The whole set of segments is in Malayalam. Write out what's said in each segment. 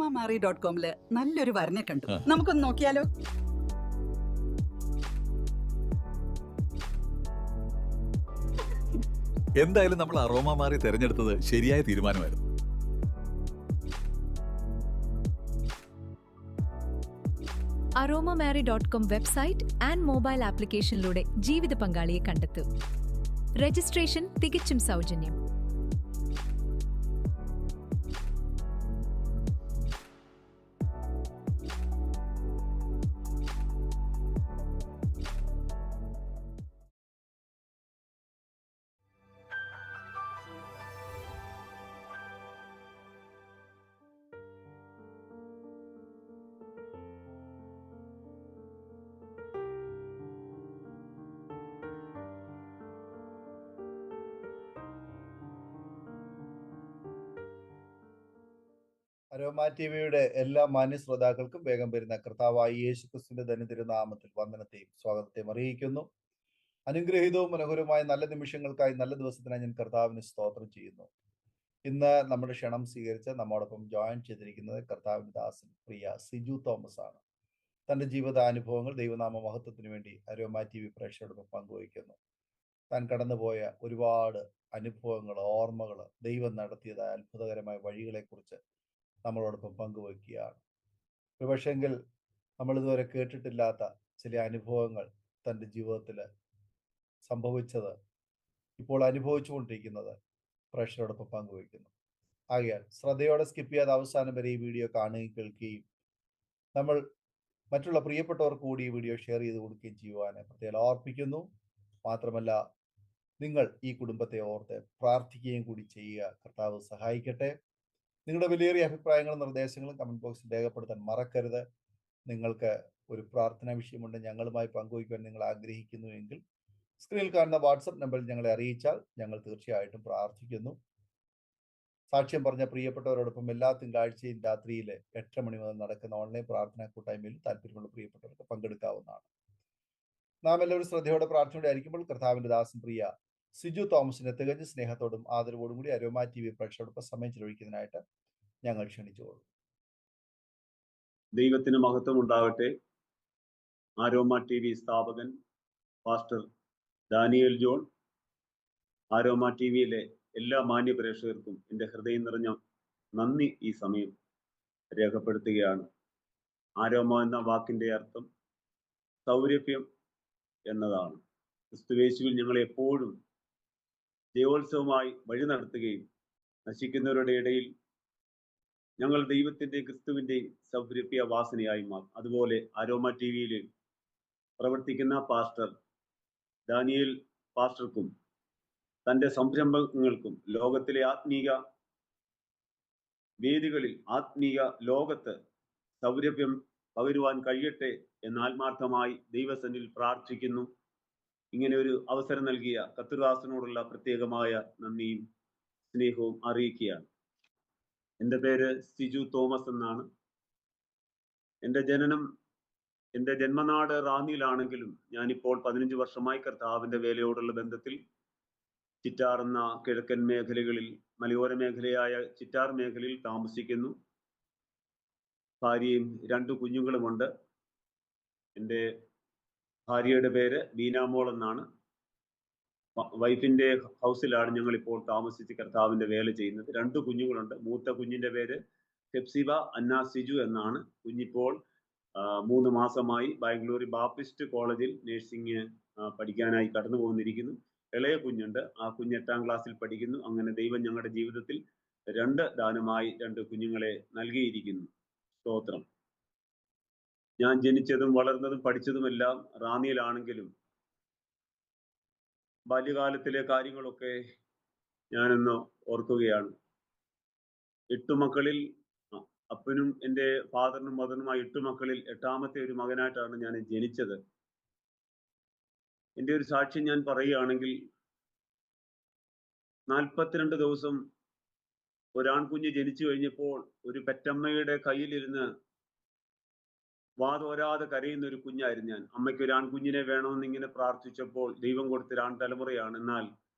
aromamari.com നല്ലൊരു വരനെ കണ്ടു. നമുക്കൊന്ന് നോക്കിയാലോ? എന്തായാലും നമ്മൾ അറോമ മാറി തെരഞ്ഞെടുത്തത് ശരിയായ തീരുമാനമായിരുന്നു. aromamary.com വെബ്സൈറ്റ് ആൻഡ് മൊബൈൽ ആപ്ലിക്കേഷനിലൂടെ ജീവിത പങ്കാളിയെ കണ്ടെത്തൂ. രജിസ്ട്രേഷൻ തികച്ചും സൗജന്യം. അരോമ ടിവിയുടെ എല്ലാ മാന്യ ശ്രോതാക്കൾക്കും വേഗം വരുന്ന കർത്താവായ യേശുക്രിസ്തുവിന്റെ ധന്യതിരുനാമത്തിൽ വന്ദനത്തെയും സ്വാഗതത്തെയും അറിയിക്കുന്നു. അനുഗ്രഹീതവും മനോഹരവുമായ നല്ല നിമിഷങ്ങൾക്കായി, നല്ല ദിവസത്തിനായി ഞാൻ കർത്താവിന് സ്തോത്രം ചെയ്യുന്നു. ഇന്ന് നമ്മുടെ ക്ഷണം സ്വീകരിച്ച് നമ്മോടൊപ്പം ജോയിൻ ചെയ്തിരിക്കുന്നത് കർത്താവിന്റെ ദാസൻ പ്രിയ സിജു തോമസ് ആണ്. തന്റെ ജീവിതാനുഭവങ്ങൾ ദൈവനാമ മഹത്വത്തിന് വേണ്ടി അരോമ ടിവി പ്രേക്ഷകരോടൊപ്പം പങ്കുവയ്ക്കുന്നു. താൻ കടന്നുപോയ ഒരുപാട് അനുഭവങ്ങൾ, ഓർമ്മകൾ, ദൈവം നടത്തിയതായ അത്ഭുതകരമായ വഴികളെക്കുറിച്ച് നമ്മളോടൊപ്പം പങ്കുവയ്ക്കുകയാണ്. ഒരുപക്ഷെങ്കിൽ നമ്മൾ ഇതുവരെ കേട്ടിട്ടില്ലാത്ത ചില അനുഭവങ്ങൾ തൻ്റെ ജീവിതത്തിൽ സംഭവിച്ചത്, ഇപ്പോൾ അനുഭവിച്ചുകൊണ്ടിരിക്കുന്നത് പ്രേക്ഷകരോടൊപ്പം പങ്കുവയ്ക്കുന്നു. ആകയാൽ ശ്രദ്ധയോടെ സ്കിപ്പ് ചെയ്യാതെ അവസാനം വരെ ഈ വീഡിയോ കാണുകയും കേൾക്കുകയും നമ്മൾ മറ്റുള്ള പ്രിയപ്പെട്ടവർക്ക് കൂടി ഈ വീഡിയോ ഷെയർ ചെയ്ത് കൊടുക്കുകയും ചെയ്യുവാൻ പ്രത്യേകം ഓർപ്പിക്കുന്നു. മാത്രമല്ല, നിങ്ങൾ ഈ കുടുംബത്തെ ഓർത്ത് പ്രാർത്ഥിക്കുകയും കൂടി ചെയ്യുക. കർത്താവ് സഹായിക്കട്ടെ. നിങ്ങളുടെ വിലയേറിയ അഭിപ്രായങ്ങളും നിർദ്ദേശങ്ങളും കമന്റ് ബോക്സിൽ രേഖപ്പെടുത്താൻ മറക്കരുത്. നിങ്ങൾക്ക് ഒരു പ്രാർത്ഥനാ വിഷയമുണ്ട് ഞങ്ങളുമായി പങ്കുവയ്ക്കുവാൻ നിങ്ങൾ ആഗ്രഹിക്കുന്നുവെങ്കിൽ സ്ക്രീനിൽ കാണുന്ന വാട്സപ്പ് നമ്പറിൽ ഞങ്ങളെ അറിയിച്ചാൽ ഞങ്ങൾ തീർച്ചയായിട്ടും പ്രാർത്ഥിക്കുന്നു. സാക്ഷ്യം പറഞ്ഞ പ്രിയപ്പെട്ടവരോടൊപ്പം എല്ലാ തിങ്കളാഴ്ചയും രാത്രിയിൽ 8 മണി മുതൽ നടക്കുന്ന ഓൺലൈൻ പ്രാർത്ഥനാ കൂട്ടായ്മയിൽ താല്പര്യമുള്ള പ്രിയപ്പെട്ടവർക്ക് പങ്കെടുക്കാവുന്നതാണ്. നാം എല്ലാവരും ശ്രദ്ധയോടെ പ്രാർത്ഥനയോടെ ആയിരിക്കുമ്പോൾ കർത്താവിന്റെ ദാസൻ പ്രിയ സിജു തോമസിനെ തികഞ്ഞ സ്നേഹത്തോടും ആദരവോടും കൂടി അരോമ ടിവി പ്രേക്ഷകരോടൊപ്പം സമയം ചെലവഴിക്കുന്നതിനായിട്ട് ഞങ്ങൾ ക്ഷണിച്ചുകൊള്ളും. ദൈവത്തിന് മഹത്വം ഉണ്ടാവട്ടെ. ആരോമ ടിവി സ്ഥാപകൻ പാസ്റ്റർ ഡാനിയേൽ ജോൺ, ആരോമ ടിവിയിലെ എല്ലാ മാന്യ പ്രേക്ഷകർക്കും എൻ്റെ ഹൃദയം നിറഞ്ഞ നന്ദി ഈ സമയം രേഖപ്പെടുത്തുകയാണ്. ആരോമ എന്ന വാക്കിൻ്റെ അർത്ഥം സൗരഭ്യം എന്നതാണ്. ക്രിസ്തുയേശുവിൽ ഞങ്ങളെ എപ്പോഴും ജയോത്സവമായി വഴി നടത്തുകയും നശിക്കുന്നവരുടെ ഇടയിൽ ഞങ്ങൾ ദൈവത്തിൻ്റെയും ക്രിസ്തുവിൻ്റെയും സൗരഭ്യ വാസനയായി മാറും. അതുപോലെ അരോമ ടിവിയിൽ പ്രവർത്തിക്കുന്ന പാസ്റ്റർ ഡാനിയേൽ പാസ്റ്റർക്കും തൻ്റെ സംരംഭങ്ങൾക്കും ലോകത്തിലെ ആത്മീക വേദികളിൽ, ആത്മീക ലോകത്ത് സൗരഭ്യം പകരുവാൻ കഴിയട്ടെ എന്ന് ആത്മാർത്ഥമായി ദൈവസന്നിധിയിൽ പ്രാർത്ഥിക്കുന്നു. ഇങ്ങനെ ഒരു അവസരം നൽകിയ കർത്തൃദാസനോടുള്ള പ്രത്യേകമായ നന്ദിയും സ്നേഹവും അറിയിക്കുകയാണ്. എൻ്റെ പേര് സിജു തോമസ് എന്നാണ്. എൻ്റെ ജന്മനാട് റാന്നിയിലാണെങ്കിലും ഞാനിപ്പോൾ 15 വർഷമായി കർത്താവിൻ്റെ വേലയോടുള്ള ബന്ധത്തിൽ ചിറ്റാർ എന്ന കിഴക്കൻ മേഖലകളിൽ, മലയോര മേഖലയായ ചിറ്റാർ മേഖലയിൽ താമസിക്കുന്നു. ഭാര്യയും 2 കുഞ്ഞുങ്ങളുമുണ്ട്. എൻ്റെ ഭാര്യയുടെ പേര് ബീനാമോൾ എന്നാണ്. വൈഫിൻ്റെ ഹൗസിലാണ് ഞങ്ങളിപ്പോൾ താമസിച്ച് കർത്താവിൻ്റെ വേല ചെയ്യുന്നത്. 2 കുഞ്ഞുങ്ങളുണ്ട്. മൂത്ത കുഞ്ഞിൻ്റെ പേര് ഹെപ്സിബ അന്ന സിജു എന്നാണ്. കുഞ്ഞിപ്പോൾ 3 മാസമായി ബാംഗ്ലൂർ ബാപ്റ്റിസ്റ്റ് കോളേജിൽ നഴ്സിംഗ് പഠിക്കാനായി കടന്നു പോന്നിരിക്കുന്നു. ഇളയ കുഞ്ഞുണ്ട്. ആ കുഞ്ഞ് 8ാം ക്ലാസ്സിൽ പഠിക്കുന്നു. അങ്ങനെ ദൈവം ഞങ്ങളുടെ ജീവിതത്തിൽ 2 ദാനമായി 2 കുഞ്ഞുങ്ങളെ നൽകിയിരിക്കുന്നു. സ്തോത്രം. ഞാൻ ജനിച്ചതും വളർന്നതും പഠിച്ചതുമെല്ലാം റാന്നിയിലാണെങ്കിലും ബാല്യകാലത്തിലെ കാര്യങ്ങളൊക്കെ ഞാനൊന്ന് ഓർക്കുകയാണ്. 8 മക്കളിൽ അപ്പനും എൻ്റെ ഫാദറിനും മദറിനുമായി 8 മക്കളിൽ 8ാമത്തെ ഒരു മകനായിട്ടാണ് ഞാൻ ജനിച്ചത്. എൻ്റെ ഒരു സാക്ഷ്യം ഞാൻ പറയുകയാണെങ്കിൽ, 42 ദിവസം ഒരാൺകുഞ്ഞ് ജനിച്ചു കഴിഞ്ഞപ്പോൾ ഒരു പെറ്റമ്മയുടെ കയ്യിലിരുന്ന് വാതോരാതെ കരയുന്ന ഒരു കുഞ്ഞായിരുന്നു ഞാൻ. അമ്മയ്ക്ക് ഒരു ആൺകുഞ്ഞിനെ വേണമെന്ന് ഇങ്ങനെ പ്രാർത്ഥിച്ചപ്പോൾ ദൈവം കൊടുത്തൊരു ആൺ തലമുറയാണ്. എന്നാൽ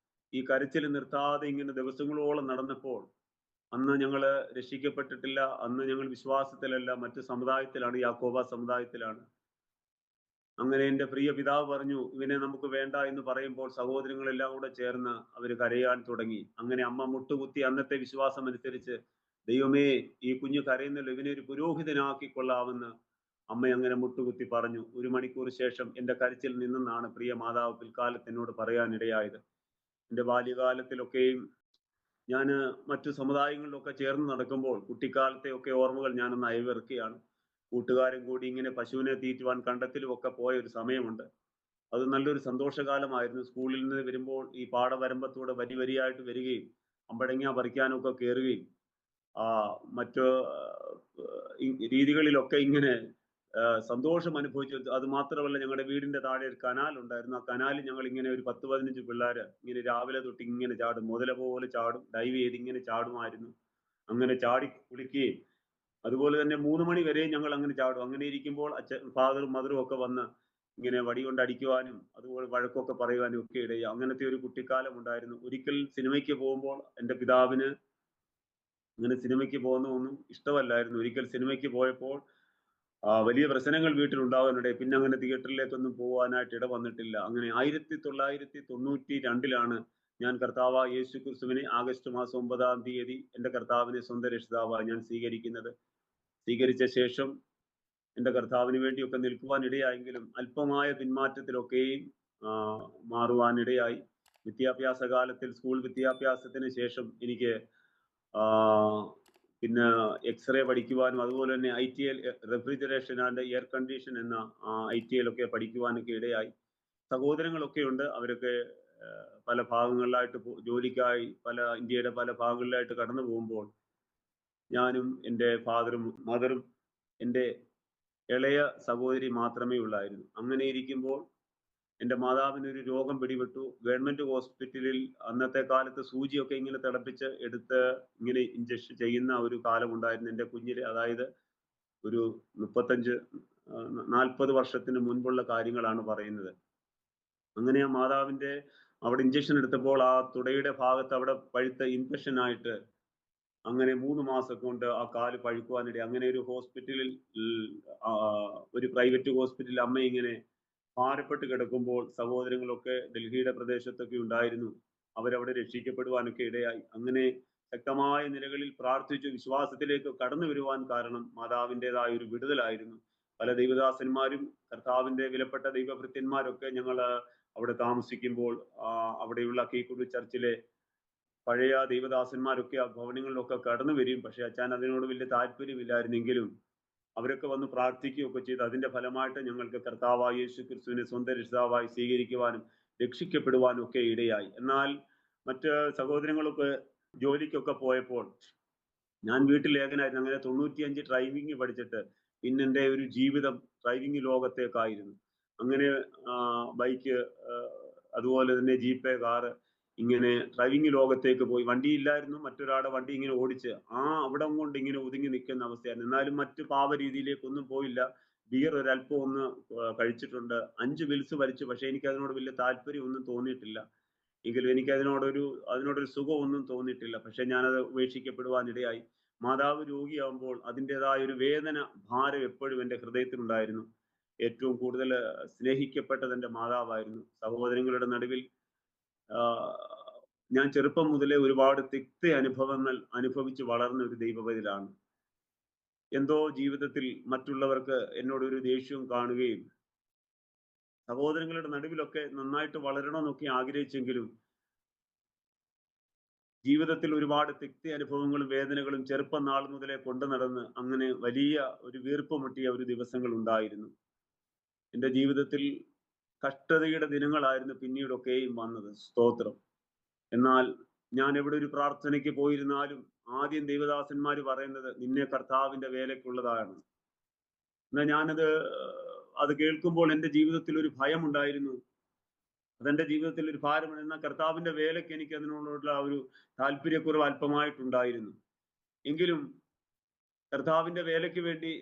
ഈ കരച്ചിൽ നിർത്താതെ ഇങ്ങനെ ദിവസങ്ങളോളം നടന്നപ്പോൾ അന്ന് ഞങ്ങള് രക്ഷിക്കപ്പെട്ടിട്ടില്ല. അന്ന് ഞങ്ങൾ വിശ്വാസത്തിലല്ല, മറ്റു സമുദായത്തിലാണ്, യാക്കോബ സമുദായത്തിലാണ്. അങ്ങനെ എൻ്റെ പ്രിയ പിതാവ് പറഞ്ഞു, ഇവനെ നമുക്ക് വേണ്ട എന്ന് പറയുമ്പോൾ സഹോദരങ്ങളെല്ലാം കൂടെ ചേർന്ന് അവര് കരയാൻ തുടങ്ങി. അങ്ങനെ അമ്മ മുട്ടുകുത്തി അന്നത്തെ വിശ്വാസം അനുസരിച്ച്, ദൈവമേ, ഈ കുഞ്ഞ് കരയുന്നല്ലോ, ഇവനെ ഒരു പുരോഹിതനാക്കിക്കൊള്ളാമെന്ന് അമ്മ അങ്ങനെ മുട്ടുകുത്തി പറഞ്ഞു. 1 മണിക്കൂർ ശേഷം എൻ്റെ കരച്ചിൽ നിന്നെന്നാണ് പ്രിയ മാതാവ് പിൽക്കാലത്ത് എന്നോട് പറയാനിടയായത്. എൻ്റെ ബാല്യകാലത്തിലൊക്കെയും ഞാൻ മറ്റു സമുദായങ്ങളിലൊക്കെ ചേർന്ന് നടക്കുമ്പോൾ കുട്ടിക്കാലത്തെ ഒക്കെ ഓർമ്മകൾ ഞാനൊന്ന് അയവിറക്കുകയാണ്. കൂട്ടുകാരും കൂടി ഇങ്ങനെ പശുവിനെ തീറ്റുവാൻ കണ്ടത്തിലും ഒക്കെ പോയ ഒരു സമയമുണ്ട്. അത് നല്ലൊരു സന്തോഷകാലമായിരുന്നു. സ്കൂളിൽ നിന്ന് വരുമ്പോൾ ഈ പാടവരമ്പത്തൂടെ വരി വരിയായിട്ട് വരികയും അമ്പഴങ്ങ പറിക്കാനൊക്കെ കയറുകയും മറ്റു രീതികളിലൊക്കെ ഇങ്ങനെ സന്തോഷം അനുഭവിച്ചു. അത് മാത്രമല്ല, ഞങ്ങളുടെ വീടിന്റെ താഴെ ഒരു കനാൽ ഉണ്ടായിരുന്നു. ആ കനാലിൽ ഞങ്ങൾ ഇങ്ങനെ ഒരു 10-15 പിള്ളേര് ഇങ്ങനെ രാവിലെ തൊട്ട് ഇങ്ങനെ ചാടും, മുതല പോലെ ചാടും, ഡൈവ് ചെയ്ത് ഇങ്ങനെ ചാടുമായിരുന്നു. അങ്ങനെ ചാടി കുളിക്കുകയും അതുപോലെ തന്നെ 3 മണി വരെ ഞങ്ങൾ അങ്ങനെ ചാടും. അങ്ങനെ ഇരിക്കുമ്പോൾ ഫാദറും മദറും ഒക്കെ വന്ന് ഇങ്ങനെ വടി കൊണ്ട് അടിക്കുവാനും അതുപോലെ വഴക്കൊക്കെ പറയുവാനും ഒക്കെ ഇടയായി. അങ്ങനത്തെ ഒരു കുട്ടിക്കാലം ഉണ്ടായിരുന്നു. ഒരിക്കൽ സിനിമയ്ക്ക് പോകുമ്പോൾ എൻ്റെ പിതാവിന് അങ്ങനെ സിനിമയ്ക്ക് പോകുന്നതൊന്നും ഇഷ്ടമല്ലായിരുന്നു. ഒരിക്കൽ സിനിമയ്ക്ക് പോയപ്പോൾ വലിയ പ്രശ്നങ്ങൾ വീട്ടിലുണ്ടാകാനിടയിൽ പിന്നെ അങ്ങനെ തിയേറ്ററിലേക്കൊന്നും പോകാനായിട്ട് ഇട വന്നിട്ടില്ല. അങ്ങനെ 1992 ഞാൻ കർത്താവായ യേശു ക്രിസ്തുവിനെ ആഗസ്റ്റ് മാസം 9-ാം തീയതി എൻ്റെ കർത്താവിനെ സ്വന്തം രക്ഷിതാവായി ഞാൻ സ്വീകരിക്കുന്നത്. സ്വീകരിച്ച ശേഷം എൻ്റെ കർത്താവിന് വേണ്ടിയൊക്കെ നിൽക്കുവാൻ ഇടയായെങ്കിലും അല്പമായ പിന്മാറ്റത്തിലൊക്കെയും മാറുവാനിടയായി. വിദ്യാഭ്യാസ കാലത്തിൽ സ്കൂൾ വിദ്യാഭ്യാസത്തിന് ശേഷം എനിക്ക് പിന്നെ എക്സ്റേ പഠിക്കുവാനും അതുപോലെ തന്നെ ITL refrigeration and air condition എന്ന ITL ഒക്കെ പഠിക്കുവാനൊക്കെ ഇടയായി. സഹോദരങ്ങളൊക്കെ ഉണ്ട്. അവരൊക്കെ പല ഭാഗങ്ങളിലായിട്ട് ജോലിക്കായി ഇന്ത്യയുടെ പല ഭാഗങ്ങളിലായിട്ട് കടന്നു പോകുമ്പോൾ ഞാനും എൻ്റെ ഫാദറും മദറും എൻ്റെ ഇളയ സഹോദരി മാത്രമേ ഉള്ളായിരുന്നു. അങ്ങനെ ഇരിക്കുമ്പോൾ എൻ്റെ മാതാവിന് ഒരു രോഗം പിടിപെട്ടു. ഗവൺമെന്റ് ഹോസ്പിറ്റലിൽ അന്നത്തെ കാലത്ത് സൂചിയൊക്കെ ഇങ്ങനെ തിളപ്പിച്ച് എടുത്ത് ഇങ്ങനെ ഇഞ്ചക്ഷൻ ചെയ്യുന്ന ഒരു കാലം ഉണ്ടായിരുന്നു എൻ്റെ കുഞ്ഞില്. അതായത് ഒരു 35-40 വർഷത്തിന് മുൻപുള്ള കാര്യങ്ങളാണ് പറയുന്നത്. അങ്ങനെ ആ മാതാവിൻ്റെ അവിടെ ഇഞ്ചക്ഷൻ എടുത്തപ്പോൾ ആ തുടയുടെ ഭാഗത്ത് അവിടെ പഴുത്ത ഇൻഫെക്ഷൻ ആയിട്ട് അങ്ങനെ 3 മാസം കൊണ്ട് ആ കാല് പഴുക്കുവാനിട. അങ്ങനെ ഒരു ഹോസ്പിറ്റലിൽ, ഒരു പ്രൈവറ്റ് ഹോസ്പിറ്റലിൽ അമ്മ ഇങ്ങനെ ഭാരപ്പെട്ട് കിടക്കുമ്പോൾ സഹോദരങ്ങളൊക്കെ ഡൽഹിയുടെ പ്രദേശത്തൊക്കെ ഉണ്ടായിരുന്നു. അവരവിടെ രക്ഷിക്കപ്പെടുവാനൊക്കെ ഇടയായി. അങ്ങനെ ശക്തമായ നിലകളിൽ പ്രാർത്ഥിച്ചു വിശ്വാസത്തിലേക്ക് കടന്നു വരുവാൻ കാരണം മാതാവിൻ്റെതായ ഒരു വിടുതലായിരുന്നു. പല ദൈവദാസന്മാരും കർത്താവിൻ്റെ വിലപ്പെട്ട ദൈവഭൃത്യന്മാരൊക്കെ ഞങ്ങൾ അവിടെ താമസിക്കുമ്പോൾ അവിടെയുള്ള കീക്കുടി ചർച്ചിലെ പഴയ ദൈവദാസന്മാരൊക്കെ ആ ഭവനങ്ങളിലൊക്കെ കടന്നു വരും. പക്ഷെ അച്ഛൻ അതിനോട് വലിയ താല്പര്യമില്ലായിരുന്നെങ്കിലും അവരൊക്കെ വന്ന് പ്രാർത്ഥിക്കുകയൊക്കെ ചെയ്ത് അതിന്റെ ഫലമായിട്ട് ഞങ്ങൾക്ക് കർത്താവായ യേശു ക്രിസ്തുവിനെ സ്വന്തം രക്ഷിതാവായി സ്വീകരിക്കുവാനും രക്ഷിക്കപ്പെടുവാനും ഒക്കെ ഇടയായി. എന്നാൽ മറ്റ് സഹോദരങ്ങളൊക്കെ ജോലിക്കൊക്കെ പോയപ്പോൾ ഞാൻ വീട്ടിൽ ഏകനായിരുന്നു. അങ്ങനെ 95 ഡ്രൈവിംഗ് പഠിച്ചിട്ട് പിന്നെ എൻ്റെ ഒരു ജീവിതം ഡ്രൈവിംഗ് ലോകത്തേക്കായിരുന്നു. അങ്ങനെ ബൈക്ക്, അതുപോലെ തന്നെ ജീപ്പ്, കാറ്, ഇങ്ങനെ ഡ്രൈവിംഗ് ലോകത്തേക്ക് പോയി. വണ്ടിയില്ലായിരുന്നു, മറ്റൊരാളുടെ വണ്ടി ഇങ്ങനെ ഓടിച്ച് അവിടം കൊണ്ട് ഇങ്ങനെ ഒതുങ്ങി നിൽക്കുന്ന അവസ്ഥയായിരുന്നു. എന്നാലും മറ്റു പാപ രീതിയിലേക്കൊന്നും പോയില്ല. ബിയർ ഒരല്പം ഒന്ന് കഴിച്ചിട്ടുണ്ട്, 5 വിൽസ് വലിച്ചു. പക്ഷെ എനിക്ക് അതിനോട് വലിയ താല്പര്യമൊന്നും തോന്നിയിട്ടില്ല. എങ്കിലും എനിക്ക് അതിനോടൊരു സുഖമൊന്നും തോന്നിയിട്ടില്ല. പക്ഷെ ഞാനത് ഉപേക്ഷിക്കപ്പെടുവാനിടയായി. മാതാവ് രോഗിയാകുമ്പോൾ അതിൻ്റെതായ ഒരു വേദന, ഭാരം എപ്പോഴും എൻ്റെ ഹൃദയത്തിലുണ്ടായിരുന്നു. ഏറ്റവും കൂടുതൽ സ്നേഹിക്കപ്പെട്ടത് എൻ്റെ മാതാവായിരുന്നു. സഹോദരങ്ങളുടെ നടുവിൽ ഞാൻ ചെറുപ്പം മുതലേ ഒരുപാട് തിക്ത അനുഭവങ്ങൾ അനുഭവിച്ച് വളർന്ന ഒരു ദൈവവൈതലാണ്. എന്തോ ജീവിതത്തിൽ മറ്റുള്ളവർക്ക് എന്നോടൊരു ദേഷ്യവും കാണുകയും സഹോദരങ്ങളുടെ നടുവിലൊക്കെ നന്നായിട്ട് വളരണമെന്നൊക്കെ ആഗ്രഹിച്ചെങ്കിലും ജീവിതത്തിൽ ഒരുപാട് തിക്ത അനുഭവങ്ങളും വേദനകളും ചെറുപ്പം നാൾ മുതലേ കൊണ്ടു നടന്ന് അങ്ങനെ വലിയ ഒരു വീർപ്പ് മുട്ടിയ ഒരു ദിവസങ്ങൾ ഉണ്ടായിരുന്നു. എൻ്റെ ജീവിതത്തിൽ കഷ്ടതയുടെ ദിനങ്ങളായിരുന്നു പിന്നീടൊക്കെയും വന്നത്. സ്തോത്രം. എന്നാൽ ഞാൻ എവിടെ ഒരു പ്രാർത്ഥനയ്ക്ക് പോയിരുന്നാലും ആദ്യം ദൈവദാസന്മാർ പറയുന്നത് നിന്നെ കർത്താവിന്റെ വേലയ്ക്കുള്ളതാണ്. എന്നാൽ ഞാനത് കേൾക്കുമ്പോൾ എൻ്റെ ജീവിതത്തിൽ ഒരു ഭയം ഉണ്ടായിരുന്നു. അതെൻ്റെ ജീവിതത്തിൽ ഒരു ഭാരമാണ്. എന്നാൽ കർത്താവിന്റെ വേലയ്ക്ക് എനിക്ക് അതിനോടുള്ള ഒരു താല്പര്യക്കുറവ് അല്പമായിട്ടുണ്ടായിരുന്നു. എങ്കിലും കർത്താവിന്റെ വേലയ്ക്ക് വേണ്ടി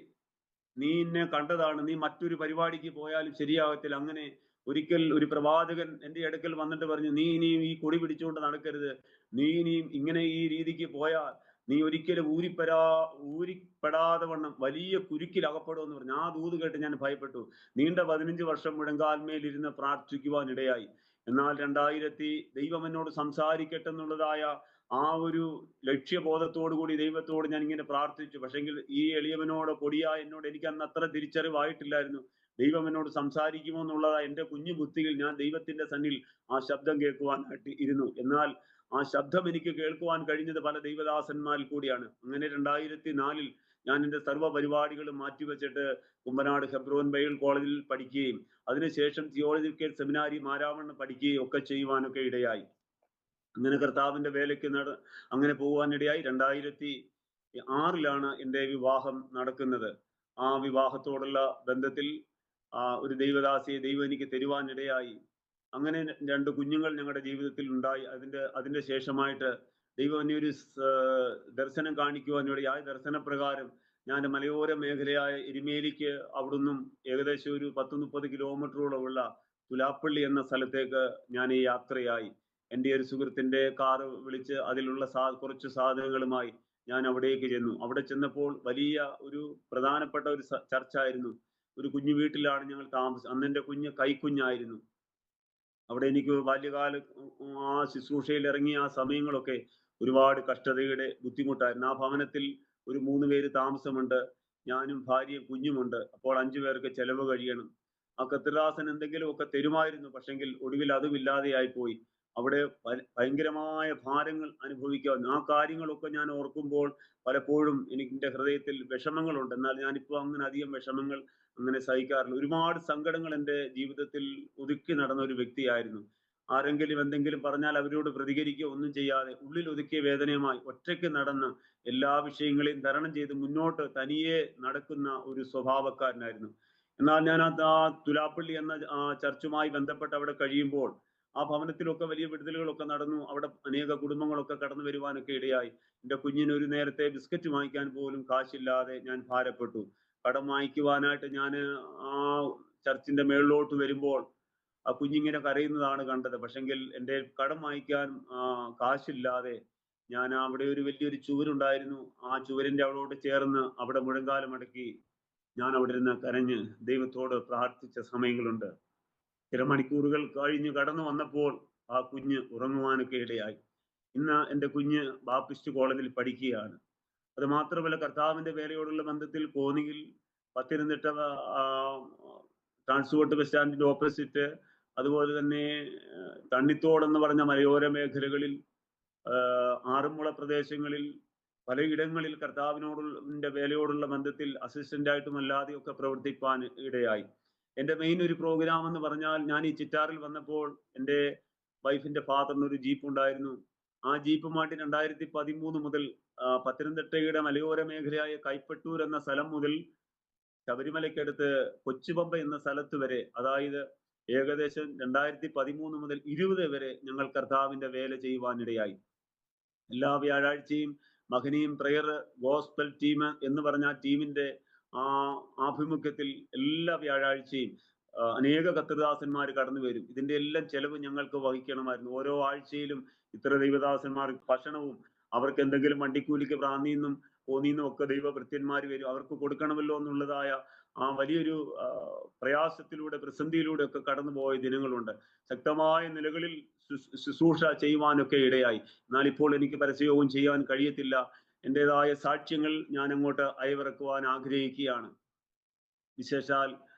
നീ എന്നെ കണ്ടതാണ്, നീ മറ്റൊരു പരിപാടിക്ക് പോയാലും ശരിയാകത്തില്ല. അങ്ങനെ ഒരിക്കൽ ഒരു പ്രവാചകൻ എൻ്റെ അടുക്കൽ വന്നിട്ട് പറഞ്ഞു, നീ ഇനിയും ഈ കൊടി പിടിച്ചുകൊണ്ട് നടക്കരുത്, നീ ഇനിയും ഇങ്ങനെ ഈ രീതിക്ക് പോയാൽ നീ ഒരിക്കലും ഊരിപ്പെടാതെ വണ്ണം വലിയ കുരുക്കിൽ അകപ്പെടുമെന്ന് പറഞ്ഞു. ആ ദൂത് കേട്ട് ഞാൻ ഭയപ്പെട്ടു. നീണ്ട 15 വർഷം മുഴങ്കാൽമേലിരുന്ന് പ്രാർത്ഥിക്കുവാൻ ഇടയായി. എന്നാൽ ദൈവം എന്നോട് സംസാരിക്കട്ടെ എന്നുള്ളതായ ആ ഒരു ലക്ഷ്യബോധത്തോടു കൂടി ദൈവത്തോട് ഞാൻ ഇങ്ങനെ പ്രാർത്ഥിച്ചു. പക്ഷെങ്കിൽ ഈ എളിയവനോട് പൊടിയായ എന്നോട് എനിക്ക് അന്ന് അത്ര തിരിച്ചറിവായിട്ടില്ലായിരുന്നു. ദൈവം എന്നോട് സംസാരിക്കുമോ എന്നുള്ളതാ എൻ്റെ കുഞ്ഞു ബുദ്ധിയിൽ ഞാൻ ദൈവത്തിന്റെ സന്നിൽ ആ ശബ്ദം കേൾക്കുവാനായിട്ട് ഇരുന്നു. എന്നാൽ ആ ശബ്ദം എനിക്ക് കേൾക്കുവാൻ കഴിഞ്ഞത് പല ദൈവദാസന്മാരിൽ കൂടിയാണ്. അങ്ങനെ 2004 ഞാൻ എൻ്റെ സർവ്വ പരിപാടികളും മാറ്റിവെച്ചിട്ട് കുമ്പനാട് ഹെബ്രോൻ ബൈബിൾ കോളേജിൽ പഠിക്കുകയും അതിനുശേഷം തിയോളജിക്കൽ സെമിനാരി മാരാമണ്ണം പഠിക്കുകയും ഒക്കെ ചെയ്യുവാനൊക്കെ ഇടയായി. അങ്ങനെ കർത്താവിന്റെ വേലയ്ക്ക് അങ്ങനെ പോകുവാനിടയായി. 2006 എൻ്റെ വിവാഹം നടക്കുന്നത്. ആ വിവാഹത്തോടുള്ള ബന്ധത്തിൽ ഒരു ദൈവദാസിയെ ദൈവം എനിക്ക് തരുവാനിടയായി. അങ്ങനെ 2 കുഞ്ഞുങ്ങൾ ഞങ്ങളുടെ ജീവിതത്തിൽ ഉണ്ടായി. അതിന്റെ ശേഷമായിട്ട് ദൈവം എന്നെ ഒരു ദർശനം കാണിക്കുവാനിടയായി. ദർശനപ്രകാരം ഞാൻ മലയോര മേഖലയായ എരുമേലിക്ക് അവിടുന്നും ഏകദേശം ഒരു 10-30 കിലോമീറ്ററോളമുള്ള തുലാപ്പള്ളി എന്ന സ്ഥലത്തേക്ക് ഞാൻ ഈ യാത്രയായി. എൻ്റെ ഒരു സുഹൃത്തിന്റെ കാറ് വിളിച്ച് അതിലുള്ള കുറച്ച് സാധനങ്ങളുമായി ഞാൻ അവിടേക്ക് ചെന്നു. അവിടെ ചെന്നപ്പോൾ വലിയ ഒരു പ്രധാനപ്പെട്ട ഒരു ചർച്ചായിരുന്നു. ഒരു കുഞ്ഞു വീട്ടിലാണ് ഞങ്ങൾ താമസം. അന്ന് എൻ്റെ കുഞ്ഞ് കൈക്കുഞ്ഞായിരുന്നു. അവിടെ എനിക്ക് ബാല്യകാല ആ ശുശ്രൂഷയിൽ ഇറങ്ങിയ ആ സമയങ്ങളൊക്കെ ഒരുപാട് കഷ്ടതയുടെ ബുദ്ധിമുട്ടായിരുന്നു. ആ ഭവനത്തിൽ ഒരു 3 പേര് താമസമുണ്ട്. ഞാനും ഭാര്യയും കുഞ്ഞുമുണ്ട്. അപ്പോൾ 5 പേർക്ക് ചെലവ് കഴിയണം. ആ കർത്തൃദാസൻ എന്തെങ്കിലുമൊക്കെ തരുമായിരുന്നു. പക്ഷെങ്കിൽ ഒടുവിൽ അതും ഇല്ലാതെയായി പോയി. അവിടെ ഭയങ്കരമായ ഭാരങ്ങൾ അനുഭവിക്കാവുന്ന ആ കാര്യങ്ങളൊക്കെ ഞാൻ ഓർക്കുമ്പോൾ പലപ്പോഴും എൻ്റെ ഹൃദയത്തിൽ വിഷമങ്ങളുണ്ട്. എന്നാൽ ഞാനിപ്പോൾ അങ്ങനെ അധികം വിഷമങ്ങൾ അങ്ങനെ സഹിക്കാറില്ല. ഒരുപാട് സങ്കടങ്ങൾ എൻ്റെ ജീവിതത്തിൽ ഒതുക്കി നടന്ന ഒരു വ്യക്തിയായിരുന്നു. ആരെങ്കിലും എന്തെങ്കിലും പറഞ്ഞാൽ അവരോട് പ്രതികരിക്കുക ഒന്നും ചെയ്യാതെ ഉള്ളിൽ ഒതുക്കിയ വേദനയുമായി ഒറ്റയ്ക്ക് നടന്ന് എല്ലാ വിഷയങ്ങളെയും തരണം ചെയ്ത് മുന്നോട്ട് തനിയെ നടക്കുന്ന ഒരു സ്വഭാവക്കാരനായിരുന്നു. എന്നാൽ ഞാൻ ആ തുലാപ്പള്ളി എന്ന ചർച്ചുമായി ബന്ധപ്പെട്ട് അവിടെ കഴിയുമ്പോൾ ആ ഭവനത്തിലൊക്കെ വലിയ വിടുതലുകളൊക്കെ നടന്നു. അവിടെ അനേക കുടുംബങ്ങളൊക്കെ കടന്നു വരുവാനൊക്കെ ഇടയായി. എൻ്റെ കുഞ്ഞിന് ഒരു നേരത്തെ ബിസ്ക്കറ്റ് വാങ്ങിക്കാൻ പോലും കാശില്ലാതെ ഞാൻ ഭാരപ്പെട്ടു. കടം വാങ്ങിക്കുവാനായിട്ട് ഞാൻ ആ ചർച്ചിന്റെ മേളിലോട്ട് വരുമ്പോൾ ആ കുഞ്ഞിങ്ങനെ കരയുന്നതാണ് കണ്ടത്. പക്ഷെങ്കിൽ എൻ്റെ കടം വാങ്ങിക്കാൻ കാശില്ലാതെ ഞാൻ അവിടെ ഒരു വലിയൊരു ചുവരുണ്ടായിരുന്നു. ആ ചുവരിന്റെ അവളോട് ചേർന്ന് അവിടെ മുഴങ്കാലമടക്കി ഞാൻ അവിടെ ഇരുന്ന് കരഞ്ഞ് ദൈവത്തോട് പ്രാർത്ഥിച്ച സമയങ്ങളുണ്ട്. ചില മണിക്കൂറുകൾ കഴിഞ്ഞ് കടന്നു വന്നപ്പോൾ ആ കുഞ്ഞ് ഉറങ്ങുവാനൊക്കെ ഇടയായി. ഇന്ന് എൻ്റെ കുഞ്ഞ് ബാപ്റ്റിസ്റ്റ് കോളേജിൽ പഠിക്കുകയാണ്. അത് മാത്രമല്ല കർത്താവിന്റെ വേലയോടുള്ള ബന്ധത്തിൽ കോന്നിയിൽ പത്തനംതിട്ട ട്രാൻസ്പോർട്ട് ബസ് സ്റ്റാൻഡിന്റെ ഓപ്പോസിറ്റ്, അതുപോലെ തന്നെ തണ്ണിത്തോട് എന്ന് പറഞ്ഞ മലയോര മേഖലകളിൽ, ആറന്മുള പ്രദേശങ്ങളിൽ പലയിടങ്ങളിൽ കർത്താവിനോടുള്ള വേലയോടുള്ള ബന്ധത്തിൽ അസിസ്റ്റന്റായിട്ടും അല്ലാതെയൊക്കെ പ്രവർത്തിപ്പാൻ ഇടയായി. എൻ്റെ മെയിൻ ഒരു പ്രോഗ്രാം എന്ന് പറഞ്ഞാൽ ഞാൻ ഈ ചിറ്റാറിൽ വന്നപ്പോൾ എൻ്റെ വൈഫിന്റെ ഫാദറിന് ഒരു ജീപ്പ് ഉണ്ടായിരുന്നു. ആ ജീപ്പുമായിട്ട് 2013 മുതൽ പത്തനംതിട്ടയുടെ മലയോര മേഖലയായ കൈപ്പട്ടൂർ എന്ന സ്ഥലം മുതൽ ശബരിമലയ്ക്കടുത്ത് കൊച്ചുപമ്പ എന്ന സ്ഥലത്ത് വരെ, അതായത് ഏകദേശം 2013 മുതൽ 20 വരെ ഞങ്ങൾ കർത്താവിന്റെ വേല ചെയ്യുവാനിടയായി. എല്ലാ വ്യാഴാഴ്ചയും മഹനീയം പ്രയർ ഗോസ്പൽ ടീം എന്ന് പറഞ്ഞ ടീമിന്റെ ആഭിമുഖ്യത്തിൽ എല്ലാ വ്യാഴാഴ്ചയും അനേക കർത്തൃദാസന്മാർ കടന്നു വരും. ഇതിന്റെ എല്ലാം ചെലവ് ഞങ്ങൾക്ക് വഹിക്കണമായിരുന്നു. ഓരോ ആഴ്ചയിലും ഇത്ര ദൈവദാസന്മാർ ഭക്ഷണവും അവർക്ക് എന്തെങ്കിലും വണ്ടിക്കൂലിക്ക് പ്രാന്നിന്നും കോന്നിന്നും ഒക്കെ ദൈവഭൃത്യന്മാർ വരും, അവർക്ക് കൊടുക്കണമല്ലോ എന്നുള്ളതായ ആ വലിയൊരു പ്രയാസത്തിലൂടെ പ്രതിസന്ധിയിലൂടെ ഒക്കെ കടന്നുപോയ ദിനങ്ങളുണ്ട്. ശക്തമായ നിലകളിൽ ശുശ്രൂഷ ചെയ്യുവാനൊക്കെ ഇടയായി. എന്നാൽ ഇപ്പോൾ എനിക്ക് പരസ്യയോഗം ചെയ്യാൻ കഴിയത്തില്ല. എൻ്റെതായ സാക്ഷ്യങ്ങൾ ഞാൻ അങ്ങോട്ട് അയവിറക്കുവാൻ ആഗ്രഹിക്കുകയാണ്. വിശേഷാൽ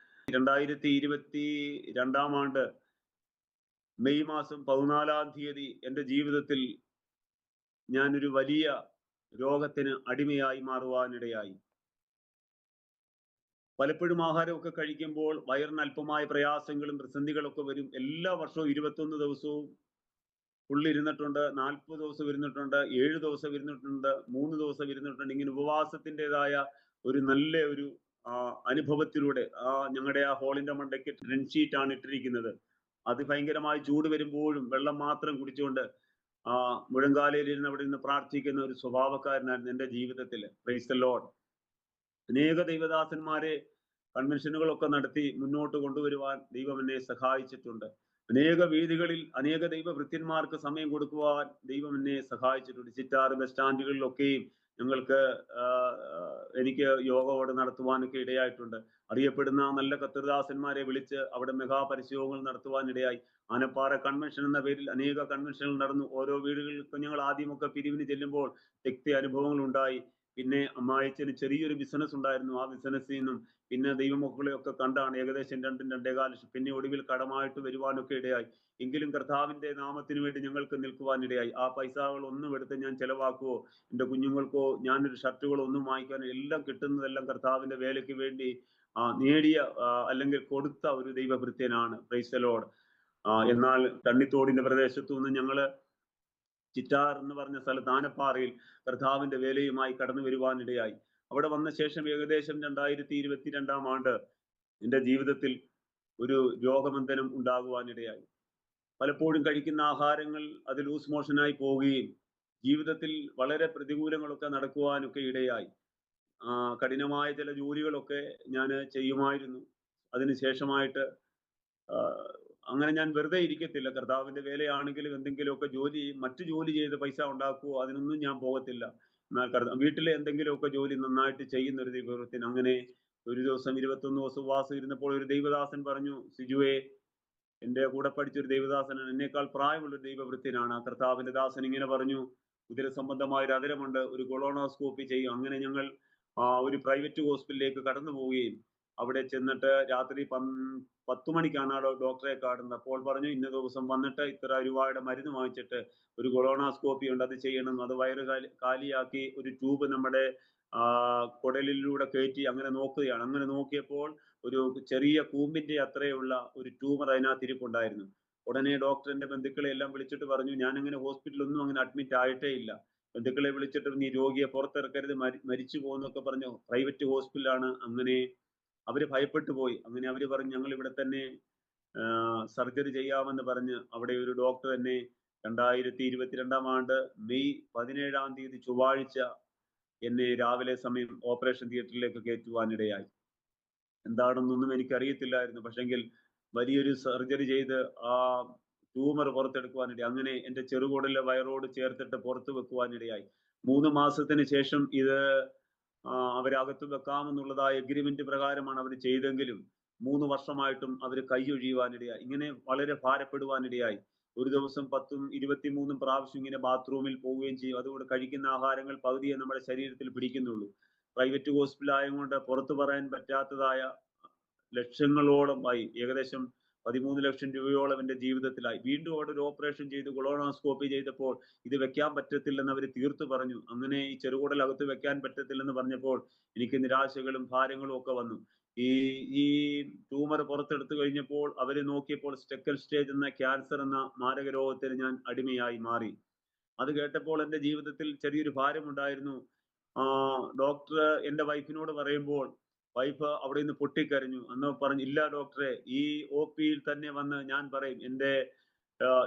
2022 മെയ് മാസം 14-ാം തീയതി എൻ്റെ ജീവിതത്തിൽ ഞാനൊരു വലിയ രോഗത്തിന് അടിമയായി മാറുവാനിടയായി. പലപ്പോഴും ആഹാരമൊക്കെ കഴിക്കുമ്പോൾ വയറിന് അല്പമായ പ്രയാസങ്ങളും പ്രതിസന്ധികളൊക്കെ വരും. എല്ലാ വർഷവും 21 ദിവസവും ഇരുന്നിട്ടുണ്ട്, 40 ദിവസം ഇരുന്നിട്ടുണ്ട്, 7 ദിവസം ഇരുന്നിട്ടുണ്ട്, 3 ദിവസം ഇരുന്നിട്ടുണ്ട്. ഇങ്ങനെ ഉപവാസത്തിൻ്റെതായ ഒരു നല്ല ഒരു അനുഭവത്തിലൂടെ ഞങ്ങളുടെ ആ ഹോളിന്റെ മണ്ടയ്ക്ക് ടെൻ ഷീറ്റാണ് ഇട്ടിരിക്കുന്നത്. അത് ഭയങ്കരമായി ചൂട് വരുമ്പോഴും വെള്ളം മാത്രം കുടിച്ചുകൊണ്ട് മുഴങ്കാലയിൽ ഇരുന്ന് അവിടെ നിന്ന് പ്രാർത്ഥിക്കുന്ന ഒരു സ്വഭാവക്കാരനായിരുന്നു എൻ്റെ ജീവിതത്തിൽ. Price the Lord. അനേക ദൈവദാസന്മാരെ കൺവെൻഷനുകളൊക്കെ നടത്തി മുന്നോട്ട് കൊണ്ടുവരുവാൻ ദൈവം എന്നെ സഹായിച്ചിട്ടുണ്ട്. അനേക വേദികളിൽ അനേക ദൈവഭൃത്യന്മാർക്ക് സമയം കൊടുക്കുവാൻ ദൈവം എന്നെ സഹായിച്ചിട്ടുണ്ട്. ചിറ്റാറ് ബസ് സ്റ്റാൻഡുകളിലൊക്കെയും ഞങ്ങൾക്ക് എനിക്ക് യോഗയോട് നടത്തുവാനൊക്കെ ഇടയായിട്ടുണ്ട്. അറിയപ്പെടുന്ന നല്ല കർത്തൃദാസന്മാരെ വിളിച്ച് അവിടെ മെഗാ പരിശോധനകൾ നടത്തുവാൻ ഇടയായി. ആനപ്പാറ കൺവെൻഷൻ എന്ന പേരിൽ അനേക കൺവെൻഷനുകൾ നടന്നു. ഓരോ വീടുകളിൽ ഞങ്ങൾ ആദ്യമൊക്കെ പിരിവിന് ചെല്ലുമ്പോൾ വ്യക്തി അനുഭവങ്ങൾ ഉണ്ടായി. പിന്നെ അമ്മായിച്ചന് ചെറിയൊരു ബിസിനസ് ഉണ്ടായിരുന്നു. ആ ബിസിനസ്സിൽ നിന്നും പിന്നെ ദൈവമക്കളെ ഒക്കെ കണ്ടാണ് ഏകദേശം 2-2.25 ലക്ഷം. പിന്നെ ഒടുവിൽ കടമായിട്ട് വരുവാനൊക്കെ ഇടയായി. എങ്കിലും കർത്താവിന്റെ നാമത്തിന് വേണ്ടി ഞങ്ങൾക്ക് നിൽക്കുവാൻ ഇടയായി. ആ പൈസകൾ ഒന്നും എടുത്ത് ഞാൻ ചെലവാക്കുവോ എൻ്റെ കുഞ്ഞുങ്ങൾക്കോ ഞാനൊരു ഷർട്ടുകളോ ഒന്നും വാങ്ങിക്കാനോ, എല്ലാം കിട്ടുന്നതെല്ലാം കർത്താവിന്റെ വേലയ്ക്ക് വേണ്ടി നേടിയ അല്ലെങ്കിൽ കൊടുത്ത ഒരു ദൈവഭൃത്യനാണ്. Price the Lord. എന്നാൽ തണ്ണിത്തോടിന്റെ പ്രദേശത്തു നിന്ന് ഞങ്ങള് ചിറ്റാർ എന്ന് പറഞ്ഞ സ്ഥലത്ത് ആനപ്പാറയിൽ കർത്താവിന്റെ വേലയുമായി കടന്നു വരുവാനിടയായി. അവിടെ വന്ന ശേഷം ഏകദേശം 2022 ആണ്ട് എൻ്റെ ജീവിതത്തിൽ ഒരു രോഗബന്ധനം ഉണ്ടാകുവാനിടയായി. പലപ്പോഴും കഴിക്കുന്ന ആഹാരങ്ങൾ അത് ലൂസ് മോഷനായി പോവുകയും ജീവിതത്തിൽ വളരെ പ്രതികൂലങ്ങളൊക്കെ നടക്കുവാനൊക്കെ ഇടയായി. കഠിനമായ ചില ജോലികളൊക്കെ ഞാൻ ചെയ്യുമായിരുന്നു. അതിനുശേഷമായിട്ട് അങ്ങനെ ഞാൻ വെറുതെ ഇരിക്കത്തില്ല. കർത്താവിന്റെ വേലയാണെങ്കിലും എന്തെങ്കിലുമൊക്കെ മറ്റു ജോലി ചെയ്ത് പൈസ ഉണ്ടാക്കുവോ അതിനൊന്നും ഞാൻ പോകത്തില്ല. എന്നാൽ വീട്ടിലെ എന്തെങ്കിലുമൊക്കെ ജോലി നന്നായിട്ട് ചെയ്യുന്ന ഒരു ദൈവത്തിന്. അങ്ങനെ ഒരു ദിവസം 21 ദിവസം ഉപവാസം ഇരുന്നപ്പോൾ ഒരു ദൈവദാസൻ പറഞ്ഞു, സിജുവേ, എൻ്റെ കൂടെ പഠിച്ചൊരു ദൈവദാസനാണ്, എന്നേക്കാൾ പ്രായമുള്ള ദൈവവൃത്യനാണ്. ആ കർത്താവിന്റെ ദാസൻ ഇങ്ങനെ പറഞ്ഞു, ഉദര സംബന്ധമായ ഒരു അതിരമുണ്ട്, ഒരു കൊളോണോസ്കോപ്പി ചെയ്യും. അങ്ങനെ ഞങ്ങൾ ഒരു പ്രൈവറ്റ് ഹോസ്പിറ്റലിലേക്ക് കടന്നു പോവുകയും അവിടെ ചെന്നിട്ട് രാത്രി 10 മണിക്കാണ് ആ ഡോക്ടറെ കാണുന്നത്. അപ്പോൾ പറഞ്ഞു, ഇന്ന ദിവസം വന്നിട്ട് ഇത്ര രൂപയുടെ മരുന്ന് വാങ്ങിച്ചിട്ട് ഒരു കൊളോണോസ്കോപ്പി ഉണ്ട്, അത് ചെയ്യണം. അത് വയറ് കാലിയാക്കി ഒരു ട്യൂബ് നമ്മുടെ കുടലിലൂടെ കയറ്റി അങ്ങനെ നോക്കുകയാണ്. അങ്ങനെ നോക്കിയപ്പോൾ ഒരു ചെറിയ കൂമ്പിന്റെ അത്രയുള്ള ഒരു ട്യൂമർ അതിനകത്ത് ഇരിപ്പുണ്ടായിരുന്നു. ഉടനെ ഡോക്ടറിന്റെ ബന്ധുക്കളെ എല്ലാം വിളിച്ചിട്ട് പറഞ്ഞു, ഞാനങ്ങനെ ഹോസ്പിറ്റലൊന്നും അങ്ങനെ അഡ്മിറ്റ് ആയിട്ടേ ഇല്ല. ബന്ധുക്കളെ വിളിച്ചിട്ട് നീ രോഗിയെ പുറത്തിറക്കരുത്, മരിച്ചു പോകുന്നൊക്കെ പറഞ്ഞു. പ്രൈവറ്റ് ഹോസ്പിറ്റലാണ്. അങ്ങനെ അവര് ഭയപ്പെട്ടു പോയി. അങ്ങനെ അവര് പറഞ്ഞു, ഞങ്ങൾ ഇവിടെ തന്നെ സർജറി ചെയ്യാമെന്ന് പറഞ്ഞ് അവിടെ ഒരു ഡോക്ടർ തന്നെ 2022 ആണ്ട് മെയ് 17 ചൊവ്വാഴ്ച എന്നെ രാവിലെ സമയം ഓപ്പറേഷൻ തിയേറ്ററിലേക്ക് കയറ്റുവാനിടയായി. എന്താണെന്നൊന്നും എനിക്കറിയത്തില്ലായിരുന്നു. പക്ഷെങ്കിൽ വലിയൊരു സർജറി ചെയ്ത് ആ ട്യൂമർ പുറത്തെടുക്കുവാനിടയായി. അങ്ങനെ എൻ്റെ ചെറുകുടലിലെ വയറോട് ചേർത്തിട്ട് പുറത്തു വെക്കുവാനിടയായി. 3 മാസത്തിന് ശേഷം ഇത് അവരകത്ത് വെക്കാമെന്നുള്ളതായ എഗ്രിമെന്റ് പ്രകാരമാണ് അവർ ചെയ്തെങ്കിലും 3 വർഷമായിട്ടും അവർ കൈയൊഴിയുവാനിടയായി. ഇങ്ങനെ വളരെ ഭാരപ്പെടുവാനിടയായി. ഒരു ദിവസം 10ഉം 23ഉം പ്രാവശ്യം ഇങ്ങനെ ബാത്റൂമിൽ പോവുകയും ചെയ്യും. അതുകൊണ്ട് കഴിക്കുന്ന ആഹാരങ്ങൾ പകുതിയെ നമ്മുടെ ശരീരത്തിൽ പിടിക്കുന്നുള്ളൂ. പ്രൈവറ്റ് ഹോസ്പിറ്റൽ ആയതുകൊണ്ട് പുറത്തു പറയാൻ പറ്റാത്തതായ ലക്ഷങ്ങളോളം ആയി. ഏകദേശം 13 ലക്ഷം രൂപയോളം എൻ്റെ ജീവിതത്തിലായി. വീണ്ടും അവിടെ ഒരു ഓപ്പറേഷൻ ചെയ്ത് കൊളോണോസ്കോപ്പി ചെയ്തപ്പോൾ ഇത് വെക്കാൻ പറ്റത്തില്ലെന്ന് അവർ തീർത്തു പറഞ്ഞു. അങ്ങനെ ഈ ചെറുകുടലകത്ത് വെക്കാൻ പറ്റത്തില്ലെന്ന് പറഞ്ഞപ്പോൾ എനിക്ക് നിരാശകളും ഭാരങ്ങളും ഒക്കെ വന്നു. ഈ ട്യൂമർ പുറത്തെടുത്തു കഴിഞ്ഞപ്പോൾ അവർ നോക്കിയപ്പോൾ സെക്കൻഡ് സ്റ്റേജ് എന്ന ക്യാൻസർ എന്ന മാരക രോഗത്തിന് ഞാൻ അടിമയായി മാറി. അത് കേട്ടപ്പോൾ എൻ്റെ ജീവിതത്തിൽ ചെറിയൊരു ഭാരമുണ്ടായിരുന്നു. ഡോക്ടർ എൻ്റെ വൈഫിനോട് പറയുമ്പോൾ വൈഫ് അവിടെ നിന്ന് പൊട്ടിക്കരഞ്ഞു. അന്ന് പറഞ്ഞു, ഇല്ല ഡോക്ടറെ, ഈ OP-യിൽ തന്നെ വന്ന് ഞാൻ പറയും എൻ്റെ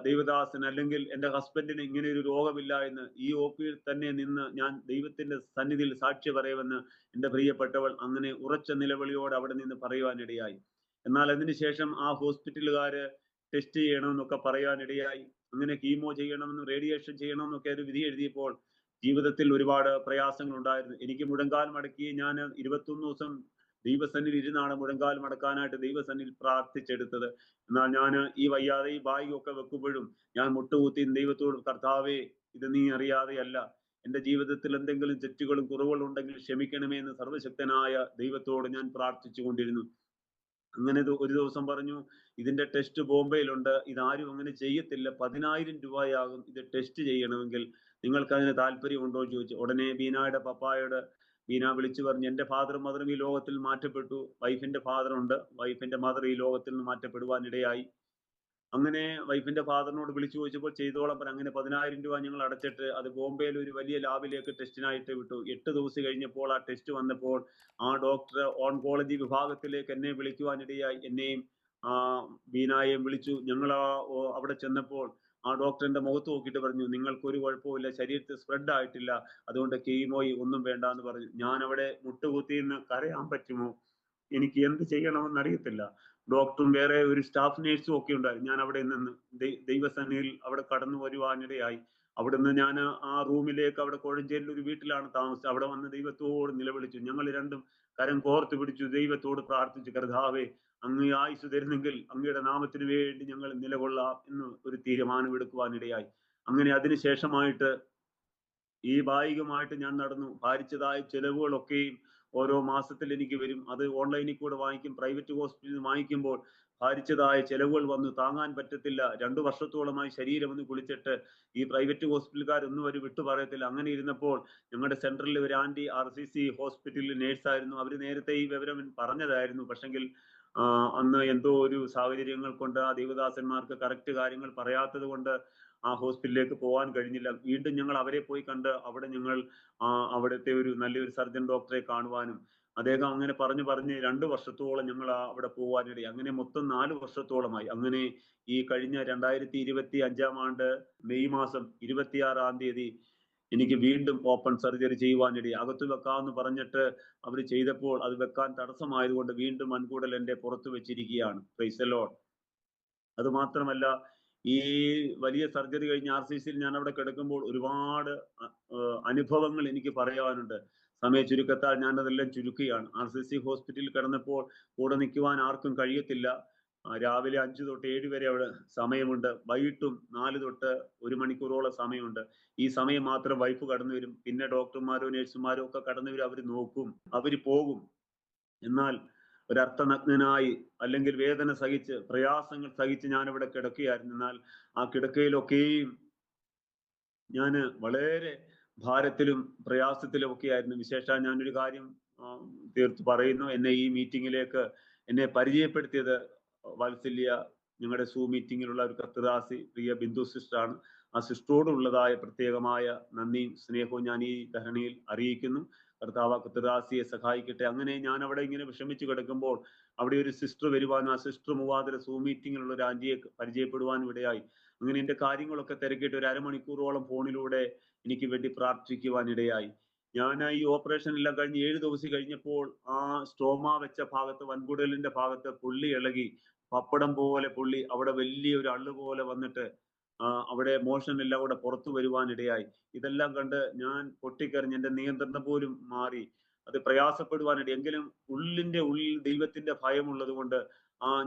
ദൈവദാസൻ അല്ലെങ്കിൽ എൻ്റെ ഹസ്ബൻഡിന് ഇങ്ങനെ ഒരു രോഗമില്ല എന്ന്. ഈ OP-യിൽ തന്നെ നിന്ന് ഞാൻ ദൈവത്തിന്റെ സന്നിധിയിൽ സാക്ഷി പറയുമെന്ന് എൻ്റെ പ്രിയപ്പെട്ടവൾ അങ്ങനെ ഉറച്ച നിലവിളിയോടെ അവിടെ നിന്ന് പറയുവാനിടയായി. എന്നാൽ അതിനുശേഷം ആ ഹോസ്പിറ്റലുകാര് ടെസ്റ്റ് ചെയ്യണമെന്നൊക്കെ പറയാനിടയായി. അങ്ങനെ കീമോ ചെയ്യണമെന്നും റേഡിയേഷൻ ചെയ്യണമെന്നൊക്കെ ഒരു വിധി എഴുതിയപ്പോൾ ജീവിതത്തിൽ ഒരുപാട് പ്രയാസങ്ങൾ ഉണ്ടായിരുന്നു. എനിക്ക് മുഴങ്കാൽ മടക്കി ഞാൻ 21 ദിവസം ദൈവസന്നിധി ഇരുന്നാണ് മുഴങ്കാൽ മടക്കാനായിട്ട് ദൈവസന്നിധിയിൽ പ്രാർത്ഥിച്ചെടുത്തത്. എന്നാൽ ഞാൻ ഈ വയ്യാതെ ഈ ബാഗൊക്കെ വെക്കുമ്പോഴും ഞാൻ മുട്ടുകുത്തി ദൈവത്തോട്, കർത്താവേ, ഇത് നീ അറിയാതെയല്ല, എൻ്റെ ജീവിതത്തിൽ എന്തെങ്കിലും തെറ്റുകളും കുറവുകളും ഉണ്ടെങ്കിൽ ക്ഷമിക്കണമേ എന്ന് സർവശക്തനായ ദൈവത്തോട് ഞാൻ പ്രാർത്ഥിച്ചു കൊണ്ടിരുന്നു. അങ്ങനെ ഒരു ദിവസം പറഞ്ഞു, ഇതിന്റെ ടെസ്റ്റ് ബോംബെയിലുണ്ട്, ഇതാരും അങ്ങനെ ചെയ്യത്തില്ല, 10,000 രൂപയാകും ഇത് ടെസ്റ്റ് ചെയ്യണമെങ്കിൽ, നിങ്ങൾക്ക് അതിന് താല്പര്യമുണ്ടോ എന്ന് ചോദിച്ചു. ഉടനെ ബീനായുടെ പപ്പായോട് ബീന വിളിച്ചു പറഞ്ഞു, എൻ്റെ ഫാദറും മദറും ഈ ലോകത്തിൽ മാറ്റപ്പെട്ടു, വൈഫിന്റെ ഫാദർ ഉണ്ട്, വൈഫിന്റെ മദർ ഈ ലോകത്തിൽ നിന്ന് മാറ്റപ്പെടുവാനിടയായി. അങ്ങനെ വൈഫിന്റെ ഫാദറിനോട് വിളിച്ചു ചോദിച്ചപ്പോൾ ചെയ്തോളം. അങ്ങനെ 10,000 രൂപ ഞങ്ങൾ അടച്ചിട്ട് അത് ബോംബെയിൽ ഒരു വലിയ ലാബിലേക്ക് ടെസ്റ്റിനായിട്ട് വിട്ടു. 8 ദിവസം കഴിഞ്ഞപ്പോൾ ആ ടെസ്റ്റ് വന്നപ്പോൾ ആ ഡോക്ടർ ഓൺകോളജി വിഭാഗത്തിലേക്ക് എന്നെ വിളിക്കുവാനിടയായി. എന്നെയും ബീനായെയും വിളിച്ചു. ഞങ്ങൾ അവിടെ ചെന്നപ്പോൾ ആ ഡോക്ടറിന്റെ മുഖത്ത് നോക്കിയിട്ട് പറഞ്ഞു, നിങ്ങൾക്കൊരു കുഴപ്പമില്ല, ശരീരത്തിൽ സ്പ്രെഡ് ആയിട്ടില്ല, അതുകൊണ്ട് കീമോയി ഒന്നും വേണ്ട എന്ന് പറഞ്ഞു. ഞാൻ അവിടെ മുട്ടുകുത്തി നിന്ന് കരയാൻ പറ്റുമോ? എനിക്ക് എന്ത് ചെയ്യണമെന്ന് അറിയത്തില്ല. ഡോക്ടറും വേറെ ഒരു സ്റ്റാഫ് നേഴ്സും ഒക്കെ ഉണ്ടായിരുന്നു. ഞാൻ അവിടെ നിന്ന് ദൈവസന്നിധിയിൽ അവിടെ കടന്നു വരുവാനിടയായി. അവിടുന്ന് ഞാൻ ആ റൂമിലേക്ക്, അവിടെ കോഴഞ്ചേരിയിൽ ഒരു വീട്ടിലാണ് താമസിച്ചത്. അവിടെ വന്ന് ദൈവത്തോട് നിലവിളിച്ചു. ഞങ്ങൾ രണ്ടും കരം കോർത്ത് പിടിച്ചു, ദൈവത്തോട് പ്രാർത്ഥിച്ചു, കർത്താവേ, അങ്ങ് ആയുസ് തരുന്നെങ്കിൽ അങ്ങയുടെ നാമത്തിന് വേണ്ടി ഞങ്ങൾ നിലകൊള്ളാം എന്ന് ഒരു തീരുമാനം എടുക്കുവാനിടയായി. അങ്ങനെ അതിനുശേഷമായിട്ട് ഈ ഭാഗികമായിട്ട് ഞാൻ നടന്നു. ഭാരിച്ചതായ ചെലവുകളൊക്കെയും ഓരോ മാസത്തിൽ എനിക്ക് വരും. അത് ഓൺലൈനിൽ കൂടെ വാങ്ങിക്കും, പ്രൈവറ്റ് ഹോസ്പിറ്റലിൽ വാങ്ങിക്കുമ്പോൾ ഭാരിച്ചതായ ചെലവുകൾ വന്നു താങ്ങാൻ പറ്റത്തില്ല. 2 വർഷത്തോളമായി ശരീരം ഒന്ന് കുളിച്ചിട്ട് ഈ പ്രൈവറ്റ് ഹോസ്പിറ്റലുകാരൊന്നും ഒരു വിട്ടു പറയത്തില്ല. അങ്ങനെ ഇരുന്നപ്പോൾ ഞങ്ങളുടെ സെൻട്രലിൽ ഒരു ആന്റി RCC ഹോസ്പിറ്റലിൽ നേഴ്സായിരുന്നു. അവർ നേരത്തെ ഈ വിവരം പറഞ്ഞതായിരുന്നു. പക്ഷെങ്കിൽ അന്ന് എന്തോ ഒരു സാഹചര്യങ്ങൾ കൊണ്ട് ആ ദൈവദാസന്മാർക്ക് കറക്റ്റ് കാര്യങ്ങൾ പറയാത്തത് കൊണ്ട് ആ ഹോസ്പിറ്റലിലേക്ക് പോകാൻ കഴിഞ്ഞില്ല. വീണ്ടും ഞങ്ങൾ അവരെ പോയി കണ്ട് അവിടെ ഞങ്ങൾ അവിടുത്തെ ഒരു നല്ലൊരു സർജൻ ഡോക്ടറെ കാണുവാനും അദ്ദേഹം അങ്ങനെ പറഞ്ഞ് 2 വർഷത്തോളം ഞങ്ങൾ അവിടെ പോകാനിടയായി. അങ്ങനെ മൊത്തം 4 വർഷത്തോളമായി. അങ്ങനെ ഈ കഴിഞ്ഞ 2025 ആണ്ട് മെയ് മാസം 26 തീയതി എനിക്ക് വീണ്ടും ഓപ്പൺ സർജറി ചെയ്യുവാനിടയായി. അകത്ത് വെക്കാമെന്ന് പറഞ്ഞിട്ട് അവർ ചെയ്തപ്പോൾ അത് വെക്കാൻ തടസ്സമായതുകൊണ്ട് വീണ്ടും വൻകൂടൽ എന്റെ പുറത്ത് വെച്ചിരിക്കുകയാണ്. Price the Lord. അത് മാത്രമല്ല, ഈ വലിയ സർജറി കഴിഞ്ഞ് RCCയിൽ ഞാൻ അവിടെ കിടക്കുമ്പോൾ ഒരുപാട് അനുഭവങ്ങൾ എനിക്ക് പറയാനുണ്ട്. സമയ ചുരുക്കത്താൽ ഞാൻ അതെല്ലാം ചുരുക്കുകയാണ്. RCC ഹോസ്പിറ്റലിൽ കിടന്നപ്പോൾ കൂടെ നിൽക്കുവാൻ ആർക്കും കഴിയത്തില്ല. രാവിലെ 5 തൊട്ട് 7 വരെ അവിടെ സമയമുണ്ട്. വൈകിട്ടും 4 തൊട്ട് 1 മണിക്കൂറോളം സമയമുണ്ട്. ഈ സമയം മാത്രം വൈഫ് കടന്നു വരും. പിന്നെ ഡോക്ടർമാരോ നഴ്സുമാരോ ഒക്കെ കടന്നു വരും. അവർ നോക്കും, അവർ പോകും. എന്നാൽ ഒരർത്ഥനഗ്നനായി അല്ലെങ്കിൽ വേദന സഹിച്ച് പ്രയാസങ്ങൾ സഹിച്ച് ഞാനിവിടെ കിടക്കുകയായിരുന്നു. എന്നാൽ ആ കിടക്കയിലൊക്കെയും ഞാൻ വളരെ ഭാരത്തിലും പ്രയാസത്തിലും ഒക്കെ ആയിരുന്നു. വിശേഷാൽ ഞാനൊരു കാര്യം തീർത്ത് പറയുന്നു. എന്നെ ഈ മീറ്റിങ്ങിലേക്ക് എന്നെ പരിചയപ്പെടുത്തിയത് വാത്സല്യ, ഞങ്ങളുടെ മീറ്റിങ്ങിലുള്ള ഒരു കർത്തദാസി പ്രിയ ബിന്ദു സിസ്റ്ററാണ്. ആ സിസ്റ്ററോടുള്ളതായ പ്രത്യേകമായ നന്ദിയും സ്നേഹവും ഞാൻ ഈ ധരണിയിൽ അറിയിക്കുന്നു. കർത്താവ് കർത്തദാസിയെ സഹായിക്കട്ടെ. അങ്ങനെ ഞാൻ അവിടെ ഇങ്ങനെ വിഷമിച്ച് കിടക്കുമ്പോൾ അവിടെ ഒരു സിസ്റ്റർ വരുവാനും ആ സിസ്റ്റർ മുഖാന്തരം മീറ്റിങ്ങിലുള്ള ഒരു ആന്റിയെ പരിചയപ്പെടുവാനും ഇടയായി. അങ്ങനെ എന്റെ കാര്യങ്ങളൊക്കെ തിരക്കിയിട്ട് ഒരു അരമണിക്കൂറോളം ഫോണിലൂടെ എനിക്ക് വേണ്ടി പ്രാർത്ഥിക്കുവാനിടയായി. ഞാൻ ഈ ഓപ്പറേഷൻ എല്ലാം കഴിഞ്ഞ് 7 ദിവസം കഴിഞ്ഞപ്പോൾ ആ സ്റ്റോമ വെച്ച ഭാഗത്ത്, വൻകുടലിന്റെ ഭാഗത്ത് പുള്ളി ഇളകി, പപ്പടം പോലെ പുള്ളി അവിടെ വലിയൊരു അള്ളു പോലെ വന്നിട്ട് അവിടെ മോഷൻ എല്ലാം കൂടെ പുറത്തു വരുവാനിടയായി. ഇതെല്ലാം കണ്ട് ഞാൻ പൊട്ടിക്കറിഞ്ഞ് എന്റെ നിയന്ത്രണം പോലും മാറി. അത് പ്രയാസപ്പെടുവാനിട. എങ്കിലും ഉള്ളിന്റെ ഉള്ളിൽ ദൈവത്തിന്റെ ഭയമുള്ളത് കൊണ്ട്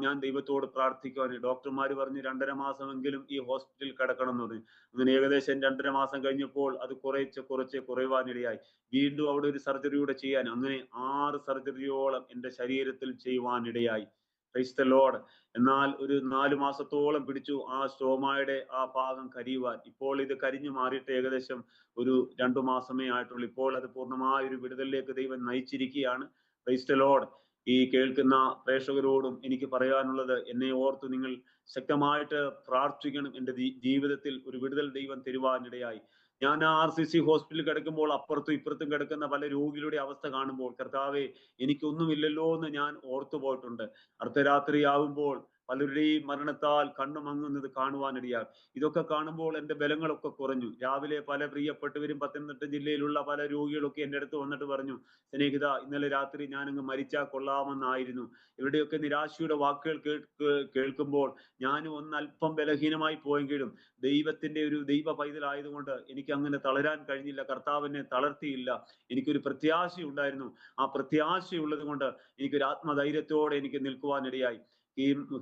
ഞാൻ ദൈവത്തോട് പ്രാർത്ഥിക്കുവാൻ. ഡോക്ടർമാർ പറഞ്ഞു 2.5 മാസമെങ്കിലും ഈ ഹോസ്പിറ്റലിൽ കിടക്കണം എന്ന് പറഞ്ഞു. അങ്ങനെ ഏകദേശം 2.5 മാസം കഴിഞ്ഞപ്പോൾ അത് കുറച്ച് കുറയുവാനിടയായി. വീണ്ടും അവിടെ ഒരു സർജറി കൂടെ ചെയ്യാൻ, അങ്ങനെ 6 സർജറിയോളം എന്റെ ശരീരത്തിൽ ചെയ്യുവാനിടയായി. Price the Lord. എന്നാൽ ഒരു 4 മാസത്തോളം പിടിച്ചു ആ സ്റ്റോമയുടെ ആ ഭാഗം കരിയുവാൻ. ഇപ്പോൾ ഇത് കരിഞ്ഞു മാറിയിട്ട് ഏകദേശം ഒരു 2 മാസമേ ആയിട്ടുള്ളൂ. ഇപ്പോൾ അത് പൂർണ്ണമായ ഒരു വിടുതലിലേക്ക് ദൈവം നയിച്ചിരിക്കുകയാണ്. Price the Lord. ഈ കേൾക്കുന്ന പ്രേക്ഷകരോടും എനിക്ക് പറയാനുള്ളത്, എന്നെ ഓർത്ത് നിങ്ങൾ ശക്തമായിട്ട് പ്രാർത്ഥിക്കണം. എൻ്റെ ജീവിതത്തിൽ ഒരു വിടുതൽ ദൈവം തരുവാനിടയായി. ഞാൻ RCC ഹോസ്പിറ്റലിൽ കിടക്കുമ്പോൾ അപ്പുറത്തും ഇപ്പുറത്തും കിടക്കുന്ന പല രോഗികളുടെ അവസ്ഥ കാണുമ്പോൾ, കർത്താവേ, എനിക്കൊന്നുമില്ലല്ലോ എന്ന് ഞാൻ ഓർത്തു പോയിട്ടുണ്ട്. അർദ്ധരാത്രിയാകുമ്പോൾ പലരുടെയും മരണത്താൽ കണ്ണു മങ്ങുന്നത് കാണുവാനിടയാൽ. ഇതൊക്കെ കാണുമ്പോൾ എൻ്റെ ബലങ്ങളൊക്കെ കുറഞ്ഞു. രാവിലെ പല പ്രിയപ്പെട്ടവരും പത്തനംതിട്ട ജില്ലയിലുള്ള പല രോഗികളൊക്കെ എൻ്റെ അടുത്ത് വന്നിട്ട് പറഞ്ഞു, സ്നേഹിത, ഇന്നലെ രാത്രി ഞാനങ്ങ് മരിച്ചാൽ കൊള്ളാമെന്നായിരുന്നു. ഇവിടെയൊക്കെ നിരാശയുടെ വാക്കുകൾ കേൾക്കുമ്പോൾ ഞാനും ഒന്ന് അല്പം ബലഹീനമായി പോയെങ്കിലും ദൈവത്തിന്റെ ഒരു ദൈവ പൈതലായതുകൊണ്ട് എനിക്ക് അങ്ങനെ തളരാൻ കഴിഞ്ഞില്ല. കർത്താവിനെ തളർത്തിയില്ല. എനിക്കൊരു പ്രത്യാശയുണ്ടായിരുന്നു. ആ പ്രത്യാശയുള്ളത് കൊണ്ട് എനിക്കൊരു ആത്മധൈര്യത്തോടെ എനിക്ക് നിൽക്കുവാനിടയായി.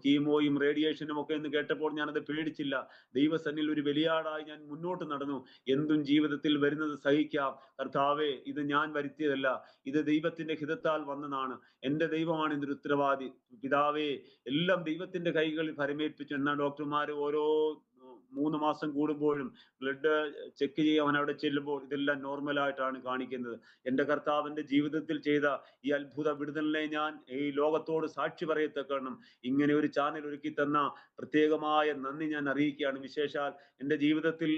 കീമോയും റേഡിയേഷനും ഒക്കെ എന്ന് കേട്ടപ്പോൾ ഞാനത് പേടിച്ചില്ല. ദൈവസന്നിധിയിൽ ഒരു ബലിയാടായി ഞാൻ മുന്നോട്ട് നടന്നു. എന്തും ജീവിതത്തിൽ വരുന്നത് സഹിക്കാം. കർത്താവേ, ഇത് ഞാൻ വരുത്തിയതല്ല, ഇത് ദൈവത്തിന്റെ ഹിതത്താൽ വന്നതാണ്. എൻ്റെ ദൈവമാണ് ഇതിന് ഉത്തരവാദി. പിതാവേ, എല്ലാം ദൈവത്തിന്റെ കൈകളിൽ ഫലമേൽപ്പിച്ചു. എന്നാൽ ഡോക്ടർമാർ ഓരോ 3 മാസം കൂടുമ്പോഴും ബ്ലഡ് ചെക്ക് ചെയ്യാൻ അവിടെ ചെല്ലുമ്പോൾ ഇതെല്ലാം നോർമലായിട്ടാണ് കാണിക്കുന്നത്. എൻ്റെ കർത്താവിന്റെ ജീവിതത്തിൽ ചെയ്ത ഈ അത്ഭുത വിടുതലിനെ ഞാൻ ഈ ലോകത്തോട് സാക്ഷി പറയത്തക്കണം ഇങ്ങനെ ഒരു ചാനൽ ഒരുക്കി തന്ന പ്രത്യേകമായ നന്ദി ഞാൻ അറിയിക്കുകയാണ്. വിശേഷാൽ എൻ്റെ ജീവിതത്തിൽ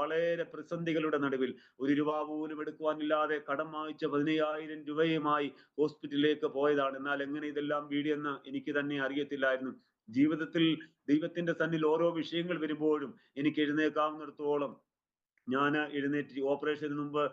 വളരെ പ്രതിസന്ധികളുടെ നടുവിൽ 1 രൂപ പോലും എടുക്കുവാനില്ലാതെ കടം വാങ്ങിച്ച 15,000 രൂപയുമായി ഹോസ്പിറ്റലിലേക്ക് പോയതാണ്. എന്നാൽ എങ്ങനെ ഇതെല്ലാം വീടിയെന്ന് എനിക്ക് തന്നെ അറിയത്തില്ലായിരുന്നു. ജീവിതത്തിൽ ദൈവത്തിന്റെ സന്നിധിയിൽ ഓരോ വിഷയങ്ങൾ വരുമ്പോഴും എനിക്ക് എഴുന്നേക്കാവുന്നിടത്തോളം ഞാൻ എഴുന്നേറ്റ് ഓപ്പറേഷന് മുമ്പ്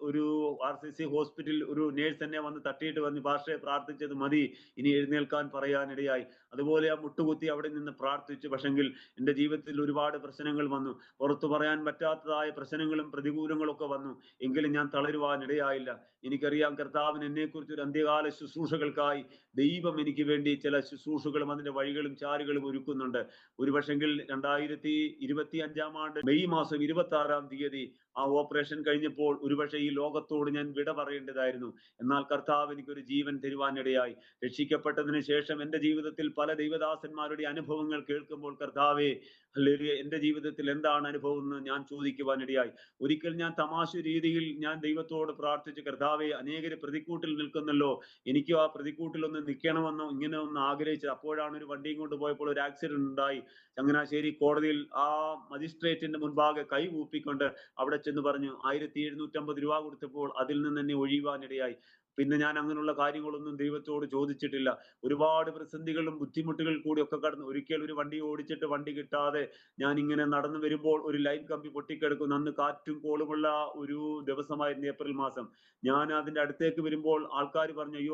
ഒരു RCC ഹോസ്പിറ്റലിൽ ഒരു നേഴ്സ് എന്നെ വന്ന് തട്ടിയിട്ട് വന്ന് പാസ്റ്ററെ പ്രാർത്ഥിച്ചത് മതി, ഇനി എഴുന്നേൽക്കാൻ പറയാനിടയായി. അതുപോലെ ആ മുട്ടുകുത്തി അവിടെ നിന്ന് പ്രാർത്ഥിച്ചു. പക്ഷെങ്കിൽ എൻ്റെ ജീവിതത്തിൽ ഒരുപാട് പ്രശ്നങ്ങൾ വന്നു, പുറത്തു പറയാൻ പറ്റാത്തതായ പ്രശ്നങ്ങളും പ്രതികൂലങ്ങളും ഒക്കെ വന്നു. എങ്കിലും ഞാൻ തളരുവാൻ ഇടയായില്ല. എനിക്കറിയാം കർത്താവിന് എന്നെക്കുറിച്ച് ഒരു അന്ത്യകാല ശുശ്രൂഷകൾക്കായി ദൈവം എനിക്ക് വേണ്ടി ചില ശുശ്രൂഷകളും അതിന്റെ വഴികളും ചാലുകളും ഒരുക്കുന്നുണ്ട്. ഒരു പക്ഷെങ്കിൽ 2025 ആണ്ട് മെയ് മാസം 26-ാം തീയതി ആ ഓപ്പറേഷൻ കഴിഞ്ഞപ്പോൾ ഒരുപക്ഷെ ഈ ലോകത്തോട് ഞാൻ വിട പറയേണ്ടതായിരുന്നു. എന്നാൽ കർത്താവ് എനിക്കൊരു ജീവൻ തരുവാനിടയായി. രക്ഷിക്കപ്പെട്ടതിന് ശേഷം എൻ്റെ ജീവിതത്തിൽ പല ദൈവദാസന്മാരുടെ അനുഭവങ്ങൾ കേൾക്കുമ്പോൾ കർത്താവേ, ഹല്ലേലൂയ, എൻ്റെ ജീവിതത്തിൽ എന്താണ് അനുഭവം എന്ന് ഞാൻ ചോദിക്കുവാനിടയായി. ഒരിക്കൽ ഞാൻ തമാശ രീതിയിൽ ഞാൻ ദൈവത്തോട് പ്രാർത്ഥിച്ച്, കർത്താവെ, അനേകര് പ്രതിക്കൂട്ടിൽ നിൽക്കുന്നല്ലോ, എനിക്കും ആ പ്രതിക്കൂട്ടിൽ ഒന്ന് നിൽക്കണമെന്നോ ഇങ്ങനെ ഒന്ന് ആഗ്രഹിച്ചത്. അപ്പോഴാണ് ഒരു വണ്ടിയും കൊണ്ട് പോയപ്പോൾ ഒരു ആക്സിഡന്റ് ഉണ്ടായി. ചങ്ങനാശ്ശേരി കോടതിയിൽ ആ മജിസ്ട്രേറ്റിന്റെ മുൻപാകെ കൈ കൂപ്പിക്കൊണ്ട് അവിടെ ചെന്ന് പറഞ്ഞു 1750 രൂപ കൊടുത്തപ്പോൾ അതിൽ നിന്ന് എന്നെ ഒഴിയുവാനിടയായി. പിന്നെ ഞാൻ അങ്ങനെയുള്ള കാര്യങ്ങളൊന്നും ദൈവത്തോട് ചോദിച്ചിട്ടില്ല. ഒരുപാട് പ്രതിസന്ധികളും ബുദ്ധിമുട്ടുകൾ കൂടി ഒക്കെ കടന്നു. ഒരിക്കൽ ഒരു വണ്ടി ഓടിച്ചിട്ട് വണ്ടി കിട്ടാതെ ഞാൻ ഇങ്ങനെ നടന്നു വരുമ്പോൾ ഒരു ലൈൻ കമ്പി പൊട്ടിക്കിടക്കുന്നു. അന്ന് കാറ്റും കോളുമുള്ള ഒരു ദിവസമായിരുന്നു, ഏപ്രിൽ മാസം. ഞാൻ അതിന്റെ അടുത്തേക്ക് വരുമ്പോൾ ആൾക്കാർ പറഞ്ഞു, അയ്യോ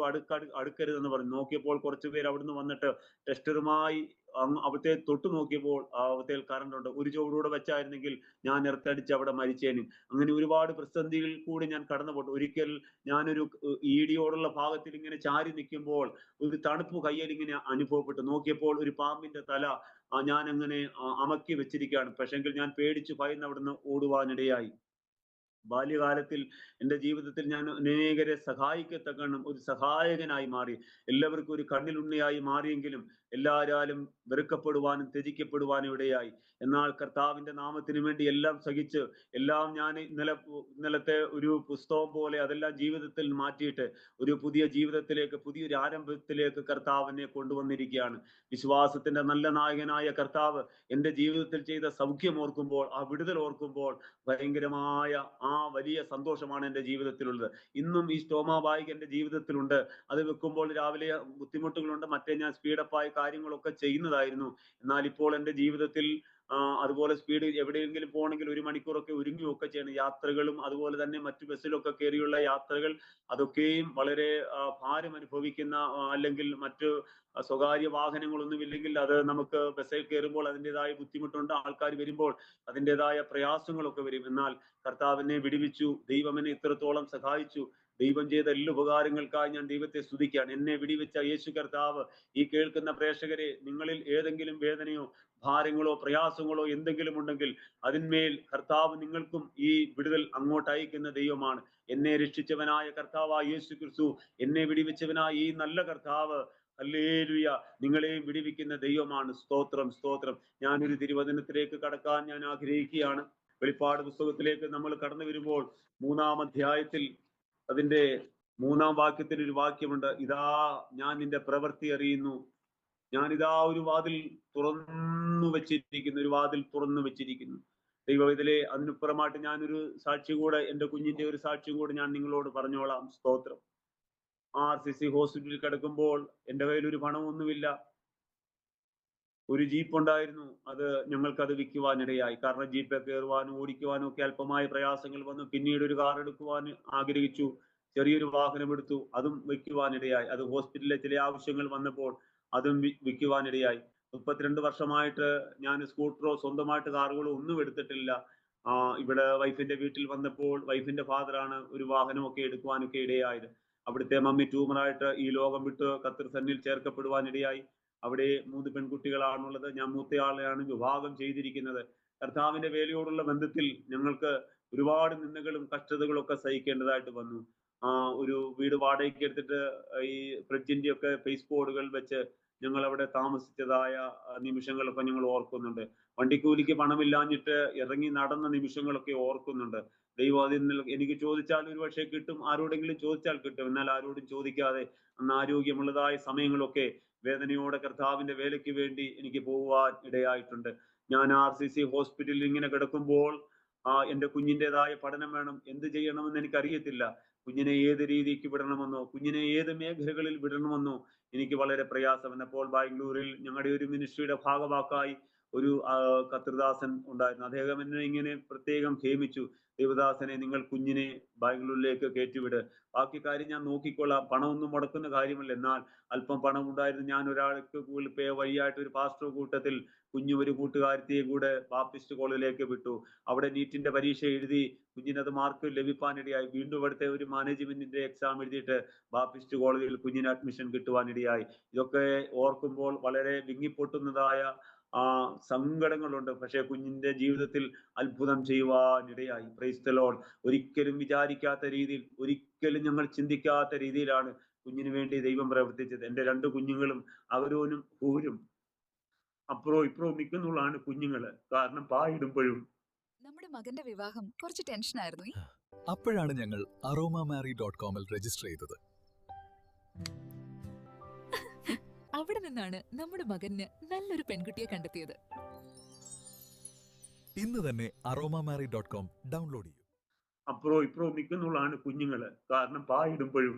അടുക്കരുതെന്ന് പറഞ്ഞു. നോക്കിയപ്പോൾ കുറച്ചു പേര് അവിടുന്ന് വന്നിട്ട് ടെസ്റ്ററുമായി അവിടുത്തെ തൊട്ട് നോക്കിയപ്പോൾ അവിടുത്തെ കറണ്ട് ഉണ്ട്. ഒരു ചുവടൂടെ വെച്ചായിരുന്നെങ്കിൽ ഞാൻ എർത്തടിച്ച് അവിടെ മരിച്ചേനും. അങ്ങനെ ഒരുപാട് പ്രതിസന്ധികൾ കൂടി ഞാൻ കടന്നുപോട്ടു. ഒരിക്കൽ ഞാനൊരു ഈടിയോടുള്ള ഭാഗത്തിൽ ഇങ്ങനെ ചാരി നിൽക്കുമ്പോൾ ഒരു തണുപ്പ് കയ്യിൽ ഇങ്ങനെ അനുഭവപ്പെട്ടു. നോക്കിയപ്പോൾ ഒരു പാമ്പിന്റെ തല ഞാൻ അങ്ങനെ അമക്കി വെച്ചിരിക്കുകയാണ്. പക്ഷെങ്കിൽ ഞാൻ പേടിച്ചു ഭയന്ന് അവിടുന്ന് ഓടുവാനിടയായി. ബാല്യകാലത്തിൽ എൻ്റെ ജീവിതത്തിൽ ഞാൻ അനേകരെ സഹായിക്കത്തക്കണം ഒരു സഹായകനായി മാറി. എല്ലാവർക്കും ഒരു കണ്ണിലുണ്ണിയായി മാറിയെങ്കിലും എല്ലാവരാലും വെറുക്കപ്പെടുവാനും ത്യജിക്കപ്പെടുവാനും ഇടയായി. എന്നാൽ കർത്താവിന്റെ നാമത്തിന് വേണ്ടി എല്ലാം സഹിച്ച് എല്ലാം ഞാൻ ഇന്നലത്തെ ഒരു പുസ്തകം പോലെ അതെല്ലാം ജീവിതത്തിൽ മാറ്റിയിട്ട് ഒരു പുതിയ ജീവിതത്തിലേക്ക്, പുതിയൊരു ആരംഭത്തിലേക്ക് കർത്താവിനെ കൊണ്ടുവന്നിരിക്കുകയാണ്. വിശ്വാസത്തിന്റെ നല്ല നായകനായ കർത്താവ് എൻ്റെ ജീവിതത്തിൽ ചെയ്ത സൗഖ്യം ഓർക്കുമ്പോൾ, ആ വിടുതൽ ഓർക്കുമ്പോൾ ഭയങ്കരമായ ആ വലിയ സന്തോഷമാണ് എൻ്റെ ജീവിതത്തിലുള്ളത്. ഇന്നും ഈ സ്റ്റോമ ബാഗ് എൻ്റെ ജീവിതത്തിലുണ്ട്. അത് വെക്കുമ്പോൾ രാവിലെ ബുദ്ധിമുട്ടുകളുണ്ട്. മറ്റേ ഞാൻ സ്പീഡപ്പായി കാര്യങ്ങളൊക്കെ ചെയ്യുന്നതായിരുന്നു. എന്നാൽ ഇപ്പോൾ എൻ്റെ ജീവിതത്തിൽ അതുപോലെ സ്പീഡ് എവിടെയെങ്കിലും പോകണമെങ്കിൽ 1 മണിക്കൂറൊക്കെ ഒരുങ്ങുകയൊക്കെ ചെയ്യണം. യാത്രകളും അതുപോലെ തന്നെ മറ്റു ബസ്സിലൊക്കെ കയറിയുള്ള യാത്രകൾ, അതൊക്കെയും വളരെ ഭാരം അനുഭവിക്കുന്ന അല്ലെങ്കിൽ മറ്റു സ്വകാര്യ വാഹനങ്ങളൊന്നും ഇല്ലെങ്കിൽ അത് നമുക്ക് ബസ്സിൽ കയറുമ്പോൾ അതിൻ്റെതായ ബുദ്ധിമുട്ടുണ്ട്. ആൾക്കാർ വരുമ്പോൾ അതിൻ്റെതായ പ്രയാസങ്ങളൊക്കെ വരും. എന്നാൽ കർത്താവിനെ വിടുവിച്ചു. ദൈവം എന്നെ ഇത്രത്തോളം സഹായിച്ചു. ദൈവം ചെയ്ത എല്ലാ ഉപകാരങ്ങൾക്കായി ഞാൻ ദൈവത്തെ സ്തുതിക്കുകയാണ്. എന്നെ വിടുവിച്ച യേശു കർത്താവ്, ഈ കേൾക്കുന്ന പ്രേക്ഷകരെ, നിങ്ങളിൽ ഏതെങ്കിലും വേദനയോ ഭാരങ്ങളോ പ്രയാസങ്ങളോ എന്തെങ്കിലും ഉണ്ടെങ്കിൽ അതിന്മേൽ കർത്താവ് നിങ്ങൾക്കും ഈ വിടുതൽ അങ്ങോട്ട് അയക്കുന്ന ദൈവമാണ്. എന്നെ രക്ഷിച്ചവനായ കർത്താവായ യേശു ക്രിസ്തു, എന്നെ വിടുവിച്ചവനായ ഈ നല്ല കർത്താവ്, ഹല്ലേലൂയ, നിങ്ങളെയും വിടുവിക്കുന്ന ദൈവമാണ്. സ്തോത്രം, സ്തോത്രം. ഞാനൊരു തിരുവചനത്തിലേക്ക് കടക്കാൻ ഞാൻ ആഗ്രഹിക്കുകയാണ്. വെളിപ്പാട് പുസ്തകത്തിലേക്ക് നമ്മൾ കടന്നു വരുമ്പോൾ 3-ാം അധ്യായത്തിൽ അതിന്റെ 3-ാം വാക്യത്തിൽ ഒരു വാക്യമുണ്ട്. ഇതാ ഞാൻ നിന്റെ പ്രവൃത്തി അറിയുന്നു, ഞാനിതാ ഒരു വാതിൽ തുറന്നു വെച്ചിരിക്കുന്നു. ദൈവം ഇതിലെ അതിനുപ്പുറമായിട്ട് ഞാനൊരു സാക്ഷി കൂടെ, എൻ്റെ കുഞ്ഞിന്റെ ഒരു സാക്ഷ്യം കൂടെ ഞാൻ നിങ്ങളോട് പറഞ്ഞോളാം. സ്തോത്രം. RCC ഹോസ്പിറ്റലിൽ കിടക്കുമ്പോൾ എൻ്റെ കയ്യിൽ ഒരു പണമൊന്നുമില്ല. ഒരു ജീപ്പ് ഉണ്ടായിരുന്നു, അത് ഞങ്ങൾക്കത് വിൽക്കുവാനിടയായി. കാരണം ജീപ്പ് കയറുവാനും ഓടിക്കുവാനും ഒക്കെ അല്പമായ പ്രയാസങ്ങൾ വന്നു. പിന്നീട് ഒരു കാർ എടുക്കുവാൻ ആഗ്രഹിച്ചു, ചെറിയൊരു വാഹനം എടുത്തു, അതും വിൽക്കുവാനിടയായി. അത് ഹോസ്പിറ്റലിലെ ചില ആവശ്യങ്ങൾ വന്നപ്പോൾ അതും വിൽക്കുവാനിടയായി. 32 വർഷമായിട്ട് ഞാൻ സ്കൂട്ടറോ സ്വന്തമായിട്ട് കാറുകളോ ഒന്നും എടുത്തിട്ടില്ല. ഇവിടെ വൈഫിന്റെ വീട്ടിൽ വന്നപ്പോൾ വൈഫിന്റെ ഫാദറാണ് ഒരു വാഹനമൊക്കെ എടുക്കുവാനൊക്കെ ഇടയായത്. അവിടുത്തെ മമ്മി ട്യൂമറായിട്ട് ഈ ലോകം വിട്ട് ഖത്തർ സന്നിൽ ചേർക്കപ്പെടുവാനിടയായി. അവിടെ 3 പെൺകുട്ടികളാണുള്ളത്. ഞാൻ മൂത്തയാളെയാണ് വിവാഹം ചെയ്തിരിക്കുന്നത്. കർത്താവിന്റെ വേലയോടുള്ള ബന്ധത്തിൽ ഞങ്ങൾക്ക് ഒരുപാട് നിന്ദകളും കഷ്ടതകളും ഒക്കെ സഹിക്കേണ്ടതായിട്ട് വന്നു. ഒരു വീട് വാടകയ്ക്ക് എടുത്തിട്ട് ഈ ഫ്രിഡ്ജിന്റെ ഒക്കെ ഫേസ് ബോർഡുകൾ വെച്ച് ഞങ്ങൾ അവിടെ താമസിച്ചതായ നിമിഷങ്ങളൊക്കെ ഞങ്ങൾ ഓർക്കുന്നുണ്ട്. വണ്ടിക്കൂലിക്ക് പണമില്ലാഞ്ഞിട്ട് ഇറങ്ങി നടന്ന നിമിഷങ്ങളൊക്കെ ഓർക്കുന്നുണ്ട്. ദൈവം അതിൽ എനിക്ക് ചോദിച്ചാൽ ഒരു പക്ഷേ കിട്ടും, ആരോടെങ്കിലും ചോദിച്ചാൽ കിട്ടും. എന്നാൽ ആരോടും ചോദിക്കാതെ അന്ന് ആരോഗ്യമുള്ളതായ സമയങ്ങളൊക്കെ വേദനയോടെ കർത്താവിന്റെ വേലയ്ക്ക് വേണ്ടി എനിക്ക് പോകുവാൻ ഇടയായിട്ടുണ്ട്. ഞാൻ RCC ഹോസ്പിറ്റലിൽ ഇങ്ങനെ കിടക്കുമ്പോൾ എൻ്റെ കുഞ്ഞിൻ്റെതായ പഠനം വേണം. എന്ത് ചെയ്യണമെന്ന് എനിക്കറിയത്തില്ല. കുഞ്ഞിനെ ഏത് രീതിക്ക് വിടണമെന്നോ കുഞ്ഞിനെ ഏത് മേഖലകളിൽ വിടണമെന്നോ എനിക്ക് വളരെ പ്രയാസം. എന്നപ്പോൾ ബാംഗ്ലൂരിൽ ഞങ്ങളുടെ ഒരു മിനിസ്ട്രിയുടെ ഭാഗവാക്കായി ഒരു കർത്തൃദാസൻ ഉണ്ടായിരുന്നു. അദ്ദേഹം എന്നെ ഇങ്ങനെ പ്രത്യേകം ക്ഷേമിച്ചു. ദേവദാസനെ, നിങ്ങൾ കുഞ്ഞിനെ ബാംഗ്ലൂരിലേക്ക് കയറ്റിവിട്, ബാക്കി കാര്യം ഞാൻ നോക്കിക്കൊള്ളാം, പണമൊന്നും മുടക്കുന്ന കാര്യമല്ല. എന്നാൽ അല്പം പണം ഉണ്ടായിരുന്നു. ഞാൻ ഒരാൾക്ക് ഗൂഗിൾ പേ വഴിയായിട്ട് ഒരു പാസ്റ്റർ കൂട്ടത്തിൽ ഒരു കൂട്ടുകാരത്തിയെ കൂടെ ബാപ്റ്റിസ്റ്റ് കോളേജിലേക്ക് വിട്ടു. അവിടെ നീറ്റിന്റെ പരീക്ഷ എഴുതി കുഞ്ഞിനത് മാർക്ക് ലഭിക്കാനിടയായി. വീണ്ടും അവിടുത്തെ ഒരു മാനേജ്മെന്റിന്റെ എക്സാം എഴുതിയിട്ട് ബാപ്റ്റിസ്റ്റ് കോളേജിൽ കുഞ്ഞിന് അഡ്മിഷൻ കിട്ടുവാനിടയായി. ഇതൊക്കെ ഓർക്കുമ്പോൾ വളരെ വിങ്ങിപ്പൊട്ടുന്നതായ സങ്കടങ്ങളുണ്ട്. പക്ഷെ കുഞ്ഞിന്റെ ജീവിതത്തിൽ അത്ഭുതം ചെയ്യുവാനിടയായി. Price the Lord. ഒരിക്കലും വിചാരിക്കാത്ത രീതിയിൽ, ഒരിക്കലും ഞങ്ങൾ ചിന്തിക്കാത്ത രീതിയിലാണ് കുഞ്ഞിന് വേണ്ടി ദൈവം പ്രവർത്തിച്ചത്. എൻ്റെ 2 കുഞ്ഞുങ്ങളും അവരോനും ഊരും അപ്പുറവും ഇപ്പുറവും നിൽക്കുന്നുള്ളതാണ് കുഞ്ഞുങ്ങള്. കാരണം പായിടുമ്പോഴും നമ്മുടെ മകന്റെ വിവാഹം കുറച്ച് ടെൻഷനായിരുന്നു. അപ്പോഴാണ് ഞങ്ങൾ aromamary.com രജിസ്റ്റർ ചെയ്തത്. അവിടെ നിന്നാണ് നമ്മുടെ മകന് നല്ലൊരു പെൺകുട്ടിയെ കണ്ടെത്തിയത്. ഇന്ന് തന്നെ aromamary.com ഡൗൺലോഡ് ചെയ്യൂ. അപ്പുറവും ഇപ്പുറവും നിൽക്കുന്നുള്ളതാണ് കുഞ്ഞുങ്ങള്. കാരണം പായിടുമ്പോഴും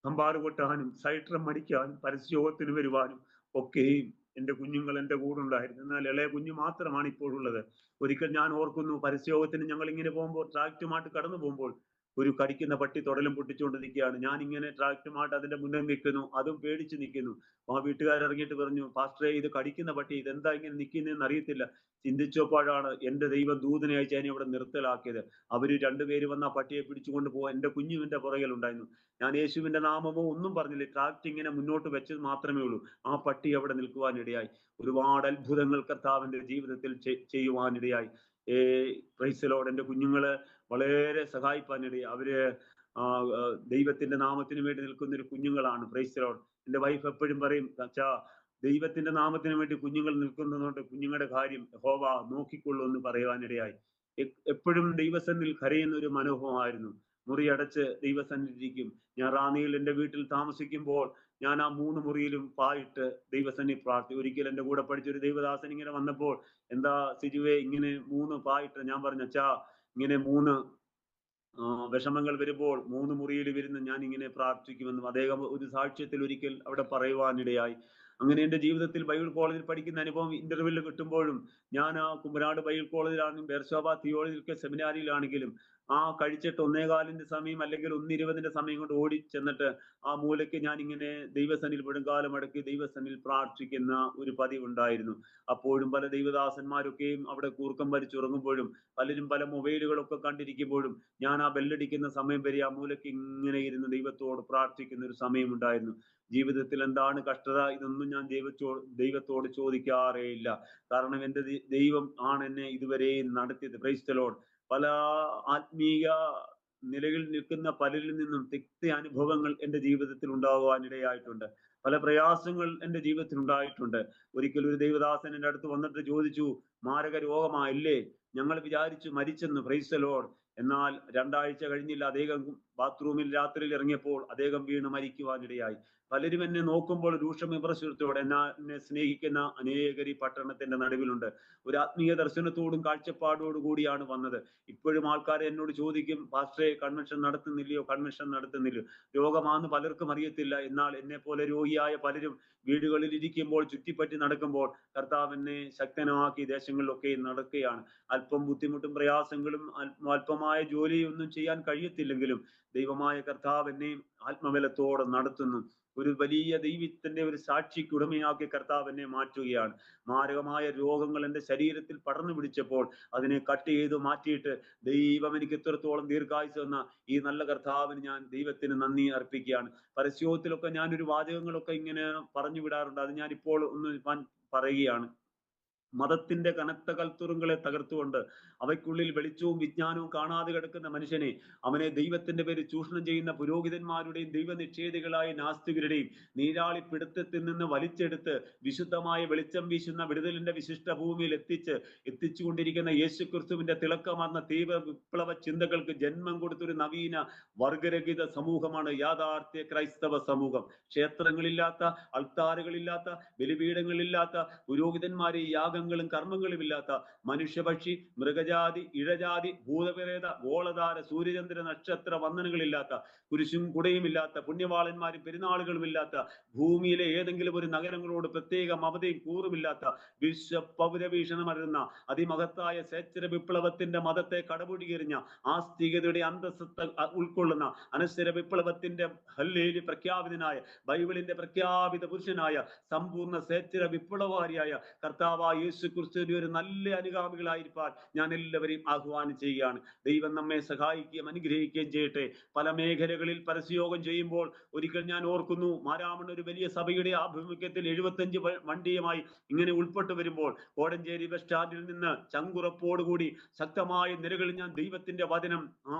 അമ്പാറ് കൊട്ടാനും സൈട്രം അടിക്കാനും പരസ്യയോഗത്തിന് വരുവാനും ഒക്കെയും എൻ്റെ കുഞ്ഞുങ്ങൾ എൻ്റെ കൂടെ ഉണ്ടായിരുന്നു. എന്നാൽ ഇളയ കുഞ്ഞു മാത്രമാണ് ഇപ്പോഴുള്ളത്. ഒരിക്കൽ ഞാൻ ഓർക്കുന്നു, പരസ്യയോഗത്തിന് ഞങ്ങൾ ഇങ്ങനെ പോകുമ്പോൾ, ട്രാക്റ്റുമായിട്ട് കടന്നു പോകുമ്പോൾ ഒരു കടിക്കുന്ന പട്ടി തൊടലും പൊട്ടിച്ചുകൊണ്ട് നിൽക്കുകയാണ്. ഞാൻ ഇങ്ങനെ ട്രാക്റ്റുമായിട്ട് അതിന്റെ മുന്നിൽ നിൽക്കുന്നു, അതും പേടിച്ച് നിൽക്കുന്നു. ആ വീട്ടുകാരിറങ്ങിയിട്ട് പറഞ്ഞു, പാസ്റ്ററെ, ഇത് കടിക്കുന്ന പട്ടി, ഇതെന്താ ഇങ്ങനെ നിൽക്കുന്നതെന്ന് അറിയത്തില്ല. ചിന്തിച്ചപ്പോഴാണ് എൻ്റെ ദൈവം ദൂതനെ അയച്ച് അതിനെ ഇവിടെ നിർത്തലാക്കിയത്. അവര് 2 പേര് വന്ന് ആ പട്ടിയെ പിടിച്ചുകൊണ്ട് പോകാൻ എൻ്റെ കുഞ്ഞുവിൻ്റെ പുറകിലുണ്ടായിരുന്നു. ഞാൻ യേശുവിൻ്റെ നാമമോ ഒന്നും പറഞ്ഞില്ല, ട്രാക്റ്റ് ഇങ്ങനെ മുന്നോട്ട് വെച്ചത് മാത്രമേ ഉള്ളൂ. ആ പട്ടി അവിടെ നിൽക്കുവാനിടയായി. ഒരുപാട് അത്ഭുതങ്ങൾ കർത്താവിൻ്റെ ജീവിതത്തിൽ ചെയ്യുവാനിടയായി. Price the Lord. എൻ്റെ കുഞ്ഞുങ്ങള് വളരെ സഹായിപ്പാനിടയായി. അവര് ദൈവത്തിന്റെ നാമത്തിന് വേണ്ടി നിൽക്കുന്ന ഒരു കുഞ്ഞുങ്ങളാണ്. Price the Lord. എൻ്റെ വൈഫ് എപ്പോഴും പറയും, അച്ഛാ, ദൈവത്തിന്റെ നാമത്തിന് വേണ്ടി കുഞ്ഞുങ്ങൾ നിൽക്കുന്നതുകൊണ്ട് കുഞ്ഞുങ്ങളുടെ കാര്യം യഹോവ നോക്കിക്കൊള്ളൂ എന്ന് പറയുവാനിടയായി. എപ്പോഴും ദൈവസന്നിധിയിൽ കരയുന്ന ഒരു മനോഭാവമായിരുന്നു. മുറി അടച്ച് ദൈവസന്നിധിക്കും. ഞാൻ റാന്നിയിൽ എൻ്റെ വീട്ടിൽ താമസിക്കുമ്പോൾ ഞാൻ ആ 3 മുറിയിലും പായിട്ട് ദൈവസന്നിധി പ്രാർത്ഥി. ഒരിക്കൽ എൻ്റെ കൂടെ പഠിച്ചൊരു ദൈവദാസൻ ഇങ്ങനെ വന്നപ്പോൾ, എന്താ സിജുവേ ഇങ്ങനെ 3 പായിട്ട്? ഞാൻ പറഞ്ഞു, അച്ഛാ, ഇങ്ങനെ 3 വിഷമങ്ങൾ വരുമ്പോൾ 3 മുറിയിൽ വരുന്ന ഞാൻ ഇങ്ങനെ പ്രാർത്ഥിക്കുമെന്നും അദ്ദേഹം ഒരു സാക്ഷ്യത്തിൽ ഒരിക്കൽ അവിടെ പറയുവാനിടയായി. അങ്ങനെ എൻ്റെ ജീവിതത്തിൽ ബൈബിൾ കോളേജിൽ പഠിക്കുന്ന അനുഭവം ഇന്റർവ്യൂവിൽ കിട്ടുമ്പോഴും, ഞാൻ ആ കുമ്പനാട് ബൈബിൾ കോളേജിലാണെങ്കിലും ബെർശോബ തിയോളജിക്കൽ സെമിനാരിയിലാണെങ്കിലും കഴിച്ചിട്ട് 1:15 സമയം അല്ലെങ്കിൽ 1:20 സമയം കൊണ്ട് ഓടി ചെന്നിട്ട് ആ മൂലയ്ക്ക് ഞാൻ ഇങ്ങനെ ദൈവസന്നിധിയിൽ പെടുങ്കാലം അടക്കി ദൈവസന്നിധിയിൽ പ്രാർത്ഥിക്കുന്ന ഒരു പതിവുണ്ടായിരുന്നു. അപ്പോഴും പല ദൈവദാസന്മാരൊക്കെയും അവിടെ കൂർക്കം വലിച്ചുറങ്ങുമ്പോഴും പലരും പല മൊബൈലുകളൊക്കെ കണ്ടിരിക്കുമ്പോഴും ഞാൻ ആ ബെല്ലടിക്കുന്ന സമയം വരെ ആ മൂലയ്ക്ക് ഇങ്ങനെ ഇരുന്ന് ദൈവത്തോട് പ്രാർത്ഥിക്കുന്ന ഒരു സമയമുണ്ടായിരുന്നു. ജീവിതത്തിൽ എന്താണ് കഷ്ടത, ഇതൊന്നും ഞാൻ ദൈവത്തോട് ചോദിക്കാറേ ഇല്ല. കാരണം എൻ്റെ ദൈവം ആണ് എന്നെ ഇതുവരെ നടത്തിയത്. Price the Lord. പല ആത്മീയ നിലയിൽ നിൽക്കുന്ന പലരിൽ നിന്നും തിക്ത അനുഭവങ്ങൾ എൻ്റെ ജീവിതത്തിൽ ഉണ്ടാകുവാനിടയായിട്ടുണ്ട്. പല പ്രയാസങ്ങൾ എൻ്റെ ജീവിതത്തിൽ ഉണ്ടായിട്ടുണ്ട്. ഒരിക്കൽ ഒരു ദൈവദാസൻ എൻ്റെ അടുത്ത് വന്നിട്ട് ചോദിച്ചു, മാരക രോഗമായില്ലേ? ഞങ്ങൾ വിചാരിച്ചു മരിച്ചെന്ന്. Price the Lord. എന്നാൽ 2 ആഴ്ച കഴിഞ്ഞില്ല, അദ്ദേഹം ബാത്റൂമിൽ രാത്രിയിൽ ഇറങ്ങിയപ്പോൾ അദ്ദേഹം വീണ് മരിക്കുവാനിടയായി. പലരും എന്നെ നോക്കുമ്പോൾ രൂക്ഷവിമർശനത്തോടെ എന്നെ സ്നേഹിക്കുന്ന അനേകർ ഈ പട്ടണത്തിന്റെ നടുവിലുണ്ട്. ഒരു ആത്മീയ ദർശനത്തോടും കാഴ്ചപ്പാടോടു കൂടിയാണ് വന്നത്. ഇപ്പോഴും ആൾക്കാർ എന്നോട് ചോദിക്കും, പാസ്റ്ററെ, കൺവെൻഷൻ നടത്തുന്നില്ലയോ? രോഗമാണെന്ന് പലർക്കും അറിയത്തില്ല. എന്നാൽ എന്നെ പോലെ രോഗിയായ പലരും വീടുകളിൽ ഇരിക്കുമ്പോൾ, ചുറ്റിപ്പറ്റി നടക്കുമ്പോൾ കർത്താവ് എന്നെ ശക്തനാക്കി ദേശങ്ങളിലൊക്കെ നടക്കുകയാണ്. അല്പം ബുദ്ധിമുട്ടും പ്രയാസങ്ങളും അല്പമായ ജോലിയൊന്നും ചെയ്യാൻ കഴിയത്തില്ലെങ്കിലും ദൈവമായ കർത്താവ് എന്നെ ആത്മബലത്തോടെ നടത്തുന്നു. ഒരു വലിയ ദൈവത്തിന്റെ ഒരു സാക്ഷിക്ക് ഉടമയാക്കി കർത്താവ് എന്നെ മാറ്റുകയാണ്. മാരകമായ രോഗങ്ങൾ എൻ്റെ ശരീരത്തിൽ പടർന്നു പിടിച്ചപ്പോൾ അതിനെ കട്ട് ചെയ്ത് മാറ്റിയിട്ട് ദൈവം എനിക്ക് ഇത്രത്തോളം ദീർഘായുസ് തന്ന ഈ നല്ല കർത്താവിന് ഞാൻ ദൈവത്തിന് നന്ദി അർപ്പിക്കുകയാണ്. പരസ്യത്തിലൊക്കെ ഞാനൊരു വാചകങ്ങളൊക്കെ ഇങ്ങനെ പറഞ്ഞു വിടാറുണ്ട്. അത് ഞാൻ ഇപ്പോൾ ഒന്ന് പറയുകയാണ്. മതത്തിന്റെ കനത്ത കൽത്തുറുങ്ങളെ തകർത്തുകൊണ്ട് അവയ്ക്കുള്ളിൽ വെളിച്ചവും വിജ്ഞാനവും കാണാതെ കിടക്കുന്ന മനുഷ്യനെ, അവനെ ദൈവത്തിന്റെ പേര് ചൂഷണം ചെയ്യുന്ന പുരോഹിതന്മാരുടെയും ദൈവനിഷേധികളായ നാസ്തികരുടെയും നീരാളിപ്പിടുത്തത്തിൽ നിന്ന് വലിച്ചെടുത്ത് വിശുദ്ധമായ വെളിച്ചം വീശുന്ന വിടുതലിന്റെ വിശിഷ്ട ഭൂമിയിൽ എത്തിച്ചുകൊണ്ടിരിക്കുന്ന യേശുക്രിസ്തുവിന്റെ തിളക്കമാർന്ന തീവ്ര വിപ്ലവ ചിന്തകൾക്ക് ജന്മം കൊടുത്തൊരു നവീന വർഗരഹിത സമൂഹമാണ് യാഥാർത്ഥ്യ ക്രൈസ്തവ സമൂഹം. ക്ഷേത്രങ്ങളില്ലാത്ത, അൾത്താറുകളില്ലാത്ത, ബലിപീഠങ്ങളില്ലാത്ത, പുരോഹിതന്മാരെ യാഗം ത്യാഗങ്ങളും കർമ്മങ്ങളും ഇല്ലാത്ത മനുഷ്യപക്ഷി മൃഗജാതി ഇഴജാതി ഭൂതപ്രേത ഗോളധാര സൂര്യചന്ദ്ര നക്ഷത്ര വന്ദനങ്ങളില്ലാത്ത കുരിശും കുടയും ഇല്ലാത്ത പുണ്യവാളന്മാരും പെരുന്നാളുകളും ഇല്ലാത്ത ഭൂമിയിലെ ഏതെങ്കിലും ഒരു നഗരങ്ങളോട് പ്രത്യേക മമതയും കൂറുമില്ലാത്ത വിശ്വപൗരഭീഷണമരുന്ന അതിമഹത്തായ സ്വേച്ഛര വിപ്ലവത്തിന്റെ മതത്തെ കടപുടിയെറിഞ്ഞ ആസ്തികതയുടെ അന്തസ്സത്ത ഉൾക്കൊള്ളുന്ന അനശ്വര വിപ്ലവത്തിന്റെ ഹല്ലേലൂയ പ്രഖ്യാപിതനായ ബൈബിളിന്റെ പ്രഖ്യാപിത പുരുഷനായ സമ്പൂർണ്ണ സ്വേച്ഛര വിപ്ലവകാരിയായ കർത്താവായ യേശു ക്രിസ്തുവിന്റെ ഒരു നല്ല അനുഗാമികളായിരിക്കാൻ ഞാൻ എല്ലാവരെയും ആഹ്വാനം ചെയ്യുകയാണ്. ദൈവം നമ്മെ സഹായിക്കുകയും അനുഗ്രഹിക്കുകയും ചെയ്യട്ടെ. പല മേഖലകളിൽ പരസ്യയോഗം ചെയ്യുമ്പോൾ ഒരിക്കൽ ഞാൻ ഓർക്കുന്നു, മാരാമൺ ഒരു വലിയ സഭയുടെ ആഭിമുഖ്യത്തിൽ 75 വണ്ടിയുമായി ഇങ്ങനെ ഉൾപ്പെട്ടു വരുമ്പോൾ കോടഞ്ചേരി ബസ് സ്റ്റാൻഡിൽ നിന്ന് ചങ്കുറപ്പോടുകൂടി ശക്തമായ നിരകളിൽ ഞാൻ ദൈവത്തിന്റെ വചനം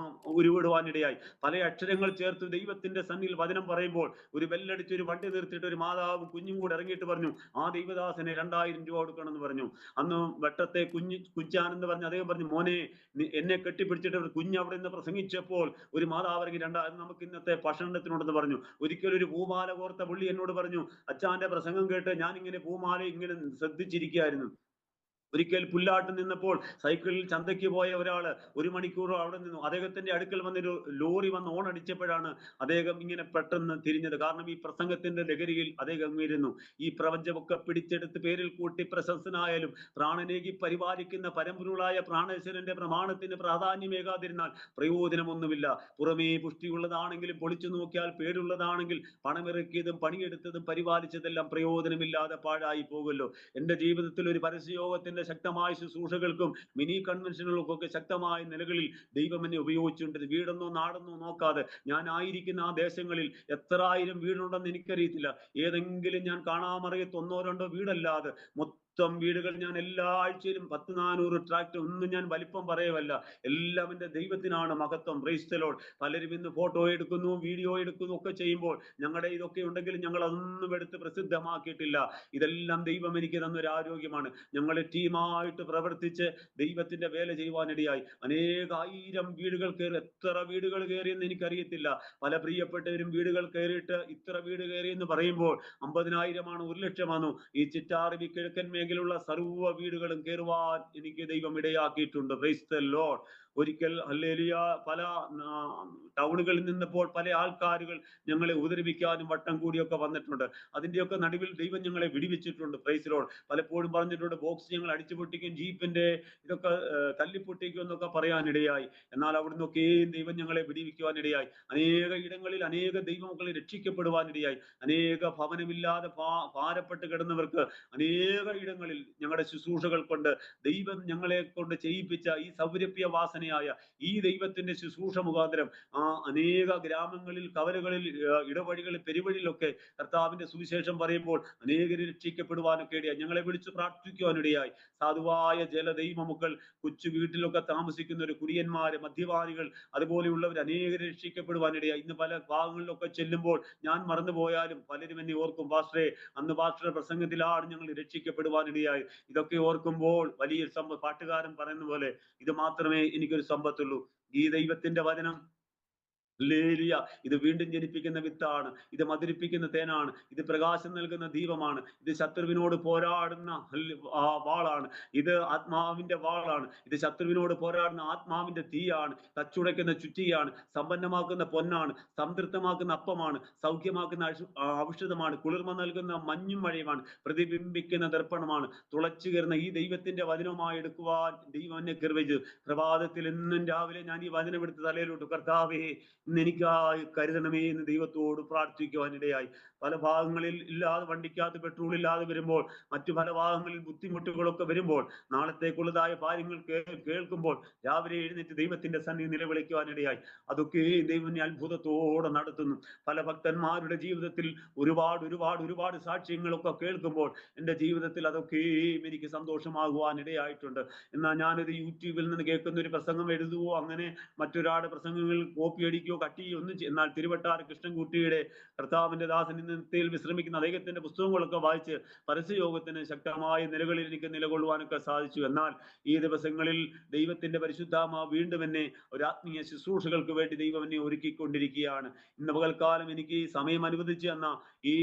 ഉരുവിടുവാനിടയായി. പല അക്ഷരങ്ങൾ ചേർത്ത് ദൈവത്തിന്റെ സന്നിധിയിൽ വചനം പറയുമ്പോൾ ഒരു ബെല്ലടിച്ച് ഒരു വണ്ടി നിർത്തിയിട്ട് ഒരു മാതാവും കുഞ്ഞും കൂടെ ഇറങ്ങിയിട്ട് പറഞ്ഞു, ആ ദൈവദാസനെ 2000 രൂപ കൊടുക്കണം എന്ന് പറഞ്ഞു. അന്ന് വെട്ടത്തെ കുഞ്ചാനെന്ന് പറഞ്ഞ് അദ്ദേഹം പറഞ്ഞു, മോനെ എന്നെ കെട്ടിപ്പിടിച്ചിട്ട് കുഞ്ഞ് അവിടെ നിന്ന് പ്രസംഗിച്ചപ്പോൾ ഒരു മാതാവ് ഇറങ്ങി 2000 നമുക്ക് ഇന്നത്തെ ഭക്ഷണത്തിനുണ്ടെന്ന് പറഞ്ഞു. ഒരിക്കലും ഒരു പൂമാല കോർത്ത പുള്ളി എന്നോട് പറഞ്ഞു, അച്ഛാന്റെ പ്രസംഗം കേട്ട് ഞാൻ ഇങ്ങനെ പൂമാല ഇങ്ങനെ ശ്രദ്ധിച്ചിരിക്കുകയായിരുന്നു. ഒരിക്കൽ പുല്ലാട്ട് നിന്നപ്പോൾ സൈക്കിളിൽ ചന്തയ്ക്ക് പോയ ഒരാള് 1 മണിക്കൂർ അവിടെ നിന്നു. അദ്ദേഹത്തിന്റെ അടുക്കൽ വന്നൊരു ലോറി വന്ന് ഓണടിച്ചപ്പോഴാണ് അദ്ദേഹം ഇങ്ങനെ പെട്ടെന്ന് തിരിഞ്ഞത്. കാരണം ഈ പ്രസംഗത്തിന്റെ ലഹരിയിൽ അദ്ദേഹം ഇരുന്നു. ഈ പ്രപഞ്ചമൊക്കെ പിടിച്ചെടുത്ത് പേരിൽ കൂട്ടി പ്രശസ്തനായാലും പ്രാണനേകി പരിപാലിക്കുന്ന പരമ്പൊരുളായ പ്രാണേശ്വരന്റെ പ്രമാണത്തിന് പ്രാധാന്യമേകാതിരുന്നാൽ പ്രയോജനമൊന്നുമില്ല. പുറമേ പുഷ്ടിയുള്ളതാണെങ്കിലും പൊളിച്ചു നോക്കിയാൽ പേരുള്ളതാണെങ്കിൽ പണമിറക്കിയതും പണിയെടുത്തതും പരിപാലിച്ചതെല്ലാം പ്രയോജനമില്ലാതെ പാഴായി പോകുമല്ലോ. എന്റെ ജീവിതത്തിൽ ഒരു പരസ്യയോഗത്തിന്റെ ശക്തമായ ശുശ്രൂഷകൾക്കും മിനി കൺവെൻഷനുകൾക്കും ഒക്കെ ശക്തമായ നിലകളിൽ ദൈവം എന്നെ ഉപയോഗിച്ചിട്ടുണ്ട്. വീടെന്നോ നാടെന്നോ നോക്കാതെ ഞാൻ ആയിരിക്കുന്ന ആ ദേശങ്ങളിൽ എത്ര ആയിരം വീടുണ്ടെന്ന് എനിക്കറിയത്തില്ല. ഏതെങ്കിലും ഞാൻ കാണാമറിയത്ത് 1-2 വീടല്ലാതെ മൊത്തം വീടുകൾ ഞാൻ എല്ലാ ആഴ്ചയിലും 10-400 ട്രാക്ട് ഒന്നും ഞാൻ വലിപ്പം പറയവല്ല. എല്ലാം എൻ്റെ ദൈവത്തിനാണ് മഹത്വം. Price the Lord. പലരും ഇന്ന് ഫോട്ടോ എടുക്കുന്നു, വീഡിയോ എടുക്കുന്നു ഒക്കെ ചെയ്യുമ്പോൾ ഞങ്ങളുടെ ഇതൊക്കെ ഉണ്ടെങ്കിലും ഞങ്ങൾ അതൊന്നും എടുത്ത് പ്രസിദ്ധമാക്കിയിട്ടില്ല. ഇതെല്ലാം ദൈവം എനിക്ക് തന്നൊരു ആരോഗ്യമാണ്. ഞങ്ങൾ ടീമായിട്ട് പ്രവർത്തിച്ച് ദൈവത്തിന്റെ വേല ചെയ്യുവാനിടയായി. അനേകായിരം വീടുകൾ കയറി, എത്ര വീടുകൾ കയറിയെന്ന് എനിക്കറിയത്തില്ല. പല പ്രിയപ്പെട്ടവരും വീടുകൾ കയറിയിട്ട് ഇത്ര വീട് കയറി എന്ന് പറയുമ്പോൾ 50,000 1 ലക്ഷമാണോ. ഈ ചിറ്റാറിവി കിഴക്കൻ മേഖലയിലുള്ള സർവ്വ വീടുകളും കയറുവാൻ എനിക്ക് ദൈവം ഇടയാക്കിയിട്ടുണ്ട്. Praise the lord. ഒരിക്കൽ ഹല്ലേലൂയ പല ടൗണുകളിൽ നിന്നപ്പോൾ പല ആൾക്കാരുകൾ ഞങ്ങളെ ഉപദ്രവിക്കാനും വട്ടം കൂടിയൊക്കെ വന്നിട്ടുണ്ട്. അതിന്റെയൊക്കെ നടുവിൽ ദൈവം ഞങ്ങളെ വിടിവിച്ചിട്ടുണ്ട്. Price the lord. പലപ്പോഴും പറഞ്ഞിട്ടുണ്ട്, ബോക്സ് ഞങ്ങൾ അടിച്ചു പൊട്ടിക്കും, ജീപ്പിന്റെ ഇതൊക്കെ തല്ലിപ്പൊട്ടിക്കും എന്നൊക്കെ പറയാനിടയായി. എന്നാൽ അവിടുന്നൊക്കെയും ദൈവം ഞങ്ങളെ വിടിവിക്കുവാനിടയായി. അനേക ഇടങ്ങളിൽ അനേക ദൈവമക്കളെ രക്ഷിക്കപ്പെടുവാനിടയായി. അനേക ഭവനമില്ലാതെ ഭാരപ്പെട്ട് കിടന്നവർക്ക് അനേക ഇടങ്ങളിൽ ഞങ്ങളുടെ ശുശ്രൂഷകൾ കൊണ്ട് ദൈവം ഞങ്ങളെ കൊണ്ട് ചെയ്യിപ്പിച്ച ഈ സൗരഭ്യവാസനയായ ഈ ദൈവത്തിന്റെ ശുശ്രൂഷ മുഖാന്തരം അനേക ഗ്രാമങ്ങളിൽ, കവലകളിൽ, ഇടവഴികളിൽ, പെരുവഴിയിലൊക്കെ കർത്താവിന്റെ സുവിശേഷം പറയുമ്പോൾ അനേകരെ രക്ഷിക്കപ്പെടുവാനൊക്കെ ഇടയായി. ഞങ്ങളെ വിളിച്ച് പ്രാർത്ഥിക്കുവാനിടയായി. സാധുവായ ജലദൈവമക്കൾ, കൊച്ചു വീട്ടിലൊക്കെ താമസിക്കുന്ന ഒരു കുടിയന്മാര്, മദ്യപാനികൾ, അതുപോലെയുള്ളവർ അനേകരെ രക്ഷിക്കപ്പെടുവാനിടയായി. ഇന്ന് പല ഭാഗങ്ങളിലൊക്കെ ചെല്ലുമ്പോൾ ഞാൻ മറന്നുപോയാലും പലരും എന്നെ ഓർക്കും, പാസ്റ്ററെ അന്ന് പാസ്റ്ററുടെ പ്രസംഗത്തിലാണ് ഞങ്ങൾ രക്ഷിക്കപ്പെടുവാനിടയായി. ഇതൊക്കെ ഓർക്കുമ്പോൾ വലിയ പാട്ടുകാരൻ പറയുന്ന പോലെ ഇത് മാത്രമേ എനിക്കൊരു സമ്പത്തുള്ളൂ. ഈ ദൈവത്തിന്റെ വചനം ഹല്ലേലൂയ, ഇത് വീണ്ടും ജനിപ്പിക്കുന്ന വിത്താണ്, ഇത് മധുരിപ്പിക്കുന്ന തേനാണ്, ഇത് പ്രകാശം നൽകുന്ന ദീപമാണ്, ഇത് ശത്രുവിനോട് പോരാടുന്ന വാളാണ്, ഇത് ആത്മാവിന്റെ വാളാണ്, ഇത് ശത്രുവിനോട് പോരാടുന്ന ആത്മാവിന്റെ തീയാണ്, തച്ചുടയ്ക്കുന്ന ചുറ്റിയാണ്, സമ്പന്നമാക്കുന്ന പൊന്നാണ്, സംതൃപ്തമാക്കുന്ന അപ്പമാണ്, സൗഖ്യമാക്കുന്ന ഔഷധമാണ്, കുളിർമ നൽകുന്ന മഞ്ഞും മഴയുമാണ്, പ്രതിബിംബിക്കുന്ന ദർപ്പണമാണ്. തുളച്ചു കയറുന്ന ഈ ദൈവത്തിന്റെ വചനമായി എടുക്കുവാൻ ദൈവം എന്നെ കൃപച്ചു. പ്രഭാതത്തിൽ എന്നും രാവിലെ ഞാൻ ഈ വചനം എടുത്ത് തലയിലോട്ട്, കർത്താവേ ഇന്ന് എനിക്കായി കരുതണമേ എന്ന് ദൈവത്തോട് പ്രാർത്ഥിക്കുവാനിടയായി. പല ഭാഗങ്ങളിൽ ഇല്ലാതെ, വണ്ടിക്കകത്ത് പെട്രോൾ ഇല്ലാതെ വരുമ്പോൾ, മറ്റു പല ഭാഗങ്ങളിൽ ബുദ്ധിമുട്ടുകളൊക്കെ വരുമ്പോൾ, നാളത്തേക്കുള്ളതായ കാര്യങ്ങൾ കേൾക്കുമ്പോൾ രാവിലെ എഴുന്നേറ്റ് ദൈവത്തിന്റെ സന്നിധി നിലവിളിക്കുവാനിടയായി. അതൊക്കെ ദൈവം അത്ഭുതത്തോടെ നടത്തുന്നു. പല ഭക്തന്മാരുടെ ജീവിതത്തിൽ ഒരുപാട് സാക്ഷ്യങ്ങളൊക്കെ കേൾക്കുമ്പോൾ എൻ്റെ ജീവിതത്തിൽ അതൊക്കെയും എനിക്ക് സന്തോഷമാകുവാനിടയായിട്ടുണ്ട്. എന്നാൽ ഞാനൊരു യൂട്യൂബിൽ നിന്ന് കേൾക്കുന്ന ഒരു പ്രസംഗം എഴുതുവോ, അങ്ങനെ മറ്റൊരാളുടെ പ്രസംഗങ്ങൾ കോപ്പി അടിക്കുകയോ കട്ടിയൊന്നും എന്നാൽ തിരുവട്ടാർ കൃഷ്ണൻകുട്ടിയുടെ കർത്താവിന്റെ ദാസൻ നിത്യയിൽ വിശ്രമിക്കുന്ന അദ്ദേഹത്തിന്റെ പുസ്തകങ്ങളൊക്കെ വായിച്ച് പരസ്യയോഗത്തിന് ശക്തമായ നിലകളിൽ എനിക്ക് നിലകൊള്ളുവാനൊക്കെ സാധിച്ചു. എന്നാൽ ഈ ദിവസങ്ങളിൽ ദൈവത്തിന്റെ പരിശുദ്ധാത്മാവ് വീണ്ടും എന്നെ ഒരു ആത്മീയ ശുശ്രൂഷകൾക്ക് വേണ്ടി ദൈവം എന്നെ ഒരുക്കിക്കൊണ്ടിരിക്കുകയാണ്. ഇന്ന് പകൽക്കാലം എനിക്ക് ഈ സമയം അനുവദിച്ചു എന്ന ഈ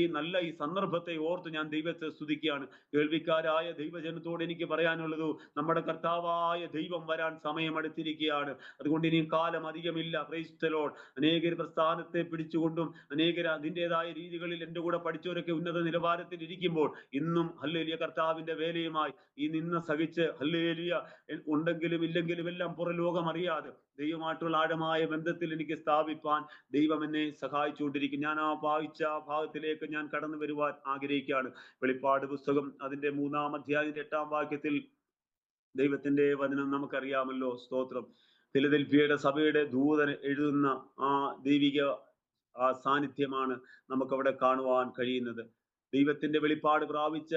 സന്ദർഭത്തെ ഓർത്ത് ഞാൻ ദൈവത്തെ സ്തുതിക്കുകയാണ്. കേൾവിക്കാരായ ദൈവജനത്തോട് എനിക്ക് പറയാനുള്ളത്, നമ്മുടെ കർത്താവായ ദൈവം വരാൻ സമയമെടുത്തിരിക്കുകയാണ്. അതുകൊണ്ട് ഇനിയും കാലം അധികമില്ല. Price the Lord. അനേകർ പ്രസ്ഥാനത്തെ പിടിച്ചുകൊണ്ടും അനേകർ അതിൻ്റെതായ രീതികളിൽ എൻ്റെ കൂടെ പഠിച്ചവരൊക്കെ ഉന്നത നിലവാരത്തിൽ ഇരിക്കുമ്പോൾ ഇന്നും ഹല്ലേലൂയ കർത്താവിന്റെ വേലയുമായി ഈ നിന്ന് സഹിച്ച് ഹല്ലേലൂയ ഉണ്ടെങ്കിലും ഇല്ലെങ്കിലും എല്ലാം പുറലോകം അറിയാതെ ദൈവമായിട്ടുള്ള ആഴമായ ബന്ധത്തിൽ എനിക്ക് സ്ഥാപിപ്പാൻ ദൈവം എന്നെ സഹായിച്ചുകൊണ്ടിരിക്കും. ഞാൻ ആ വായിച്ച ഭാഗത്തിലേക്ക് ഞാൻ കടന്നു വരുവാൻ ആഗ്രഹിക്കുകയാണ്. വെളിപ്പാട് പുസ്തകം അതിന്റെ 3-ാം അധ്യായത്തിന്റെ 8-ാം വാക്യത്തിൽ ദൈവത്തിന്റെ വചനം നമുക്കറിയാമല്ലോ. സ്തോത്രം. ഫിലദൽഫിയയുടെ സഭയുടെ ദൂതൻ എഴുതുന്ന ആ ദൈവിക സാന്നിധ്യമാണ് നമുക്കവിടെ കാണുവാൻ കഴിയുന്നത്. ദൈവത്തിന്റെ വെളിപ്പാട് പ്രാപിച്ച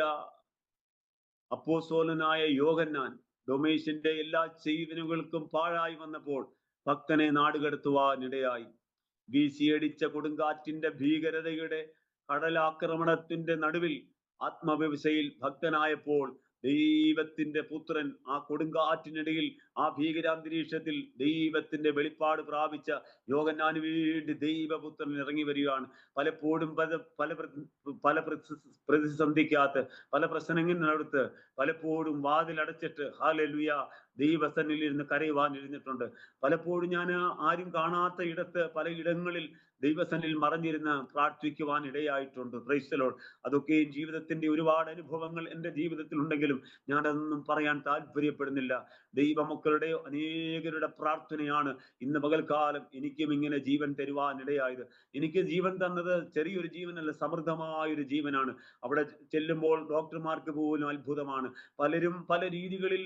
അപ്പോസ്തലനായ യോഹന്നാൻ ഡൊമേഷ്യന്റെ എല്ലാ ചെയ്വനുകൾക്കും പാഴായി വന്നപ്പോൾ ഭക്തനെ നാടുകടത്തുവാനിടയായി. വീശിയടിച്ച കൊടുങ്കാറ്റിന്റെ ഭീകരതയുടെ കടലാക്രമണത്തിന്റെ നടുവിൽ ആത്മവ്യവസ്ഥയിൽ ഭക്തനായപ്പോൾ ദൈവത്തിന്റെ പുത്രൻ ആ കൊടുങ്കാറ്റിനിടയിൽ ആ ഭീകരാന്തരീക്ഷത്തിൽ ദൈവത്തിന്റെ വെളിപ്പാട് പ്രാപിച്ച യോഹന്നാന് വേണ്ടി ദൈവപുത്രൻ ഇറങ്ങി വരികയാണ്. പലപ്പോഴും പല പ്രതിസന്ധിക്കകത്ത് പല പ്രശ്നങ്ങളിനടുത്ത് പലപ്പോഴും വാതിലടച്ചിട്ട് ഹല്ലേലൂയ ദൈവസന്നിധിയിൽ ഇരുന്ന് കരയുവാൻ ഇരുന്നിട്ടുണ്ട്. പലപ്പോഴും ഞാൻ ആരും കാണാത്ത ഇടത്ത് പല ഇടങ്ങളിൽ ദൈവസന്നിധിയിൽ മറഞ്ഞിരുന്ന് പ്രാർത്ഥിക്കുവാൻ ഇടയായിട്ടുണ്ട്. Praise the Lord. അതൊക്കെയും ജീവിതത്തിന്റെ ഒരുപാട് അനുഭവങ്ങൾ എൻ്റെ ജീവിതത്തിൽ ഉണ്ടെങ്കിലും ഞാനതൊന്നും പറയാൻ താല്പര്യപ്പെടുന്നില്ല. ദൈവമക്കളുടെ അനേകരുടെ പ്രാർത്ഥനയാണ് ഇന്ന് പകൽക്കാലം എനിക്കും ഇങ്ങനെ ജീവൻ തരുവാൻ ഇടയായത്. എനിക്ക് ജീവൻ തന്നത് ചെറിയൊരു ജീവനല്ല, സമൃദ്ധമായൊരു ജീവനാണ്. അവിടെ ചെല്ലുമ്പോൾ ഡോക്ടർമാർക്ക് പോലും അത്ഭുതമാണ്. പലരും പല രീതികളിൽ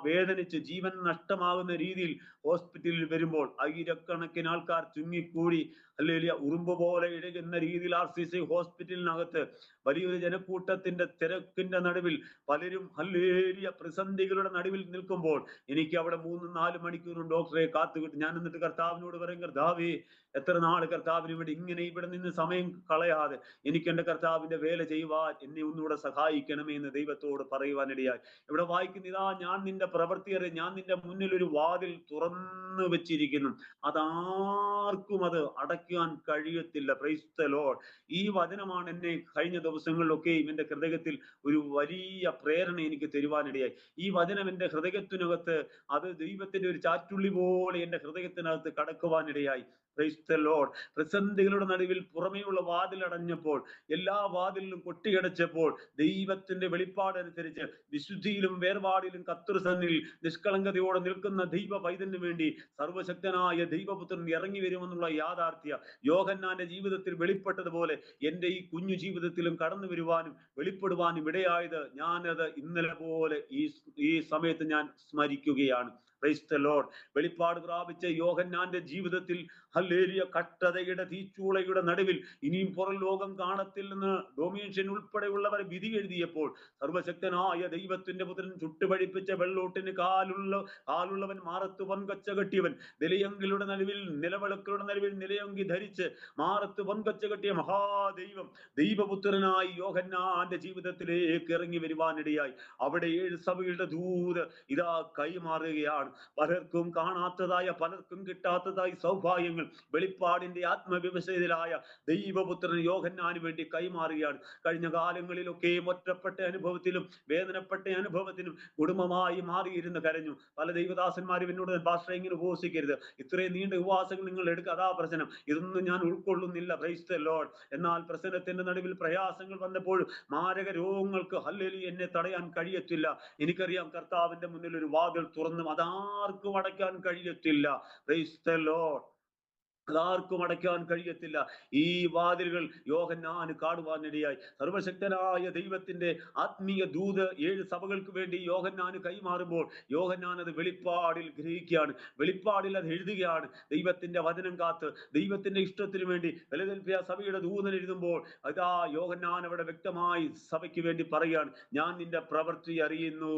വേദനിച്ച് ജീവൻ നഷ്ടമാകുന്ന രീതിയിൽ ഹോസ്പിറ്റലിൽ വരുമ്പോൾ ആയിരക്കണക്കിന് ആൾക്കാർ ചുങ്ങിക്കൂടി ഹല്ലേലൂയ ഉറുമ്പ് പോലെ ഇഴകുന്ന രീതിയിൽ RCC ഹോസ്പിറ്റലിനകത്ത് വലിയൊരു ജനക്കൂട്ടത്തിന്റെ തിരക്കിന്റെ നടുവിൽ പലരും ഹല്ലേലൂയ പ്രതിസന്ധികളുടെ നടുവിൽ നിൽക്കുമ്പോൾ എനിക്ക് അവിടെ 3-4 മണിക്കൂറും ഡോക്ടറെ കാത്തുകിട്ടും. ഞാൻ എന്നിട്ട് കർത്താവിനോട് പറയും, കർത്താവേ എത്ര നാൾ കർത്താവിന് വേണ്ടി ഇങ്ങനെ ഇവിടെ നിന്ന് സമയം കളയാതെ എനിക്ക് എൻ്റെ കർത്താവിന്റെ വേല ചെയ്യുവാൻ എന്നെ ഒന്നുകൂടെ സഹായിക്കണമേ എന്ന് ദൈവത്തോട് പറയുവാനിടയായി. ഇവിടെ വായിക്കുന്ന ഇതാ ഞാൻ നിന്റെ പ്രവൃത്തിയറെ ഞാൻ നിന്റെ മുന്നിൽ ഒരു വാതിൽ തുറന്നു വെച്ചിരിക്കുന്നു, അതാർക്കും അത് അടയ്ക്കാൻ കഴിയത്തില്ല. Price the Lord. ഈ വചനമാണ് എന്നെ കഴിഞ്ഞ ദിവസങ്ങളിലൊക്കെയും എൻ്റെ ഹൃദയത്തിൽ ഒരു വലിയ പ്രേരണ എനിക്ക് തരുവാനിടയായി. ഈ വചനം എൻ്റെ ഹൃദയത്തിനകത്ത് അത് ദൈവത്തിന്റെ ഒരു ചാറ്റുള്ളി പോലെ എൻ്റെ ഹൃദയത്തിനകത്ത് കടക്കുവാനിടയായി. Praise the lord. പ്രതിസന്ധികളുടെ നടുവിൽ പുറമേയുള്ള വാതിലടഞ്ഞപ്പോൾ എല്ലാ വാതിലിലും കൊട്ടിയടച്ചപ്പോൾ ദൈവത്തിന്റെ വെളിപ്പാടനുസരിച്ച് വിശുദ്ധിയിലും വേർപാടിലും കർത്തൃസന്നിധിയിൽ നിഷ്കളങ്കതയോടെ നിൽക്കുന്ന ദൈവ പൈതലിന് വേണ്ടി സർവശക്തനായ ദൈവപുത്രൻ ഇറങ്ങി വരുമെന്നുള്ള യാഥാർത്ഥ്യ യോഹന്നാന്റെ ജീവിതത്തിൽ വെളിപ്പെട്ടതുപോലെ എൻ്റെ ഈ കുഞ്ഞു ജീവിതത്തിലും കടന്നു വരുവാനും വെളിപ്പെടുവാനും ഇടയായത് ഞാനത് ഇന്നലെ പോലെ ഈ സമയത്ത് ഞാൻ സ്മരിക്കുകയാണ്. Price the Lord. വെളിപ്പാട് പ്രാപിച്ച യോഹന്നാന്റെ ജീവിതത്തിൽ ഹല്ലേലൂയ കഷ്ടതയുടെ തീച്ചൂളയുടെ നടുവിൽ ഇനിയും പുറം ലോകം കാണത്തില്ലെന്ന് ഡൊമീഷ്യൻ ഉൾപ്പെടെയുള്ളവർ വിധി എഴുതിയപ്പോൾ സർവശക്തനായ ദൈവത്തിന്റെ പുത്രൻ ചുട്ടുപഴിപ്പിച്ച വെള്ളോട്ടിന് കാലുള്ളവൻ മാറത്ത് പൊൻകച്ച കെട്ടിയവൻ നിലയങ്കിയുടെ നടുവിൽ നിലവിളക്കുകളുടെ നടുവിൽ നിലയങ്കി ധരിച്ച് മാറത്ത് പൊൻകച്ച കെട്ടിയ മഹാദൈവം ദൈവപുത്രനായി യോഹന്നാന്റെ ജീവിതത്തിലേക്ക് ഇറങ്ങി വരുവാനിടയായി. അവിടെ 7 സഭയുടെ ദൂത് ഇതാ കൈമാറുകയാണ്. പലർക്കും കാണാത്തതായ പലർക്കും കിട്ടാത്തതായ സൗഭാഗ്യങ്ങൾ വെളിപ്പാടിന്റെ ആത്മവ്യവസ്ഥയിലായ ദൈവപുത്രൻ യോഹന്നാന് വേണ്ടി കൈമാറുകയാണ്. കഴിഞ്ഞ കാലങ്ങളിലൊക്കെ ഒറ്റപ്പെട്ട അനുഭവത്തിലും വേദനപ്പെട്ട അനുഭവത്തിനും കുടുംബമായി മാറിയിരുന്ന് കരഞ്ഞു. പല ദൈവദാസന്മാരും എന്നോട് പാസ്റ്റർ ഇങ്ങനെ ഉപവസിക്കരുത്, ഇത്രയും നീണ്ട ഉപവാസങ്ങൾ നിങ്ങൾ എടുക്കുക, അതാ പ്രശ്നം, ഇതൊന്നും ഞാൻ ഉൾക്കൊള്ളുന്നില്ല. Price the Lord. എന്നാൽ പ്രശ്നത്തിന്റെ നടുവിൽ പ്രയാസങ്ങൾ വന്നപ്പോൾ മാരക രോഗങ്ങൾക്ക് ഹല്ലേലൂയ എന്നെ തടയാൻ കഴിയത്തില്ല. എനിക്കറിയാം കർത്താവിന്റെ മുന്നിൽ ഒരു വാതിൽ തുറന്നും അതാർക്കും അടയ്ക്കാൻ കഴിയത്തില്ല. Price the Lord. അതാർക്കും അടയ്ക്കാൻ കഴിയത്തില്ല. ഈ വാതിലുകൾ യോഹന്നാന് കാണുവാനിടയായി. സർവശക്തനായ ദൈവത്തിന്റെ ആത്മീയ ദൂത് 7 സഭകൾക്ക് വേണ്ടി യോഹന്നാന് കൈമാറുമ്പോൾ യോഹന്നാൻ അത് വെളിപ്പാടിൽ ഗ്രഹിക്കുകയാണ്, വെളിപ്പാടിൽ അത് എഴുതുകയാണ്. ദൈവത്തിന്റെ വചനം കാത്ത് ദൈവത്തിന്റെ ഇഷ്ടത്തിന് വേണ്ടി ഫിലദൽഫിയ സഭയുടെ ദൂതൻ എഴുതുമ്പോൾ അതാ യോഹന്നാൻ അവിടെ വ്യക്തമായി സഭയ്ക്ക് വേണ്ടി പറയുകയാണ്, ഞാൻ നിന്റെ പ്രവൃത്തി അറിയുന്നു,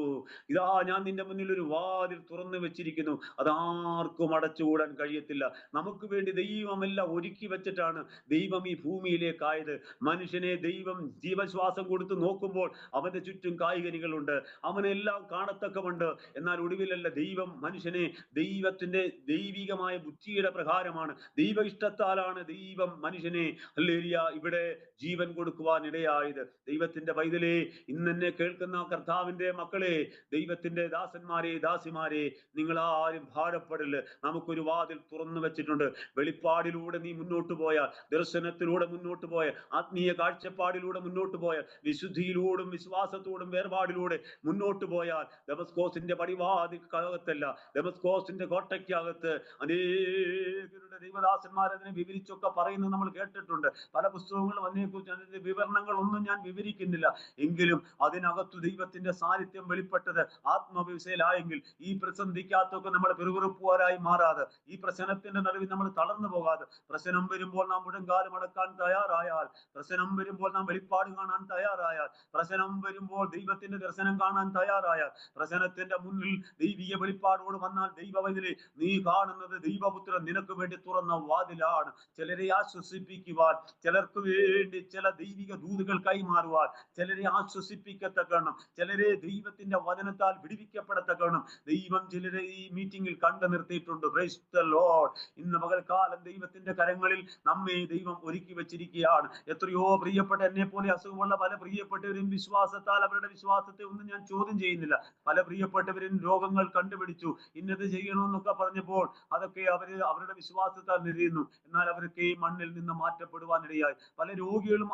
ഇതാ ഞാൻ നിന്റെ മുന്നിൽ ഒരു വാതിൽ തുറന്നു വെച്ചിരിക്കുന്നു, അതാർക്കും അടച്ചുകൂടാൻ കഴിയത്തില്ല. നമുക്ക് വേണ്ടി ദൈവമെല്ലാം ഒരുക്കി വെച്ചിട്ടാണ് ദൈവം ഈ ഭൂമിയിലേക്കായത്. മനുഷ്യനെ ദൈവം ജീവശ്വാസം കൊടുത്ത് നോക്കുമ്പോൾ അവന്റെ ചുറ്റും കായികനികളുണ്ട്, അവനെല്ലാം കാണത്തക്കമുണ്ട്. എന്നാൽ ഒടുവിലല്ല, ദൈവം മനുഷ്യനെ ദൈവത്തിന്റെ ദൈവികമായ ബുദ്ധിയുടെ പ്രകാരമാണ്, ദൈവ ഇഷ്ടത്താലാണ് ദൈവം മനുഷ്യനെ ഹല്ലേലൂയ ഇവിടെ ജീവൻ കൊടുക്കുവാൻ ഇടയായത്. ദൈവത്തിന്റെ പൈതലേ, ഇന്നെന്നെ കേൾക്കുന്ന കർത്താവിന്റെ മക്കളെ, ദൈവത്തിന്റെ ദാസന്മാരെ, ദാസിമാരെ, നിങ്ങൾ ആരും ഭാരപ്പെടില്ല. നമുക്കൊരു വാതിൽ തുറന്നു വെച്ചിട്ടുണ്ട്. വെളിപ്പാടിലൂടെ നീ മുന്നോട്ട് പോയാൽ, ദർശനത്തിലൂടെ മുന്നോട്ട് പോയാൽ, ആത്മീയ കാഴ്ചപ്പാടിലൂടെ മുന്നോട്ട് പോയാൽ, വിശുദ്ധിയിലൂടും വിശ്വാസത്തോടും വേർപാടിലൂടെ മുന്നോട്ട് പോയാൽ, ദമസ്കോസിന്റെ പടിവാതിൽക്കകത്തല്ല, ദമസ്കോസിന്റെ കോട്ടയ്ക്കകത്ത് അനേകരുടെ ദൈവദാസന്മാർ അതിനെ വിവരിച്ചൊക്കെ പറയുന്നത് നമ്മൾ കേട്ടിട്ടുണ്ട്. പല പുസ്തകങ്ങളും അതിനെക്കുറിച്ച്, അതിന്റെ വിവരണങ്ങൾ ഒന്നും ഞാൻ വിവരിക്കുന്നില്ല. എങ്കിലും അതിനകത്തു ദൈവത്തിന്റെ സാന്നിധ്യം വെളിപ്പെട്ടത് ആത്മവിശയിലായെങ്കിൽ ഈ പ്രതിസന്ധിക്കകത്തൊക്കെ നമ്മൾ പിറുപിറുപ്പുകാരായി മാറാതെ, ഈ പ്രശ്നത്തിന്റെ നടുവിൽ നമ്മൾ തളർന്നു പോകാതെ, പ്രശ്നം വരുമ്പോൾ നാം മുഴങ്കാലം അടക്കാൻ തയ്യാറായാൽ, പ്രശ്നം വരുമ്പോൾ നാം വെളിപ്പാട് കാണാൻ തയ്യാറായാൽ, പ്രശ്നം വരുമ്പോൾ ദൈവത്തിന്റെ ദർശനം കാണാൻ തയ്യാറായാൽ, പ്രശ്നത്തിന്റെ മുന്നിൽ ദൈവിക വെളിപ്പാടോട് വന്നാൽ, ദൈവവൈതലേ, നീ കാണുന്നത് ദൈവപുത്രൻ നിനക്ക് വേണ്ടി തുറന്ന വാതിലാണ്. ചിലരെ ആശ്വസിപ്പിക്കുവാൻ, ചിലർക്ക് വേണ്ടി ചില ദൈവിക ദൂതുകൾ കൈമാറുവാൻ, ചിലരെ ആശ്വസിപ്പിക്കത്തക്കണം, ചിലരെ ദൈവത്തിന്റെ വചനത്താൽ വിടുവിക്കപ്പെടത്തക്കണം ദൈവം ചിലരെ ഈ മീറ്റിംഗിൽ കണ്ടു നിർത്തിയിട്ടുണ്ട്. Price the Lord. ഇന്ന് പകൽക്കാലം ദൈവത്തിന്റെ കരങ്ങളിൽ നമ്മെ ദൈവം ഒരുക്കി വെച്ചിരിക്കുകയാണ്. എത്രയോ പ്രിയപ്പെട്ട, എന്നെ പോലെ അസുഖമുള്ള പല പ്രിയപ്പെട്ടവരും വിശ്വാസത്താൽ, അവരുടെ വിശ്വാസത്തെ ഒന്നും ഞാൻ ചോദ്യം ചെയ്യുന്നില്ല, പല പ്രിയപ്പെട്ടവരും രോഗങ്ങൾ കണ്ടുപിടിച്ചു, ഇന്നത് ചെയ്യണമെന്നൊക്കെ പറഞ്ഞപ്പോൾ അതൊക്കെ അവരുടെ വിശ്വാസത്താൽ നിറയുന്നു. എന്നാൽ അവരൊക്കെ മണ്ണിൽ നിന്ന് മാറ്റപ്പെടുവാനിടയായി. പല രോഗികളും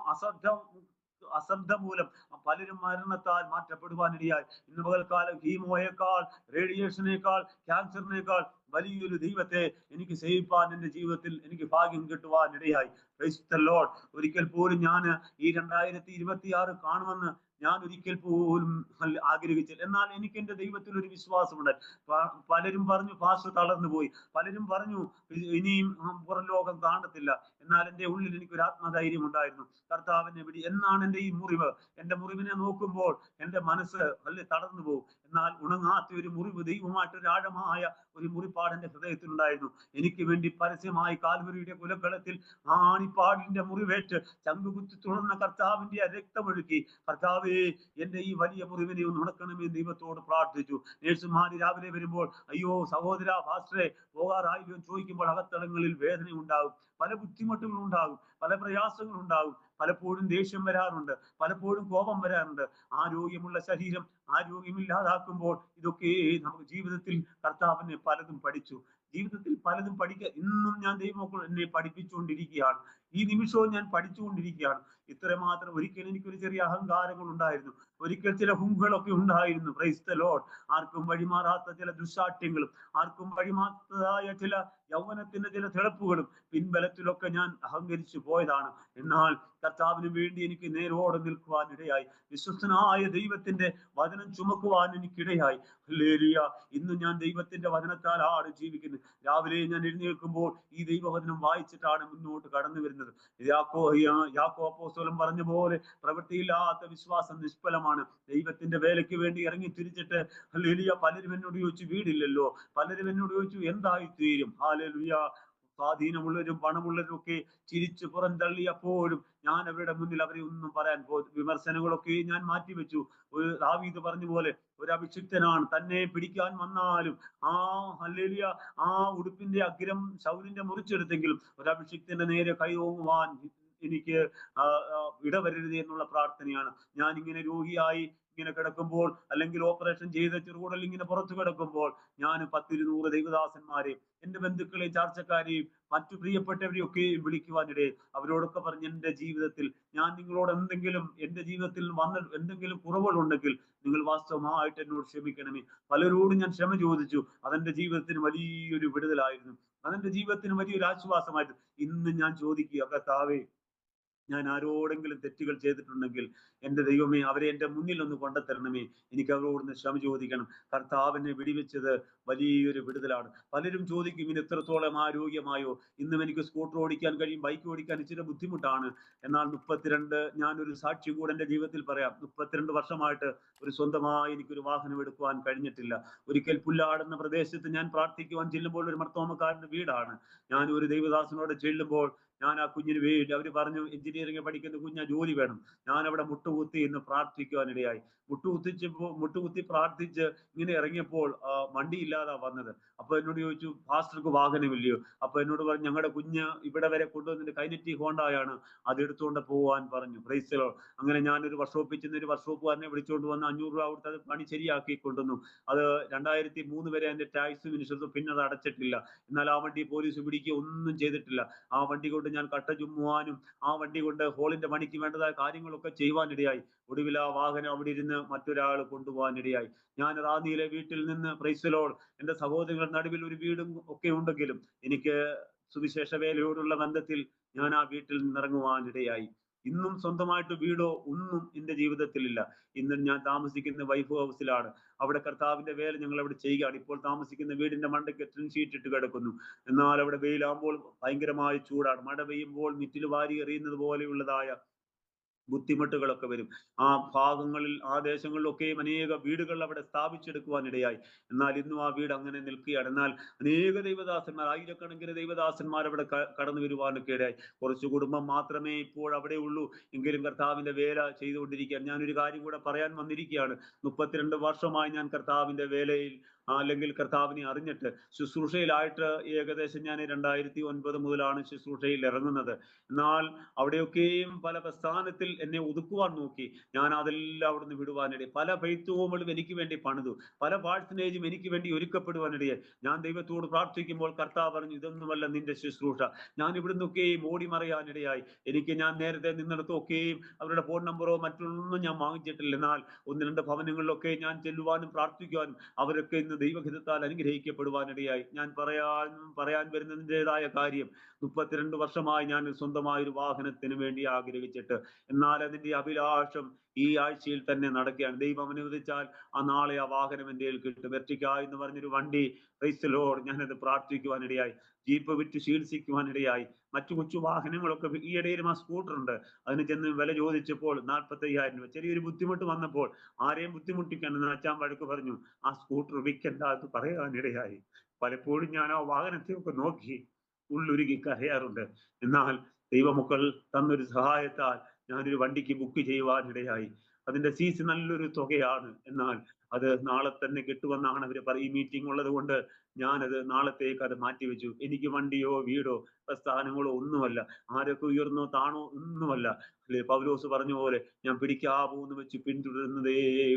അശ്രദ്ധ മൂലം പലരും മരണത്താൽ മാറ്റപ്പെടുവാനിടയായി. ഇന്ന് പകൽക്കാലം കീമോയേക്കാൾ, റേഡിയേഷനേക്കാൾ, ക്യാൻസറിനേക്കാൾ വലിയൊരു ദൈവത്തെ എനിക്ക് സേവിപ്പാൻ എന്റെ ജീവിതത്തിൽ എനിക്ക് ഭാഗ്യം കിട്ടുവാനിടയായി. Price the lord. ഒരിക്കൽ പോലും ഞാൻ ഈ 2026 കാണുമെന്ന് ഞാൻ ഒരിക്കൽ പോലും ആഗ്രഹിച്ചില്ല. എന്നാൽ എനിക്ക് എന്റെ ദൈവത്തിൽ ഒരു വിശ്വാസമുണ്ട്. പലരും പറഞ്ഞു പാസ്റ്റർ തളർന്നു പോയി, പലരും പറഞ്ഞു ഇനിയും പുറം ലോകം കാണത്തില്ല. എന്നാൽ എന്റെ ഉള്ളിൽ എനിക്കൊരു ആത്മധൈര്യം ഉണ്ടായിരുന്നു. കർത്താവിനെ വിടി എന്നാണ് എന്റെ ഈ മുറിവ്. എന്റെ മുറിവിനെ നോക്കുമ്പോൾ എന്റെ മനസ്സ് തളർന്നു പോകും. എന്നാൽ ഉണങ്ങാത്ത ഒരു മുറിവ്, ദൈവമായിട്ടൊരു ആഴമായ ഒരു മുറിപ്പാട് എന്റെ ഹൃദയത്തിൽ ഉണ്ടായിരുന്നു. എനിക്ക് വേണ്ടി പരസ്യമായി കാൽവരിയുടെ കുലക്കളത്തിൽ ആണിപ്പാടിന്റെ മുറിവേറ്റ് ചങ്കുകുത്തി തുറന്ന കർത്താവിന്റെ രക്തമൊഴുക്കി, കർത്താവേ എന്റെ ഈ വലിയ മുറിവിനെ ഒന്ന് ഉണക്കണമേ ദൈവത്തോട് പ്രാർത്ഥിച്ചു. നേഴ്സുമാര് രാവിലെ വരുമ്പോൾ, അയ്യോ സഹോദര പാസ്റ്ററെ പോകാറായില്ലോ ചോദിക്കുമ്പോൾ അകത്തളങ്ങളിൽ വേദന ഉണ്ടാകും, പല ബുദ്ധിമുട്ടുകളും ഉണ്ടാകും, പല പ്രയാസങ്ങളും ഉണ്ടാകും, പലപ്പോഴും ദേഷ്യം വരാറുണ്ട്, പലപ്പോഴും കോപം വരാറുണ്ട്. ആരോഗ്യമുള്ള ശരീരം ആരോഗ്യമില്ലാതാക്കുമ്പോൾ ഇതൊക്കെ നമുക്ക് ജീവിതത്തിൽ കർത്താവിനെ പലതും പഠിച്ചു, ജീവിതത്തിൽ പലതും ഇന്നും ഞാൻ ദൈവമക്കൾ എന്നെ പഠിപ്പിച്ചുകൊണ്ടിരിക്കുകയാണ്. ഈ നിമിഷവും ഞാൻ പഠിച്ചുകൊണ്ടിരിക്കുകയാണ്. ഇത്രമാത്രം ഒരിക്കൽ എനിക്കൊരു ചെറിയ അഹങ്കാരങ്ങൾ ഉണ്ടായിരുന്നു, ഒരിക്കൽ ചില ഹുങ്കുകളൊക്കെ ഉണ്ടായിരുന്നു. Price the Lord. ആർക്കും വഴിമാറാത്ത ചില ദുശാഠ്യങ്ങളും, ആർക്കും വഴിമാറാത്തതായ ചില യൗവനത്തിന്റെ ചില തിളപ്പുകളും പിൻബലത്തിലൊക്കെ ഞാൻ അഹങ്കരിച്ചു പോയതാണ്. എന്നാൽ കർത്താവിന് വേണ്ടി എനിക്ക് നേരോടെ നിൽക്കുവാൻ ഇടയായി. വിശ്വസ്തനായ ദൈവത്തിന്റെ വചനം ചുമക്കുവാൻ എനിക്കിടയായി. ഹല്ലേലൂയ. ഇന്ന് ഞാൻ ദൈവത്തിന്റെ വചനത്താലാണ് ജീവിക്കുന്നത്. രാവിലെ ഞാൻ എഴുന്നേൽക്കുമ്പോൾ ഈ ദൈവവചനം വായിച്ചിട്ടാണ് മുന്നോട്ട് കടന്നു വരുന്നത്. യാക്കോബ് അപ്പോസ്തലൻ പറഞ്ഞ പോലെ പ്രവൃത്തിയില്ലാത്ത വിശ്വാസം നിഷ്ഫലമാണ്. ദൈവത്തിന്റെ വേലയ്ക്ക് വേണ്ടി ഇറങ്ങി തിരിച്ചിട്ട് ഹല്ലേലൂയ, പലരും എന്നോട് ചോദിച്ചു വീടില്ലല്ലോ, പലരും എന്നോട് ചോദിച്ചു എന്തായി തീരും. ഹല്ലേലൂയ. സ്വാധീനമുള്ളവരും പണമുള്ളവരും ഒക്കെ ചിരിച്ചു പുറന്തള്ളിയപ്പോഴും ഞാൻ അവരുടെ മുന്നിൽ അവരെ ഒന്നും പറയാൻ വിമർശനങ്ങളൊക്കെ ഞാൻ മാറ്റിവെച്ചു. ദാവീദ് പറഞ്ഞ പോലെ, ഒരു അഭിഷിക്തനാണ്, തന്നെ പിടിക്കാൻ വന്നാലും ഹല്ലേലൂയ ആ ഉടുപ്പിന്റെ അഗ്രം ശൗലിന്റെ മുറിച്ചെടുത്തെങ്കിലും ഒരു അഭിഷിക്തന്റെ നേരെ കൈ ഓങ്ങുവാൻ എനിക്ക് ഇടവരരുത് എന്നുള്ള പ്രാർത്ഥനയാണ്. ഞാൻ ഇങ്ങനെ രോഗിയായി ഇങ്ങനെ കിടക്കുമ്പോൾ, അല്ലെങ്കിൽ ഓപ്പറേഷൻ ചെയ്ത ചെറുകുടൽ ഇങ്ങനെ പുറത്തു കിടക്കുമ്പോൾ, ഞാൻ 10-200 ദൈവദാസന്മാരെ, എന്റെ ബന്ധുക്കളെ, ചാർച്ചക്കാരെയും മറ്റു പ്രിയപ്പെട്ടവരെയും ഒക്കെ വിളിക്കുവാനിടെ അവരോടൊക്കെ പറഞ്ഞ്, എന്റെ ജീവിതത്തിൽ ഞാൻ നിങ്ങളോട് എന്റെ ജീവിതത്തിൽ എന്തെങ്കിലും കുറവുകളുണ്ടെങ്കിൽ നിങ്ങൾ വാസ്തവമായിട്ട് എന്നോട് ക്ഷമിക്കണമേ. പലരോടും ഞാൻ ക്ഷമ ചോദിച്ചു. അതെന്റെ ജീവിതത്തിന് വലിയൊരു വിടുതലായിരുന്നു, അതെന്റെ ജീവിതത്തിന് വലിയൊരു ആശ്വാസമായിരുന്നു. ഇന്ന് ഞാൻ ചോദിക്കുക, കർത്താവേ ഞാൻ ആരോടെങ്കിലും തെറ്റുകൾ ചെയ്തിട്ടുണ്ടെങ്കിൽ എൻ്റെ ദൈവമേ അവരെ എൻ്റെ മുന്നിൽ ഒന്ന് കൊണ്ടുത്തരണമേ. എനിക്ക് അവരോടൊന്ന് ക്ഷമ ചോദിക്കണം. കർത്താവിനെ വിടിവെച്ചത് വലിയൊരു വിടുതലാണ്. പലരും ചോദിക്കും, ഇനി എത്രത്തോളം ആരോഗ്യമായോ? ഇന്നും എനിക്ക് സ്കൂട്ടർ ഓടിക്കാൻ കഴിയും, ബൈക്ക് ഓടിക്കാൻ ഇച്ചിരി ബുദ്ധിമുട്ടാണ്. എന്നാൽ 32, ഞാനൊരു സാക്ഷി കൂടെ എൻ്റെ ജീവിതത്തിൽ പറയാം. 32 വർഷമായിട്ട് ഒരു സ്വന്തമായി എനിക്കൊരു വാഹനം എടുക്കുവാൻ കഴിഞ്ഞിട്ടില്ല. ഒരിക്കൽ പുല്ലാടുന്ന പ്രദേശത്ത് ഞാൻ പ്രാർത്ഥിക്കുവാൻ ചെല്ലുമ്പോൾ ഒരു മർത്തോമക്കാരന്റെ വീടാണ്. ഞാൻ ഒരു ദൈവദാസനോട് ചെല്ലുമ്പോൾ ഞാൻ ആ കുഞ്ഞിന് വേണ്ടി, അവർ പറഞ്ഞു എഞ്ചിനീയറിംഗ് പഠിക്കുന്ന കുഞ്ഞാ, ജോലി വേണം. ഞാൻ അവിടെ മുട്ടുകുത്തി ഇന്ന് പ്രാർത്ഥിക്കുവാനിടയായി. മുട്ടുകുത്തി പ്രാർത്ഥിച്ച് ഇങ്ങനെ ഇറങ്ങിയപ്പോൾ വണ്ടി ഇല്ലാതാ വന്നത്. അപ്പൊ എന്നോട് ചോദിച്ചു, പാസ്റ്റർക്ക് വാഹനമില്ലയോ? അപ്പൊ എന്നോട് പറഞ്ഞു, ഞങ്ങളുടെ കുഞ്ഞ് ഇവിടെ വരെ കൊണ്ടുവന്നിട്ട് കൈനറ്റി ഹോണ്ടയാണ്, അത് എടുത്തുകൊണ്ട് പോവാൻ പറഞ്ഞു. Price the Lord. അങ്ങനെ ഞാനൊരു വർക്ക്ഷോപ്പിൽ ചെന്ന് ഒരു വർക്ക്ഷോപ്പുകാരനെ വിളിച്ചുകൊണ്ട് വന്ന് 500 രൂപ കൊടുത്ത് അത് പണി ശരിയാക്കി കൊണ്ടുവന്നു. അത് 2003 വരെ അതിന്റെ ടാക്സും ഇൻഷുറൻസും, പിന്നെ അത് അടച്ചിട്ടില്ല. എന്നാൽ ആ വണ്ടി പോലീസ് പിടിക്കുക ഒന്നും ചെയ്തിട്ടില്ല. ആ വണ്ടി കൊണ്ട് ഞാൻ കട്ട ചുമ്മുവാനും ആ വണ്ടി കൊണ്ട് ഹോളിന്റെ പണിക്ക് വേണ്ടതായ കാര്യങ്ങളൊക്കെ ചെയ്യുവാനിടയായി. ഒടുവിൽ ആ വാഹനം അവിടെ ഇരുന്ന് മറ്റൊരാൾ കൊണ്ടുപോകാനിടയായി. ഞാൻ റാന്നിയിലെ വീട്ടിൽ നിന്ന്, പ്രൈസ് ദി ലോർഡ്, എന്റെ സഹോദരങ്ങളുടെ നടുവിൽ ഒരു വീടും ഒക്കെ ഉണ്ടെങ്കിലും എനിക്ക് സുവിശേഷ വേലയോടുള്ള ബന്ധത്തിൽ ഞാൻ ആ വീട്ടിൽ നിന്നിറങ്ങുവാനിടയായി. ഇന്നും സ്വന്തമായിട്ട് വീടോ ഒന്നും എന്റെ ജീവിതത്തിലില്ല. ഇന്നും ഞാൻ താമസിക്കുന്ന വൈഫ് ഹൗസിലാണ്. അവിടെ കർത്താവിന്റെ വേല ഞങ്ങൾ അവിടെ ചെയ്യുകയാണ്. ഇപ്പോൾ താമസിക്കുന്ന വീടിന്റെ മണ്ടയ്ക്ക് ടിൻ ഷീറ്റ് ഇട്ട് കിടക്കുന്നു. എന്നാൽ അവിടെ വെയിലാകുമ്പോൾ ഭയങ്കരമായ ചൂടാണ്. മഴ പെയ്യുമ്പോൾ മിറ്റിൽ വാരി എറിയുന്നത് പോലെയുള്ളതായ ബുദ്ധിമുട്ടുകളൊക്കെ വരും. ആ ഭാഗങ്ങളിൽ, ആ ദേശങ്ങളിലൊക്കെയും അനേക വീടുകൾ അവിടെ സ്ഥാപിച്ചെടുക്കുവാനിടയായി. എന്നാൽ ഇന്നും ആ വീട് അങ്ങനെ നിൽക്കുകയാണ്. എന്നാൽ അനേക ദൈവദാസന്മാർ, ആയിരക്കണക്കിന് ദൈവദാസന്മാർ അവിടെ കടന്നു വരുവാനൊക്കെ ഇടയായി. കുറച്ച് കുടുംബം മാത്രമേ ഇപ്പോൾ അവിടെ ഉള്ളൂ. എങ്കിലും കർത്താവിന്റെ വേല ചെയ്തുകൊണ്ടിരിക്കുകയാണ്. ഞാനൊരു കാര്യം കൂടെ പറയാൻ വന്നിരിക്കുകയാണ്. 32 വർഷമായി ഞാൻ കർത്താവിന്റെ വേലയിൽ, അല്ലെങ്കിൽ കർത്താവിനെ അറിഞ്ഞിട്ട് ശുശ്രൂഷയിലായിട്ട് ഏകദേശം ഞാൻ 2009 മുതലാണ് ശുശ്രൂഷയിൽ ഇറങ്ങുന്നത്. എന്നാൽ അവിടെയൊക്കെയും പല പ്രസ്ഥാനത്തിൽ എന്നെ ഒതുക്കുവാൻ നോക്കി. ഞാൻ അതെല്ലാം അവിടുന്ന് വിടുവാനിടയായി. പല ഫെയ്ത്ത് ഹോമുകളും എനിക്ക് വേണ്ടി പണിതു. പല പാഴ്സനേജും എനിക്ക് വേണ്ടി ഒരുക്കപ്പെടുവാനിടയായി. ഞാൻ ദൈവത്തോട് പ്രാർത്ഥിക്കുമ്പോൾ കർത്താവ് പറഞ്ഞു, ഇതൊന്നുമല്ല നിന്റെ ശുശ്രൂഷ. ഞാൻ ഇവിടുന്നൊക്കെയും ഓടി മറയാനിടയായി. ഞാൻ നേരത്തെ നിന്നിടത്തൊക്കെയും അവരുടെ ഫോൺ നമ്പറോ മറ്റൊന്നും ഞാൻ വാങ്ങിച്ചിട്ടില്ല. എന്നാൽ 1-2 ഭവനങ്ങളിലൊക്കെ ഞാൻ ചെല്ലുവാനും പ്രാർത്ഥിക്കുവാനും അവരൊക്കെ ഇന്ന് ദൈവഹിതത്താൽ അനുഗ്രഹിക്കപ്പെടുവാനിടയായി. ഞാൻ പറയാൻ വരുന്നതിൻ്റെതായ കാര്യം, 32 വർഷമായി ഞാൻ സ്വന്തമായൊരു വാഹനത്തിന് വേണ്ടി ആഗ്രഹിച്ചിട്ട്, എന്നാൽ അതിന്റെ അഭിലാഷം ഈ ആഴ്ചയിൽ തന്നെ നടക്കുകയാണ്. ദൈവം അനുവദിച്ചാൽ ആ നാളെ ആ വാഹനം എൻ്റെ കയ്യിൽ കിട്ടും. എർട്ടിക്ക എന്ന് പറഞ്ഞൊരു വണ്ടി, പ്രൈസ് ദി ലോർഡ്, ഞാനത് പ്രാർത്ഥിക്കുവാനിടയായി. ജീപ്പ് വിറ്റ് ചികിത്സിക്കുവാനിടയായി. മറ്റു കൊച്ചു വാഹനങ്ങളൊക്കെ, ഈ ഇടയിലും ആ സ്കൂട്ടർ ഉണ്ട്, അതിന് ചെന്ന് വില ചോദിച്ചപ്പോൾ 45,000 രൂപ. ചെറിയൊരു ബുദ്ധിമുട്ട് വന്നപ്പോൾ ആരെയും ബുദ്ധിമുട്ടിക്കണ്ടെന്ന് അച്ഛൻ വഴക്ക് പറഞ്ഞു. ആ സ്കൂട്ടർ വിൽക്കണ്ട എന്ന് പറയാനിടയായി. പലപ്പോഴും ഞാൻ ആ വാഹനത്തെ ഒക്കെ നോക്കി ഉള്ളുരുകി കരയാറുണ്ട്. എന്നാൽ ദൈവമക്കൾ തന്നൊരു സഹായത്താൽ ഞാനൊരു വണ്ടിക്ക് ബുക്ക് ചെയ്യുവാനിടയായി. അതിന്റെ സീസ് നല്ലൊരു തുകയാണ്. എന്നാൽ അത് നാളെ തന്നെ കിട്ടുമെന്നാണ് അവർ ഈ മീറ്റിംഗ് ഉള്ളത് കൊണ്ട് ഞാനത് നാളത്തേക്ക് അത് മാറ്റിവെച്ചു. എനിക്ക് വണ്ടിയോ വീടോ പ്രസ്ഥാനങ്ങളോ ഒന്നുമല്ല. ആരൊക്കെ ഉയർന്നോ താണോ ഒന്നുമല്ല. അല്ലെ, പൗലോസ് പറഞ്ഞ പോലെ ഞാൻ പിടിക്കാവൂന്ന് വെച്ച് പിന്തുടരുന്നതേ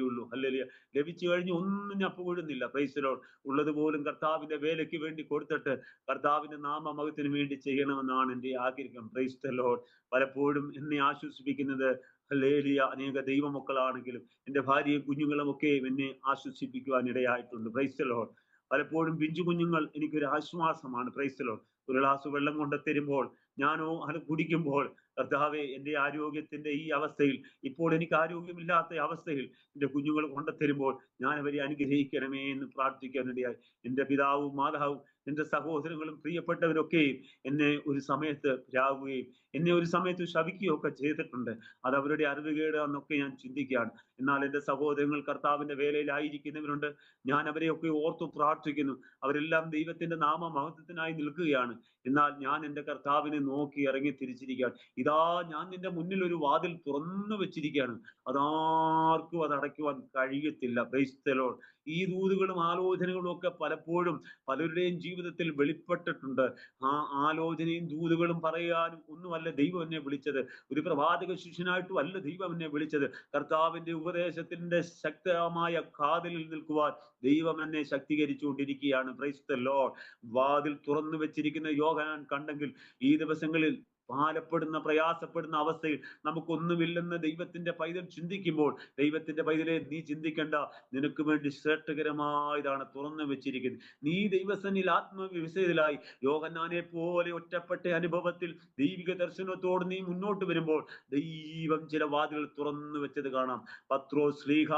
ഉള്ളൂ. ഹല്ലേലൂയ. ലഭിച്ചു കഴിഞ്ഞ് ഒന്നും ഞാൻ പുകഴുന്നില്ല. Praise the lord. ഉള്ളതുപോലും കർത്താവിന്റെ വേലയ്ക്ക് വേണ്ടി കൊടുത്തിട്ട് കർത്താവിന്റെ നാമമഹത്വത്തിന് വേണ്ടി ചെയ്യണമെന്നാണ് എൻ്റെ ആഗ്രഹം. Price the lord. പലപ്പോഴും എന്നെ ആശ്വസിപ്പിക്കുന്നത് ഹല്ലേലൂയ അനേക ദൈവമക്കളാണെങ്കിലും എൻ്റെ ഭാര്യയും കുഞ്ഞുങ്ങളും ഒക്കെ എന്നെ ആശ്വസിപ്പിക്കുവാൻ ഇടയായിട്ടുണ്ട്. Praise the lord. പലപ്പോഴും പിഞ്ചു കുഞ്ഞുങ്ങൾ എനിക്കൊരു ആശ്വാസമാണ്. Praise the lord. ഒരു ഗ്ലാസ് വെള്ളം കൊണ്ട് തരുമ്പോൾ ഞാനോ അത് കുടിക്കുമ്പോൾ, കർത്താവേ, എൻ്റെ ആരോഗ്യത്തിന്റെ ഈ അവസ്ഥയിൽ, ഇപ്പോൾ എനിക്ക് ആരോഗ്യമില്ലാത്ത അവസ്ഥയിൽ എൻ്റെ കുഞ്ഞുങ്ങൾ കൊണ്ടുത്തരുമ്പോൾ ഞാൻ അവരെ അനുഗ്രഹിക്കണമേ എന്ന് പ്രാർത്ഥിക്കാനിടയായി. എൻ്റെ പിതാവും മാതാവും എൻ്റെ സഹോദരങ്ങളും പ്രിയപ്പെട്ടവരൊക്കെയും എന്നെ ഒരു സമയത്ത് രാവുകയും എന്നെ ഒരു സമയത്ത് ശപിക്കുകയും ഒക്കെ ചെയ്തിട്ടുണ്ട്. അത് അവരുടെ അറിവുകേട് എന്നൊക്കെ ഞാൻ ചിന്തിക്കുകയാണ്. എന്നാൽ എൻ്റെ സഹോദരങ്ങൾ കർത്താവിന്റെ വേലയിലായിരിക്കുന്നവരുണ്ട്. ഞാൻ അവരെയൊക്കെ ഓർത്തു പ്രാർത്ഥിക്കുന്നു. അവരെല്ലാം ദൈവത്തിന്റെ നാമമഹത്വത്തിനായി നിൽക്കുകയാണ്. എന്നാൽ ഞാൻ എൻ്റെ കർത്താവിനെ നോക്കി ഇറങ്ങി തിരിച്ചിരിക്കുകയാണ്. ഇതാ ഞാൻ നിന്റെ മുന്നിൽ ഒരു വാതിൽ തുറന്നു വെച്ചിരിക്കുകയാണ്, അതാർക്കും അത് അടയ്ക്കുവാൻ കഴിയത്തില്ല. Price the Lord. ഈ ദൂതുകളും ആലോചനകളും ഒക്കെ പലപ്പോഴും പലരുടെയും ജീവിതത്തിൽ വെളിപ്പെട്ടിട്ടുണ്ട്. ആ ആലോചനയും ദൂതുകളും പറയാനും ഒന്നുമല്ല ദൈവം എന്നെ വിളിച്ചത്. ഒരു പ്രവാചക ശിഷ്യനായിട്ടും അല്ല ദൈവം എന്നെ വിളിച്ചത്. കർത്താവിന്റെ ഉപദേശത്തിന്റെ ശക്തമായ കാതിലിൽ നിൽക്കുവാൻ ദൈവം എന്നെ ശക്തീകരിച്ചുകൊണ്ടിരിക്കുകയാണ്. Price the Lord. വാതിൽ തുറന്നു വെച്ചിരിക്കുന്ന യോഹന്നാൻ കണ്ടെങ്കിൽ ഈ ദിവസങ്ങളിൽ ഭാരപ്പെടുന്ന പ്രയാസപ്പെടുന്ന അവസ്ഥയിൽ നമുക്കൊന്നുമില്ലെന്ന് ദൈവത്തിന്റെ പൈതൽ ചിന്തിക്കുമ്പോൾ, ദൈവത്തിന്റെ പൈതലെ നീ ചിന്തിക്കേണ്ട, നിനക്ക് വേണ്ടി ശ്രേഷ്ഠകരമായതാണ് തുറന്നു വെച്ചിരിക്കുന്നത്. നീ ദൈവസന്നിധിയിൽ ആത്മവിശ്വസത്തിലായി യോഹന്നാനെ പോലെ ഒറ്റപ്പെട്ട അനുഭവത്തിൽ ദൈവിക ദർശനത്തോട് നീ മുന്നോട്ട് വരുമ്പോൾ ദൈവം ചില വാതിലുകൾ തുറന്നു വെച്ചത് കാണാം. പത്രോസ് ശ്ലീഹ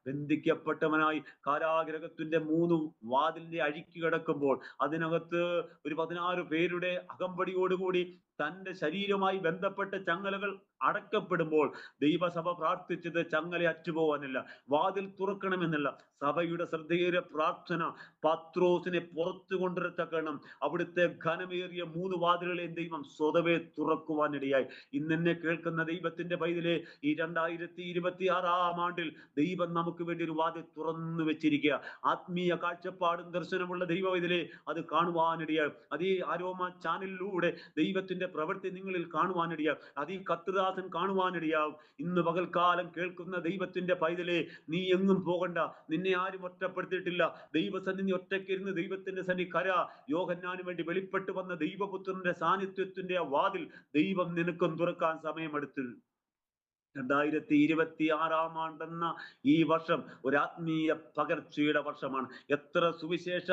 ബന്ധിക്കപ്പെട്ടവനായി കാരാഗ്രഹത്തിന്റെ 3 വാതിലിന്റെ അഴിക്ക് കിടക്കുമ്പോൾ അതിനകത്ത് ഒരു 16 പേരുടെ അകമ്പടിയോടുകൂടി തന്റെ ശരീരവുമായി ബന്ധപ്പെട്ട ചങ്ങലകൾ അടക്കപ്പെടുമ്പോൾ ദൈവസഭ പ്രാർത്ഥിച്ചത് ചങ്ങല അറ്റുപോകാനല്ല, വാതിൽ തുറക്കണമെന്നല്ല. സഭയുടെ ശ്രദ്ധേയ പ്രാർത്ഥന പത്രോസിനെ പുറത്തു കൊണ്ടുവരത്തക്കണം അവിടുത്തെ ഘനമേറിയ 3 വാതിലുകളെയും ദൈവം സ്വതവേ തുറക്കുവാനിടയായി. ഇന്നെന്നെ കേൾക്കുന്ന ദൈവത്തിന്റെ പൈതലെ, ഈ 2026 ആണ്ടിൽ ദൈവം നമുക്ക് വേണ്ടി ഒരു വാതിൽ തുറന്നു വെച്ചിരിക്കുക. ആത്മീയ കാഴ്ചപ്പാടും ദർശനമുള്ള ദൈവ പൈതലെ, അത് കാണുവാനിടയായി. അതീ ആരോമ ചാനലിലൂടെ ദൈവത്തിന്റെ പ്രവൃത്തി നിങ്ങളിൽ കാണുവാനിടയാവും. അതീ കർത്തൃദാസൻ കാണുവാനിടയാവും. ഇന്ന് പകൽക്കാലം കേൾക്കുന്ന ദൈവത്തിന്റെ പൈതലെ, നീ എങ്ങും പോകണ്ട. നിന്നെ ആരും ഒറ്റപ്പെടുത്തിയിട്ടില്ല. ദൈവസന്നിധി ഒറ്റയ്ക്കിരുന്ന് ദൈവത്തിന്റെ സന്നിധി കര. യോഹന്നാന് വേണ്ടി വെളിപ്പെട്ടു വന്ന ദൈവപുത്രന്റെ സാന്നിധ്യത്തിന്റെ വാതിൽ ദൈവം നിനക്കും തുറക്കാൻ സമയമെടുത്തു. 2026 ആണ്ടെന്ന ഈ വർഷം ഒരു ആത്മീയ പകർച്ചയുടെ വർഷമാണ്. എത്ര സുവിശേഷ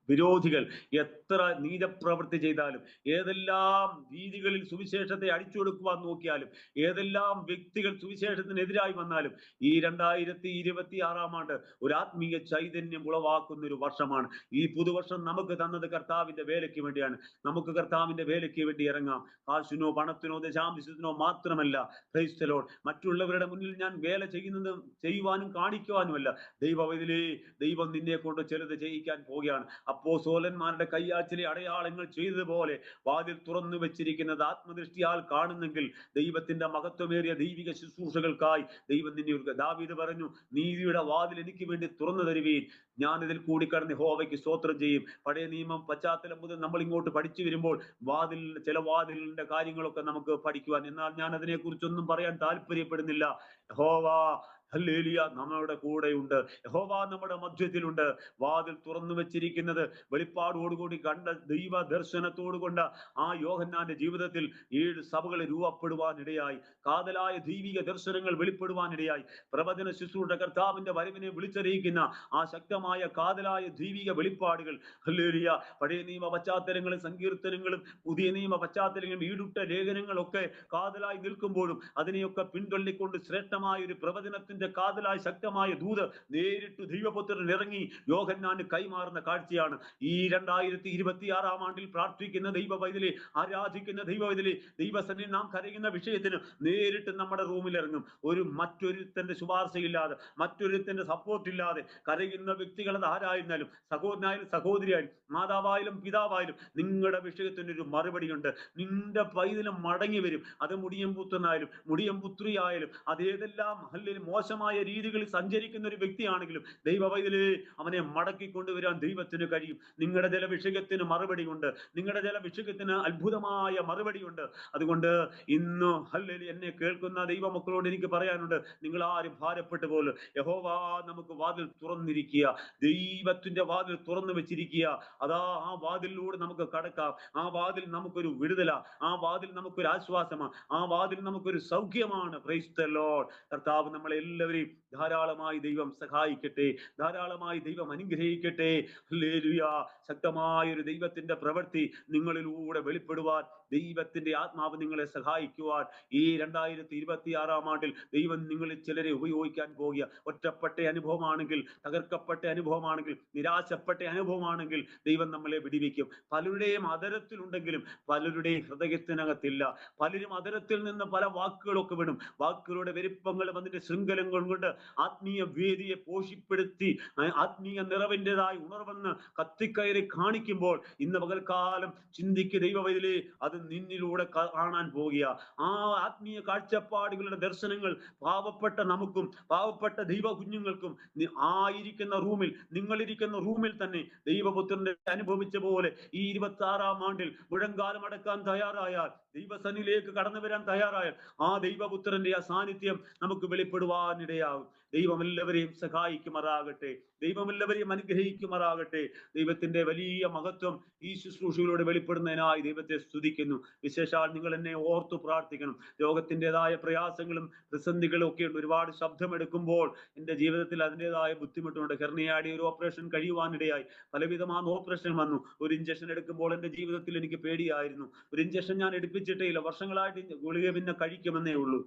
വിരോധികൾ എത്ര നീചപ്രവൃത്തി ചെയ്താലും, ഏതെല്ലാം രീതികളിൽ സുവിശേഷത്തെ അടിച്ചു കൊടുക്കുവാൻ നോക്കിയാലും, ഏതെല്ലാം വ്യക്തികൾ സുവിശേഷത്തിനെതിരായി വന്നാലും, ഈ 2026 ആണ്ട് ഒരു ആത്മീയ ചൈതന്യം ഉളവാക്കുന്ന ഒരു വർഷമാണ്. ഈ പുതുവർഷം നമുക്ക് തന്നത് കർത്താവിന്റെ വേലയ്ക്ക് വേണ്ടിയാണ്. നമുക്ക് കർത്താവിന്റെ വേലയ്ക്ക് വേണ്ടി ഇറങ്ങാം. കാശിനോ പണത്തിനോ ദശാംശത്തിനോ മാത്രമല്ല. Price the Lord. മറ്റുള്ളവരുടെ മുന്നിൽ ഞാൻ വേല ചെയ്യുവാനും കാണിക്കുവാനുമല്ല. ദൈവം നിന്നെ കൊണ്ട് ചിലത് ചെയ്യിക്കാൻ പോവുകയാണ്. അപ്പോസ്തലന്മാരുടെ കയ്യാച്ചിലെ അടയാളങ്ങൾ ചെയ്തതുപോലെ വാതിൽ തുറന്നു വെച്ചിരിക്കുന്നത് ആത്മദൃഷ്ടിയാൽ കാണുന്നെങ്കിൽ ദൈവത്തിന്റെ മഹത്വമേറിയ ദൈവിക ശുശ്രൂഷകൾക്കായി ദൈവം നിന്നെ. ദാവീദ് പറഞ്ഞു, നീതിയുടെ വാതിൽ എനിക്ക് വേണ്ടി തുറന്നു തരുവീൻ, ഞാനിതിൽ കൂടി കടന്ന് യഹോവയ്ക്ക് സ്തോത്രം ചെയ്യും. പഴയ നിയമം പശ്ചാത്തലം മുതൽ നമ്മൾ ഇങ്ങോട്ട് പഠിച്ചു വരുമ്പോൾ ചില വാതിലിന്റെ കാര്യങ്ങളൊക്കെ നമുക്ക് പഠിക്കുവാൻ, എന്നാൽ ഞാൻ അതിനെ കുറിച്ചൊന്നും പറയാൻ താല്പര്യപ്പെടുന്നില്ല. യഹോവ ഹല്ലേലൂയ നമ്മുടെ കൂടെയുണ്ട്. യഹോവ നമ്മുടെ മധ്യത്തിലുണ്ട്. വാതിൽ തുറന്നു വെച്ചിരിക്കുന്നത് വെളിപ്പാടോടുകൂടി കണ്ട ദൈവ ദർശനത്തോടുകൊണ്ട് ആ യോഹന്നാന്റെ ജീവിതത്തിൽ 7 സഭകൾ രൂപപ്പെടുവാനിടയായി. കാതലായ ദൈവിക ദർശനങ്ങൾ വെളിപ്പെടുവാനിടയായി. പ്രവചന ശുശ്രൂഷ കർത്താവിന്റെ വരവിനെ വിളിച്ചറിയിക്കുന്ന ആ ശക്തമായ കാതലായ ദൈവിക വെളിപ്പാടുകൾ, ഹല്ലേലൂയ, പഴയ നിയമ പശ്ചാത്തലങ്ങളും സങ്കീർത്തനങ്ങളും പുതിയ നിയമ പശ്ചാത്തലങ്ങളും ഈടുട്ട ലേഖനങ്ങളൊക്കെ കാതലായി നിൽക്കുമ്പോഴും അതിനെയൊക്കെ പിന്തള്ളിക്കൊണ്ട് ശ്രേഷ്ഠമായ ഒരു പ്രവചനത്തിന്റെ കാതലായ ശക്തമായ ദൂത് നേരിട്ട് ദൈവപുത്രൻ ഇറങ്ങി യോഹന്നാന് കൈമാറുന്ന കാഴ്ചയാണ്. ഈ 2026 ആണ്ടിൽ പ്രാർത്ഥിക്കുന്ന ദൈവ പൈതലെ, ആരാധിക്കുന്ന ദൈവ പൈതലെ, ദൈവസന്നിധിയിൽ നാം കരയുന്ന വിഷയത്തിന് നേരിട്ട് നമ്മുടെ റൂമിൽ ഇറങ്ങും. മറ്റൊരുത്തന്റെ ശുപാർശയില്ലാതെ, മറ്റൊരുത്തന്റെ സപ്പോർട്ട് ഇല്ലാതെ കരയുന്ന വ്യക്തികൾ ആരായിരുന്നാലും, സഹോദരനായാലും സഹോദരിയായാലും മാതാവായാലും പിതാവായാലും, നിങ്ങളുടെ വിഷയത്തിന് ഒരു മറുപടിയുണ്ട്. നിന്റെ പൈതലും മടങ്ങി വരും. അത് മുടിയം പുത്രനായാലും മുടിയം പുത്രിയായാലും, അതേതെല്ലാം അല്ലെങ്കിൽ മോശമായ രീതികളിൽ സഞ്ചരിക്കുന്ന ഒരു വ്യക്തിയാണെങ്കിലും ദൈവ പൈതലേ, അവനെ മടക്കി കൊണ്ടുവരാൻ ദൈവത്തിന് കഴിയും. നിങ്ങളുടെ ചില വിഷയത്തിന് മറുപടിയുണ്ട്. നിങ്ങളുടെ ചില വിഷയത്തിന് അത്ഭുതമായ മറുപടിയുണ്ട്. അതുകൊണ്ട് ഇന്ന് ഹല്ലേലൂയ എന്നെ കേൾക്കുന്ന ദൈവമക്കളോട് എനിക്ക് പറയാനുണ്ട്, നിങ്ങൾ ആരും ഭാരപ്പെട്ടു പോലും. യഹോവ നമുക്ക് വാതിൽ തുറന്നിരിക്കുക. ദൈവത്തിന്റെ വാതിൽ തുറന്നു വെച്ചിരിക്കുക. അതാ ആ വാതിലിലൂടെ നമുക്ക് കടക്കാം. ആ വാതിൽ നമുക്കൊരു വിടുതല, ആ വാതിൽ നമുക്കൊരു ആശ്വാസമാണ്, ആ വാതിൽ നമുക്കൊരു സൗഖ്യമാണ്. Price the Lord. കർത്താവ് നമ്മളെല്ലാവരെയും ധാരാളമായി ദൈവം സഹായിക്കട്ടെ, ധാരാളമായി ദൈവം അനുഗ്രഹിക്കട്ടെ. ഹല്ലേലൂയ. ശക്തമായ ഒരു ദൈവത്തിന്റെ പ്രവൃത്തി നിങ്ങളിലൂടെ വെളിപ്പെടുവാൻ ദൈവത്തിന്റെ ആത്മാവ് നിങ്ങളെ സഹായിക്കുവാൻ ഈ 2026 ആണ്ടിൽ ദൈവം നിങ്ങളിൽ ചിലരെ ഉപയോഗിക്കാൻ പോകുക. ഒറ്റപ്പെട്ട അനുഭവമാണെങ്കിൽ, തകർക്കപ്പെട്ട അനുഭവമാണെങ്കിൽ, നിരാശപ്പെട്ട അനുഭവമാണെങ്കിൽ ദൈവം നമ്മളെ വിടിവിക്കും. പലരുടെയും അതരത്തിലുണ്ടെങ്കിലും പലരുടെയും ഹൃദയത്തിനകത്തില്ല. പലരും അതരത്തിൽ നിന്ന് പല വാക്കുകളൊക്കെ വിടും. വാക്കുകളുടെ പെരുപ്പങ്ങളും അതിന്റെ ശൃംഖലങ്ങളും കൊണ്ട് ആത്മീയ വേദിയെ പോഷിപ്പെടുത്തി ആത്മീയ നിറവിൻ്റെതായി ഉണർവെന്ന് കത്തിക്കയറി കാണിക്കുമ്പോൾ ഇന്ന് പകൽക്കാലം ചിന്തിക്ക് ദൈവവൈതലേ, അത് നിന്നിലൂടെ കാണാൻ പോകുക. ആ ആത്മീയ കാഴ്ചപ്പാടുകളുടെ ദർശനങ്ങൾ പാവപ്പെട്ട നമുക്കും പാവപ്പെട്ട ദൈവ കുഞ്ഞുങ്ങൾക്കും നിങ്ങളിരിക്കുന്ന റൂമിൽ തന്നെ ദൈവപുത്രന്റെ അനുഭവിച്ച പോലെ ഈ 26 ആണ്ടിൽ മുഴങ്കാലം അടക്കാൻ തയ്യാറായാൽ ദൈവസന്നിധിയിലേക്ക് കടന്നു വരാൻ തയ്യാറായാൽ ആ ദൈവപുത്രന്റെ ആ സാന്നിധ്യം നമുക്ക് വെളിപ്പെടുവാനിടയാകും. ദൈവം എല്ലാവരെയും സഹായിക്കുമാറാകട്ടെ. ദൈവം എല്ലാവരെയും അനുഗ്രഹിക്കുമാറാകട്ടെ. ദൈവത്തിന്റെ വലിയ മഹത്വം ഈ ശുശ്രൂഷയിലൂടെ വെളിപ്പെടുന്നതിനായി ദൈവത്തെ സ്തുതിക്കുന്നു. വിശേഷാൽ നിങ്ങൾ എന്നെ ഓർത്തു പ്രാർത്ഥിക്കണം. രോഗത്തിൻ്റെതായ പ്രയാസങ്ങളും പ്രതിസന്ധികളും ഒക്കെ ഉണ്ട്. ഒരുപാട് ശബ്ദമെടുക്കുമ്പോൾ എൻ്റെ ജീവിതത്തിൽ അതിൻ്റെതായ ബുദ്ധിമുട്ടുണ്ട്. ഹെർണിയാടി ഒരു ഓപ്പറേഷൻ കഴിയുവാനിടയായി. പലവിധമായ ഓപ്പറേഷൻ വന്നു. ഒരു ഇഞ്ചക്ഷൻ എടുക്കുമ്പോൾ എൻ്റെ ജീവിതത്തിൽ എനിക്ക് പേടിയായിരുന്നു. ഒരു ഇഞ്ചക്ഷൻ ഞാൻ എടുപ്പിച്ചിട്ടേ ഇല്ല. വർഷങ്ങളായിട്ട് ഗുളിക പിന്നെ കഴിക്കുമെന്നേ ഉള്ളൂ.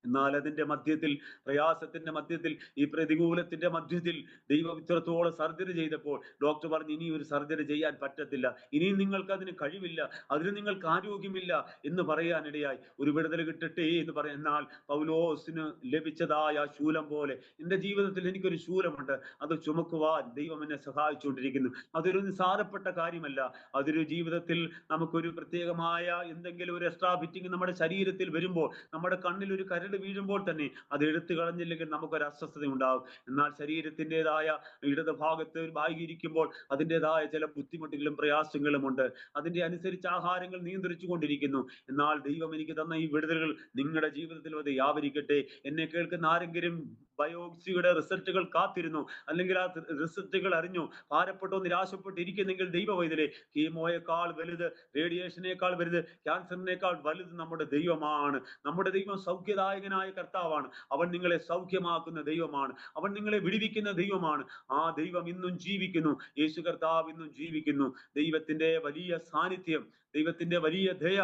എന്നാൽ അതിന്റെ മധ്യത്തിൽ, പ്രയാസത്തിന്റെ മധ്യത്തിൽ, ഈ പ്രതികൂലത്തിന്റെ മധ്യത്തിൽ ദൈവം ഇത്രത്തോളം സർജറി ചെയ്തപ്പോൾ ഡോക്ടർ പറഞ്ഞു, ഇനി ഒരു സർജറി ചെയ്യാൻ പറ്റത്തില്ല, ഇനിയും നിങ്ങൾക്ക് അതിന് കഴിവില്ല, അതിന് നിങ്ങൾക്ക് ആരോഗ്യമില്ല എന്ന് പറയാനിടയായി. ഒരു വിടുതൽ കിട്ടട്ടെ എന്ന് പറയാം. എന്നാൽ പൗലോസിന് ലഭിച്ചതായ ശൂലം പോലെ എൻ്റെ ജീവിതത്തിൽ എനിക്കൊരു ശൂലമുണ്ട്. അത് ചുമക്കുവാൻ ദൈവം എന്നെ സഹായിച്ചുകൊണ്ടിരിക്കുന്നു. അതൊരു നിസ്സാരപ്പെട്ട കാര്യമല്ല. അതൊരു ജീവിതത്തിൽ നമുക്കൊരു പ്രത്യേകമായ എന്തെങ്കിലും ഒരു എക്സ്ട്രാ ഫിറ്റിംഗ് നമ്മുടെ ശരീരത്തിൽ വരുമ്പോൾ, നമ്മുടെ കണ്ണിൽ ഒരു കരട് വീഴുമ്പോൾ തന്നെ അത് എടുത്തു കളഞ്ഞില്ലെങ്കിൽ നമുക്കൊരു അസ്വസ്ഥത ഉണ്ടാകും. എന്നാൽ ശരീരത്തിൻ്റെതായ ഇടത് ഭാഗത്ത് ഭാഗിയിരിക്കുമ്പോൾ അതിൻ്റെതായ ചില ബുദ്ധിമുട്ടുകളും പ്രയാസങ്ങളും ഉണ്ട്. അതിൻ്റെ അനുസരിച്ച് ആഹാരങ്ങൾ നിയന്ത്രിച്ചു കൊണ്ടിരിക്കുന്നു. എന്നാൽ ദൈവം എനിക്ക് തന്ന ഈ വിടുതലുകൾ നിങ്ങളുടെ ജീവിതത്തിൽ അത് വ്യാപരിക്കട്ടെ. എന്നെ കേൾക്കുന്ന ആരെങ്കിലും ബയോപ്സിയുടെ റിസൾട്ടുകൾ കാത്തിരുന്നു, അല്ലെങ്കിൽ ആ റിസൾട്ടുകൾ അറിഞ്ഞു ഭാരപ്പെട്ടോ നിരാശപ്പെട്ടിരിക്കുന്നെങ്കിൽ ദൈവവൈദ്യരെ, കീമോയേക്കാൾ വലുത്, റേഡിയേഷനേക്കാൾ വലുത്, ക്യാൻസറിനേക്കാൾ വലുത് നമ്മുടെ ദൈവമാണ്. നമ്മുടെ ദൈവം സൗഖ്യദായകനായ കർത്താവാണ്. അവൻ നിങ്ങളെ സൗഖ്യമാക്കുന്ന ദൈവമാണ്. അവൻ നിങ്ങളെ വിടുവിക്കുന്ന ദൈവമാണ്. ആ ദൈവം ഇന്നും ജീവിക്കുന്നു. യേശു കർത്താവ് ഇന്നും ജീവിക്കുന്നു. ദൈവത്തിന്റെ വലിയ സാന്നിധ്യം, ദൈവത്തിന്റെ വലിയ ദയ,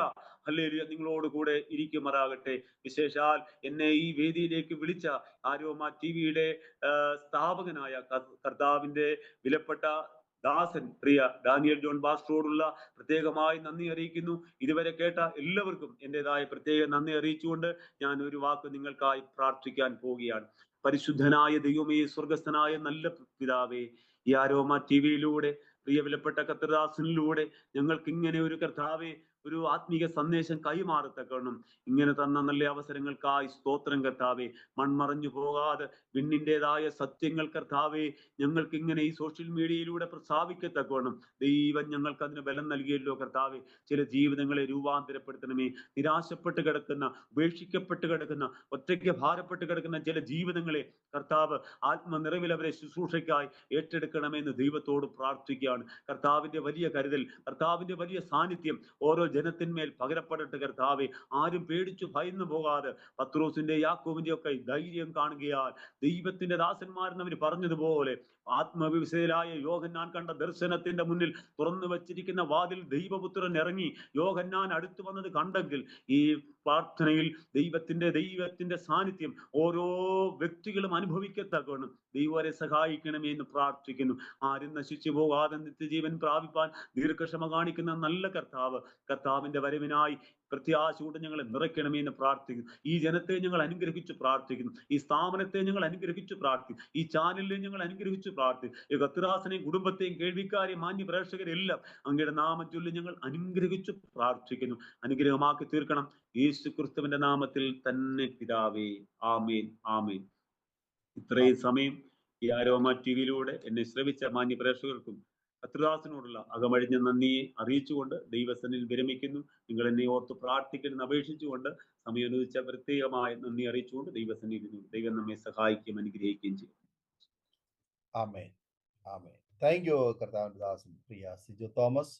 ഹല്ലേലൂയ, നിങ്ങളോട് കൂടെ ഇരിക്കുമാറാകട്ടെ. വിശേഷാൽ എന്നെ ഈ വേദിയിലേക്ക് വിളിച്ച ആരോമ ടിവിയുടെ സ്ഥാപകനായ കർത്താവിന്റെ വിലപ്പെട്ട ദാസൻ പ്രിയ ഡാനിയൽ ജോൺ ബാസ്റ്ററോടുള്ള പ്രത്യേകമായി നന്ദി അറിയിക്കുന്നു. ഇതുവരെ കേട്ട എല്ലാവർക്കും എൻ്റെതായ പ്രത്യേക നന്ദി അറിയിച്ചുകൊണ്ട് ഞാൻ ഒരു വാക്ക് നിങ്ങൾക്കായി പ്രാർത്ഥിക്കാൻ പോവുകയാണ്. പരിശുദ്ധനായ ദൈവമേ, സ്വർഗസ്ഥനായ നല്ല പിതാവേ, ഈ ആരോമ ടിവിയിലൂടെ, പ്രിയ വിലപ്പെട്ട കർത്തദാസനിലൂടെ ഞങ്ങൾക്ക് ഇങ്ങനെ ഒരു കർത്താവേ, ഒരു ആത്മീക സന്ദേശം കൈമാറത്തക്കണം. ഇങ്ങനെ തന്ന നല്ല അവസരങ്ങൾക്കായി സ്തോത്രം കർത്താവേ. മൺമറഞ്ഞു പോകാതെ വിണ്ണിൻ്റെതായ സത്യങ്ങൾ കർത്താവേ ഞങ്ങൾക്ക് ഇങ്ങനെ ഈ സോഷ്യൽ മീഡിയയിലൂടെ പ്രസ്താവിക്കത്തക്കണം. ദൈവം ഞങ്ങൾക്ക് അതിന് ബലം നൽകിയല്ലോ കർത്താവേ. ചില ജീവിതങ്ങളെ രൂപാന്തരപ്പെടുത്തണമേ. നിരാശപ്പെട്ട് കിടക്കുന്ന, ഉപേക്ഷിക്കപ്പെട്ട് കിടക്കുന്ന, ഒറ്റയ്ക്ക് ഭാരപ്പെട്ട് കിടക്കുന്ന ചില ജീവിതങ്ങളെ കർത്താവ് ആത്മനിറവിൽ അവരെ ശുശ്രൂഷയ്ക്കായി ഏറ്റെടുക്കണമെന്ന് ദൈവത്തോട് പ്രാർത്ഥിക്കുകയാണ്. കർത്താവിന്റെ വലിയ കരുതൽ, കർത്താവിന്റെ വലിയ സാന്നിധ്യം ഓരോ ജനത്തിന്മേൽ പകരപ്പെടട്ടെ കർത്താവെ. ആരും പേടിച്ചു ഭയന്നു പോകാതെ പത്രോസിന്റെ യാക്കോബിന്റെ ഒക്കെ ധൈര്യം കാണുകയാൽ ദൈവത്തിന്റെ ദാസന്മാരെന്ന് അവർ പറഞ്ഞതുപോലെ ആത്മവിവശയിലായ യോഹന്നാൻ കണ്ട ദർശനത്തിന്റെ മുന്നിൽ തുറന്നു വച്ചിരിക്കുന്ന വാതിൽ ദൈവപുത്രൻ ഇറങ്ങി യോഹന്നാൻ അടുത്തു വന്നത് കണ്ടെങ്കിൽ ഈ പ്രാർത്ഥനയിൽ ദൈവത്തിന്റെ സാന്നിധ്യം ഓരോ വ്യക്തികളും അനുഭവിക്കത്തക്കണം. ദൈവരെ സഹായിക്കണമേ എന്ന് പ്രാർത്ഥിക്കുന്നു. ആരും നശിച്ചു പോകാതെ നിത്യജീവൻ പ്രാപിപ്പാൻ ദീർഘക്ഷമ കാണിക്കുന്ന നല്ല കർത്താവ്, കർത്താവിന്റെ വരവിനായി പ്രത്യാശയോടെ ഞങ്ങളെ നിറയ്ക്കണമേ എന്ന് പ്രാർത്ഥിക്കുന്നു. ഈ ജനത്തെ ഞങ്ങൾ അനുഗ്രഹിച്ചു പ്രാർത്ഥിക്കുന്നു. ഈ സ്ഥാപനത്തെ ഞങ്ങൾ അനുഗ്രഹിച്ചു പ്രാർത്ഥിക്കുന്നു. ഈ ചാനലിനെ ഞങ്ങൾ അനുഗ്രഹിച്ചു പ്രാർത്ഥിക്കുന്നു. ഈ കർത്തദാസനെയും കുടുംബത്തെയും കേൾവിക്കാരെയും മാന്യ പ്രേക്ഷകരെല്ലാം അങ്ങയുടെ നാമം ചൊല്ലി ഞങ്ങൾ അനുഗ്രഹിച്ചു പ്രാർത്ഥിക്കുന്നു. അനുഗ്രഹമാക്കി തീർക്കണം യേശു ക്രിസ്തുവിന്റെ നാമത്തിൽ തന്നെ പിതാവേ. ആമേൻ, ആമേൻ. ഇത്രയും സമയം ഈ ആരോമ ടിവിയിലൂടെ എന്നെ ശ്രവിച്ച മാന്യ പ്രേക്ഷകർക്കും കർത്തദാസനോടുള്ള അകമഴിഞ്ഞ നന്ദിയെ അറിയിച്ചുകൊണ്ട് ദൈവസന്നിധിയിൽ വിരമിക്കുന്നു. നിങ്ങൾ എന്നെ ഓർത്ത് പ്രാർത്ഥിക്കണമെന്ന് അപേക്ഷിച്ചുകൊണ്ട് സമയമനുവദിച്ച പ്രത്യേകമായ നന്ദി അറിയിച്ചുകൊണ്ട് ദൈവസന്നിധിയിൽ ദൈവം നമ്മെ സഹായിക്കുകയും അനുഗ്രഹിക്കുകയും ചെയ്യും. ആമേൻ, ആമേൻ. താങ്ക് യു കർത്താവിന്റെ ദാസൻ പ്രിയ സിജു തോമസ്.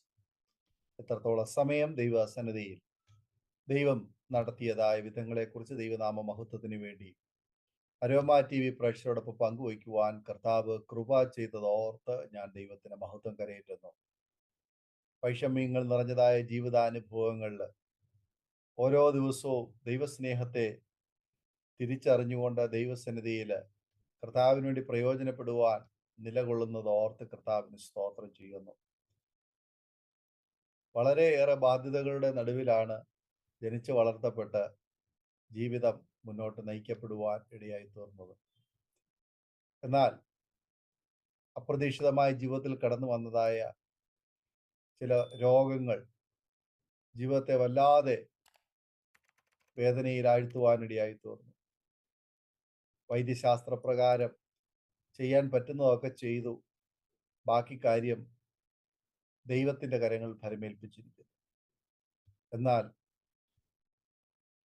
എത്രത്തോളം സമയം ദൈവസന്നിധിയിൽ ദൈവം നടത്തിയതായ വിധങ്ങളെക്കുറിച്ച്, ദൈവനാമ മഹത്വത്തിന് വേണ്ടി അരോമ ടി വി പ്രേക്ഷകരോടൊപ്പം പങ്കുവയ്ക്കുവാൻ കർത്താവ് കൃപ ചെയ്തതോർത്ത് ഞാൻ ദൈവത്തിന് മഹത്വം കരയേറ്റുന്നു. വൈഷമ്യങ്ങൾ നിറഞ്ഞതായ ജീവിതാനുഭവങ്ങളിൽ ഓരോ ദിവസവും ദൈവസ്നേഹത്തെ തിരിച്ചറിഞ്ഞുകൊണ്ട് ദൈവസന്നിധിയിൽ കർത്താവിന് വേണ്ടി പ്രയോജനപ്പെടുവാൻ നിലകൊള്ളുന്നത് ഓർത്ത് കർത്താവിന് സ്തോത്രം ചെയ്യുന്നു. വളരെയേറെ ബാധ്യതകളുടെ നടുവിലാണ് ജനിച്ചു വളർത്തപ്പെട്ട് ജീവിതം മുന്നോട്ട് നയിക്കപ്പെടുവാൻ ഇടയായി തീർന്നത്. എന്നാൽ അപ്രതീക്ഷിതമായ ജീവിതത്തിൽ കടന്നു വന്നതായ ചില രോഗങ്ങൾ ജീവിതത്തെ വല്ലാതെ വേദനയിലാഴ്ത്തുവാനിടയായി തീർന്നു. വൈദ്യശാസ്ത്രപ്രകാരം ചെയ്യാൻ പറ്റുന്നതൊക്കെ ചെയ്തു. ബാക്കി കാര്യം ദൈവത്തിന്റെ കരങ്ങൾ ഫലമേൽപ്പിച്ചിരിക്കുന്നു. എന്നാൽ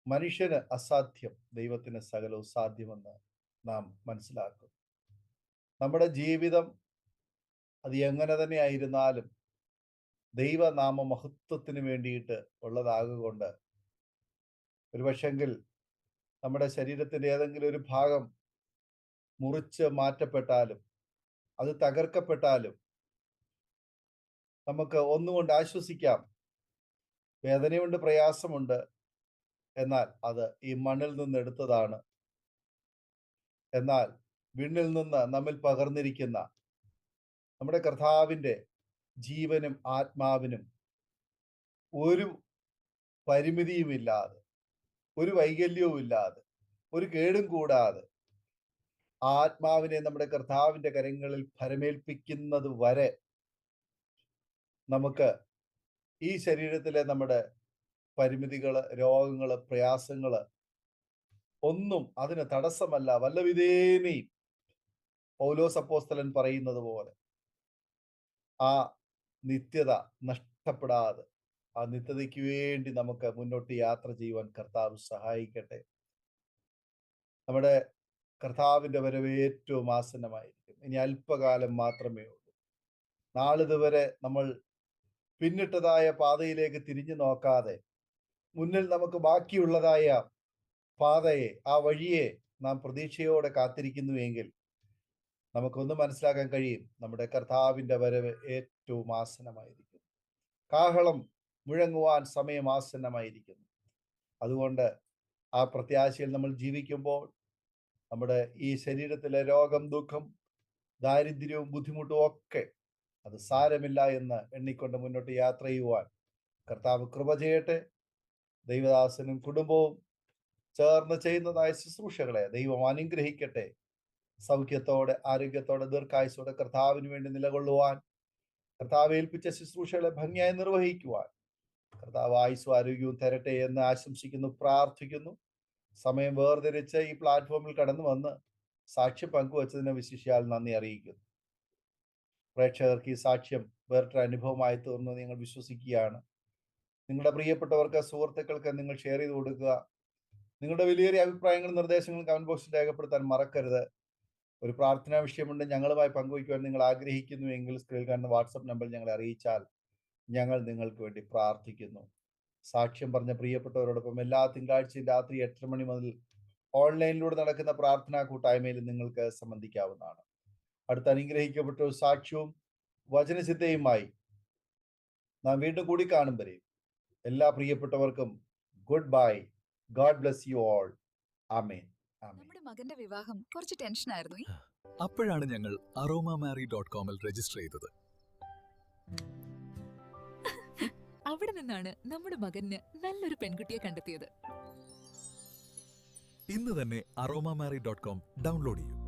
മനുഷ്യന് അസാധ്യം, ദൈവത്തിന് സകലവും സാധ്യമെന്ന് നാം മനസ്സിലാക്കും. നമ്മുടെ ജീവിതം അത് എങ്ങനെ തന്നെ ആയിരുന്നാലും ദൈവനാമ മഹത്വത്തിന് വേണ്ടിയിട്ട് ഉള്ളതാകൊണ്ട് ഒരു പക്ഷെങ്കിൽ നമ്മുടെ ശരീരത്തിന്റെ ഏതെങ്കിലും ഒരു ഭാഗം മുറിച്ച് മാറ്റപ്പെട്ടാലും അത് തകർക്കപ്പെട്ടാലും നമുക്ക് ഒന്നുകൊണ്ട് ആശ്വസിക്കാം. വേദനയുണ്ട്, പ്രയാസമുണ്ട്, എന്നാൽ അത് ഈ മണ്ണിൽ നിന്ന് എടുത്തതാണ്. എന്നാൽ വിണ്ണിൽ നിന്ന് നമ്മിൽ പകർന്നിരിക്കുന്ന നമ്മുടെ കർത്താവിൻ്റെ ജീവനും ആത്മാവിനും ഒരു പരിമിതിയുമില്ലാതെ, ഒരു വൈകല്യവും ഇല്ലാതെ, ഒരു കേടും കൂടാതെ ആത്മാവിനെ നമ്മുടെ കർത്താവിൻ്റെ കരങ്ങളിൽ ഭരമേൽപ്പിക്കുന്നത് വരെ നമുക്ക് ഈ ശരീരത്തിലെ നമ്മുടെ പരിമിതികള്, രോഗങ്ങള്, പ്രയാസങ്ങള് ഒന്നും അതിന് തടസ്സമല്ല. വല്ലവിധേനയും പൗലോസ് അപ്പോസ്തലൻ പറയുന്നത് പോലെ ആ നിത്യത നഷ്ടപ്പെടാതെ ആ നിത്യതയ്ക്ക് വേണ്ടി നമുക്ക് മുന്നോട്ട് യാത്ര ചെയ്യുവാൻ കർത്താവ് സഹായിക്കട്ടെ. നമ്മുടെ കർത്താവിൻ്റെ വരവ് ഏറ്റവും ആസന്നമായിരിക്കും. ഇനി അല്പകാലം മാത്രമേ ഉള്ളൂ. നാളിതുവരെ നമ്മൾ പിന്നിട്ടതായ പാതയിലേക്ക് തിരിഞ്ഞു നോക്കാതെ മുന്നിൽ നമുക്ക് ബാക്കിയുള്ളതായ പാതയെ, ആ വഴിയെ നാം പ്രതീക്ഷയോടെ കാത്തിരിക്കുന്നുവെങ്കിൽ നമുക്കൊന്ന് മനസ്സിലാക്കാൻ കഴിയും, നമ്മുടെ കർത്താവിൻ്റെ വരവ് ഏറ്റവും ആസന്നമായിരിക്കും. കാഹളം മുഴങ്ങുവാൻ സമയം ആസന്നമായിരിക്കുന്നു. അതുകൊണ്ട് ആ പ്രത്യാശയിൽ നമ്മൾ ജീവിക്കുമ്പോൾ നമ്മുടെ ഈ ശരീരത്തിലെ രോഗം, ദുഃഖം, ദാരിദ്ര്യവും ബുദ്ധിമുട്ടും ഒക്കെ അത് സാരമില്ല എന്ന് എണ്ണിക്കൊണ്ട് മുന്നോട്ട് യാത്ര ചെയ്യുവാൻ കർത്താവ് കൃപ ചെയ്യട്ടെ. ദൈവദാസനും കുടുംബവും ചേർന്ന് ചെയ്യുന്നതായ ശുശ്രൂഷകളെ ദൈവം അനുഗ്രഹിക്കട്ടെ. സൗഖ്യത്തോടെ, ആരോഗ്യത്തോടെ, ദീർഘായുസോടെ കർത്താവിന് വേണ്ടി നിലകൊള്ളുവാൻ, കർത്താവ് ഏൽപ്പിച്ച ശുശ്രൂഷകളെ ഭംഗിയായി നിർവഹിക്കുവാൻ കർത്താവ് ആയുസ്സും ആരോഗ്യവും തരട്ടെ എന്ന് ആശംസിക്കുന്നു, പ്രാർത്ഥിക്കുന്നു. സമയം വേർതിരിച്ച് ഈ പ്ലാറ്റ്ഫോമിൽ കടന്നു വന്ന് സാക്ഷ്യം പങ്കുവച്ചതിന് വിശിഷ്യാൽ നന്ദി അറിയിക്കുന്നു. പ്രേക്ഷകർക്ക് ഈ സാക്ഷ്യം വേറിട്ടൊരു അനുഭവമായി തീർന്നു നിങ്ങൾ വിശ്വസിക്കുകയാണ്. നിങ്ങളുടെ പ്രിയപ്പെട്ടവർക്ക്, സുഹൃത്തുക്കൾക്ക് നിങ്ങൾ ഷെയർ ചെയ്ത് കൊടുക്കുക. നിങ്ങളുടെ വിലയേറിയ അഭിപ്രായങ്ങളും നിർദ്ദേശങ്ങളും കമന്റ് ബോക്സിൽ രേഖപ്പെടുത്താൻ മറക്കരുത്. ഒരു പ്രാർത്ഥനാ വിഷയമുണ്ട് ഞങ്ങളുമായി പങ്കുവയ്ക്കുവാൻ നിങ്ങൾ ആഗ്രഹിക്കുന്നുവെങ്കിൽ സ്ക്രീനിൽ കാണുന്ന വാട്സപ്പ് നമ്പറിൽ ഞങ്ങളെ അറിയിച്ചാൽ ഞങ്ങൾ നിങ്ങൾക്ക് വേണ്ടി പ്രാർത്ഥിക്കുന്നു. സാക്ഷ്യം പറഞ്ഞ പ്രിയപ്പെട്ടവരോടൊപ്പം എല്ലാ തിങ്കളാഴ്ചയും രാത്രി 8 മണി മുതൽ ഓൺലൈനിലൂടെ നടക്കുന്ന പ്രാർത്ഥനാ കൂട്ടായ്മയിൽ നിങ്ങൾക്ക് സംബന്ധിക്കാവുന്നതാണ്. അടുത്ത അനുഗ്രഹിക്കപ്പെട്ട ഒരു സാക്ഷ്യവും വചനചിന്തയുമായി നാം വീണ്ടും കൂടി കാണും വരെ എല്ലാ പ്രിയപ്പെട്ടവർക്കും goodbye. God bless you all. ആമേൻ. നമ്മുടെ മകന്റെ വിവാഹം കുറച്ച് ടെൻഷനായിരുന്നു. അപ്പോഴാണ് ഞങ്ങൾ aromamary.com രജിസ്റ്റർ ചെയ്തത്. അവിടെ നിന്നാണ് നമ്മുടെ മകന് നല്ലൊരു പെൺകുട്ടിയെ കണ്ടെത്തിയത്. ഇന്ന് തന്നെ aromamary.com ഡൗൺലോഡ് ചെയ്യൂ.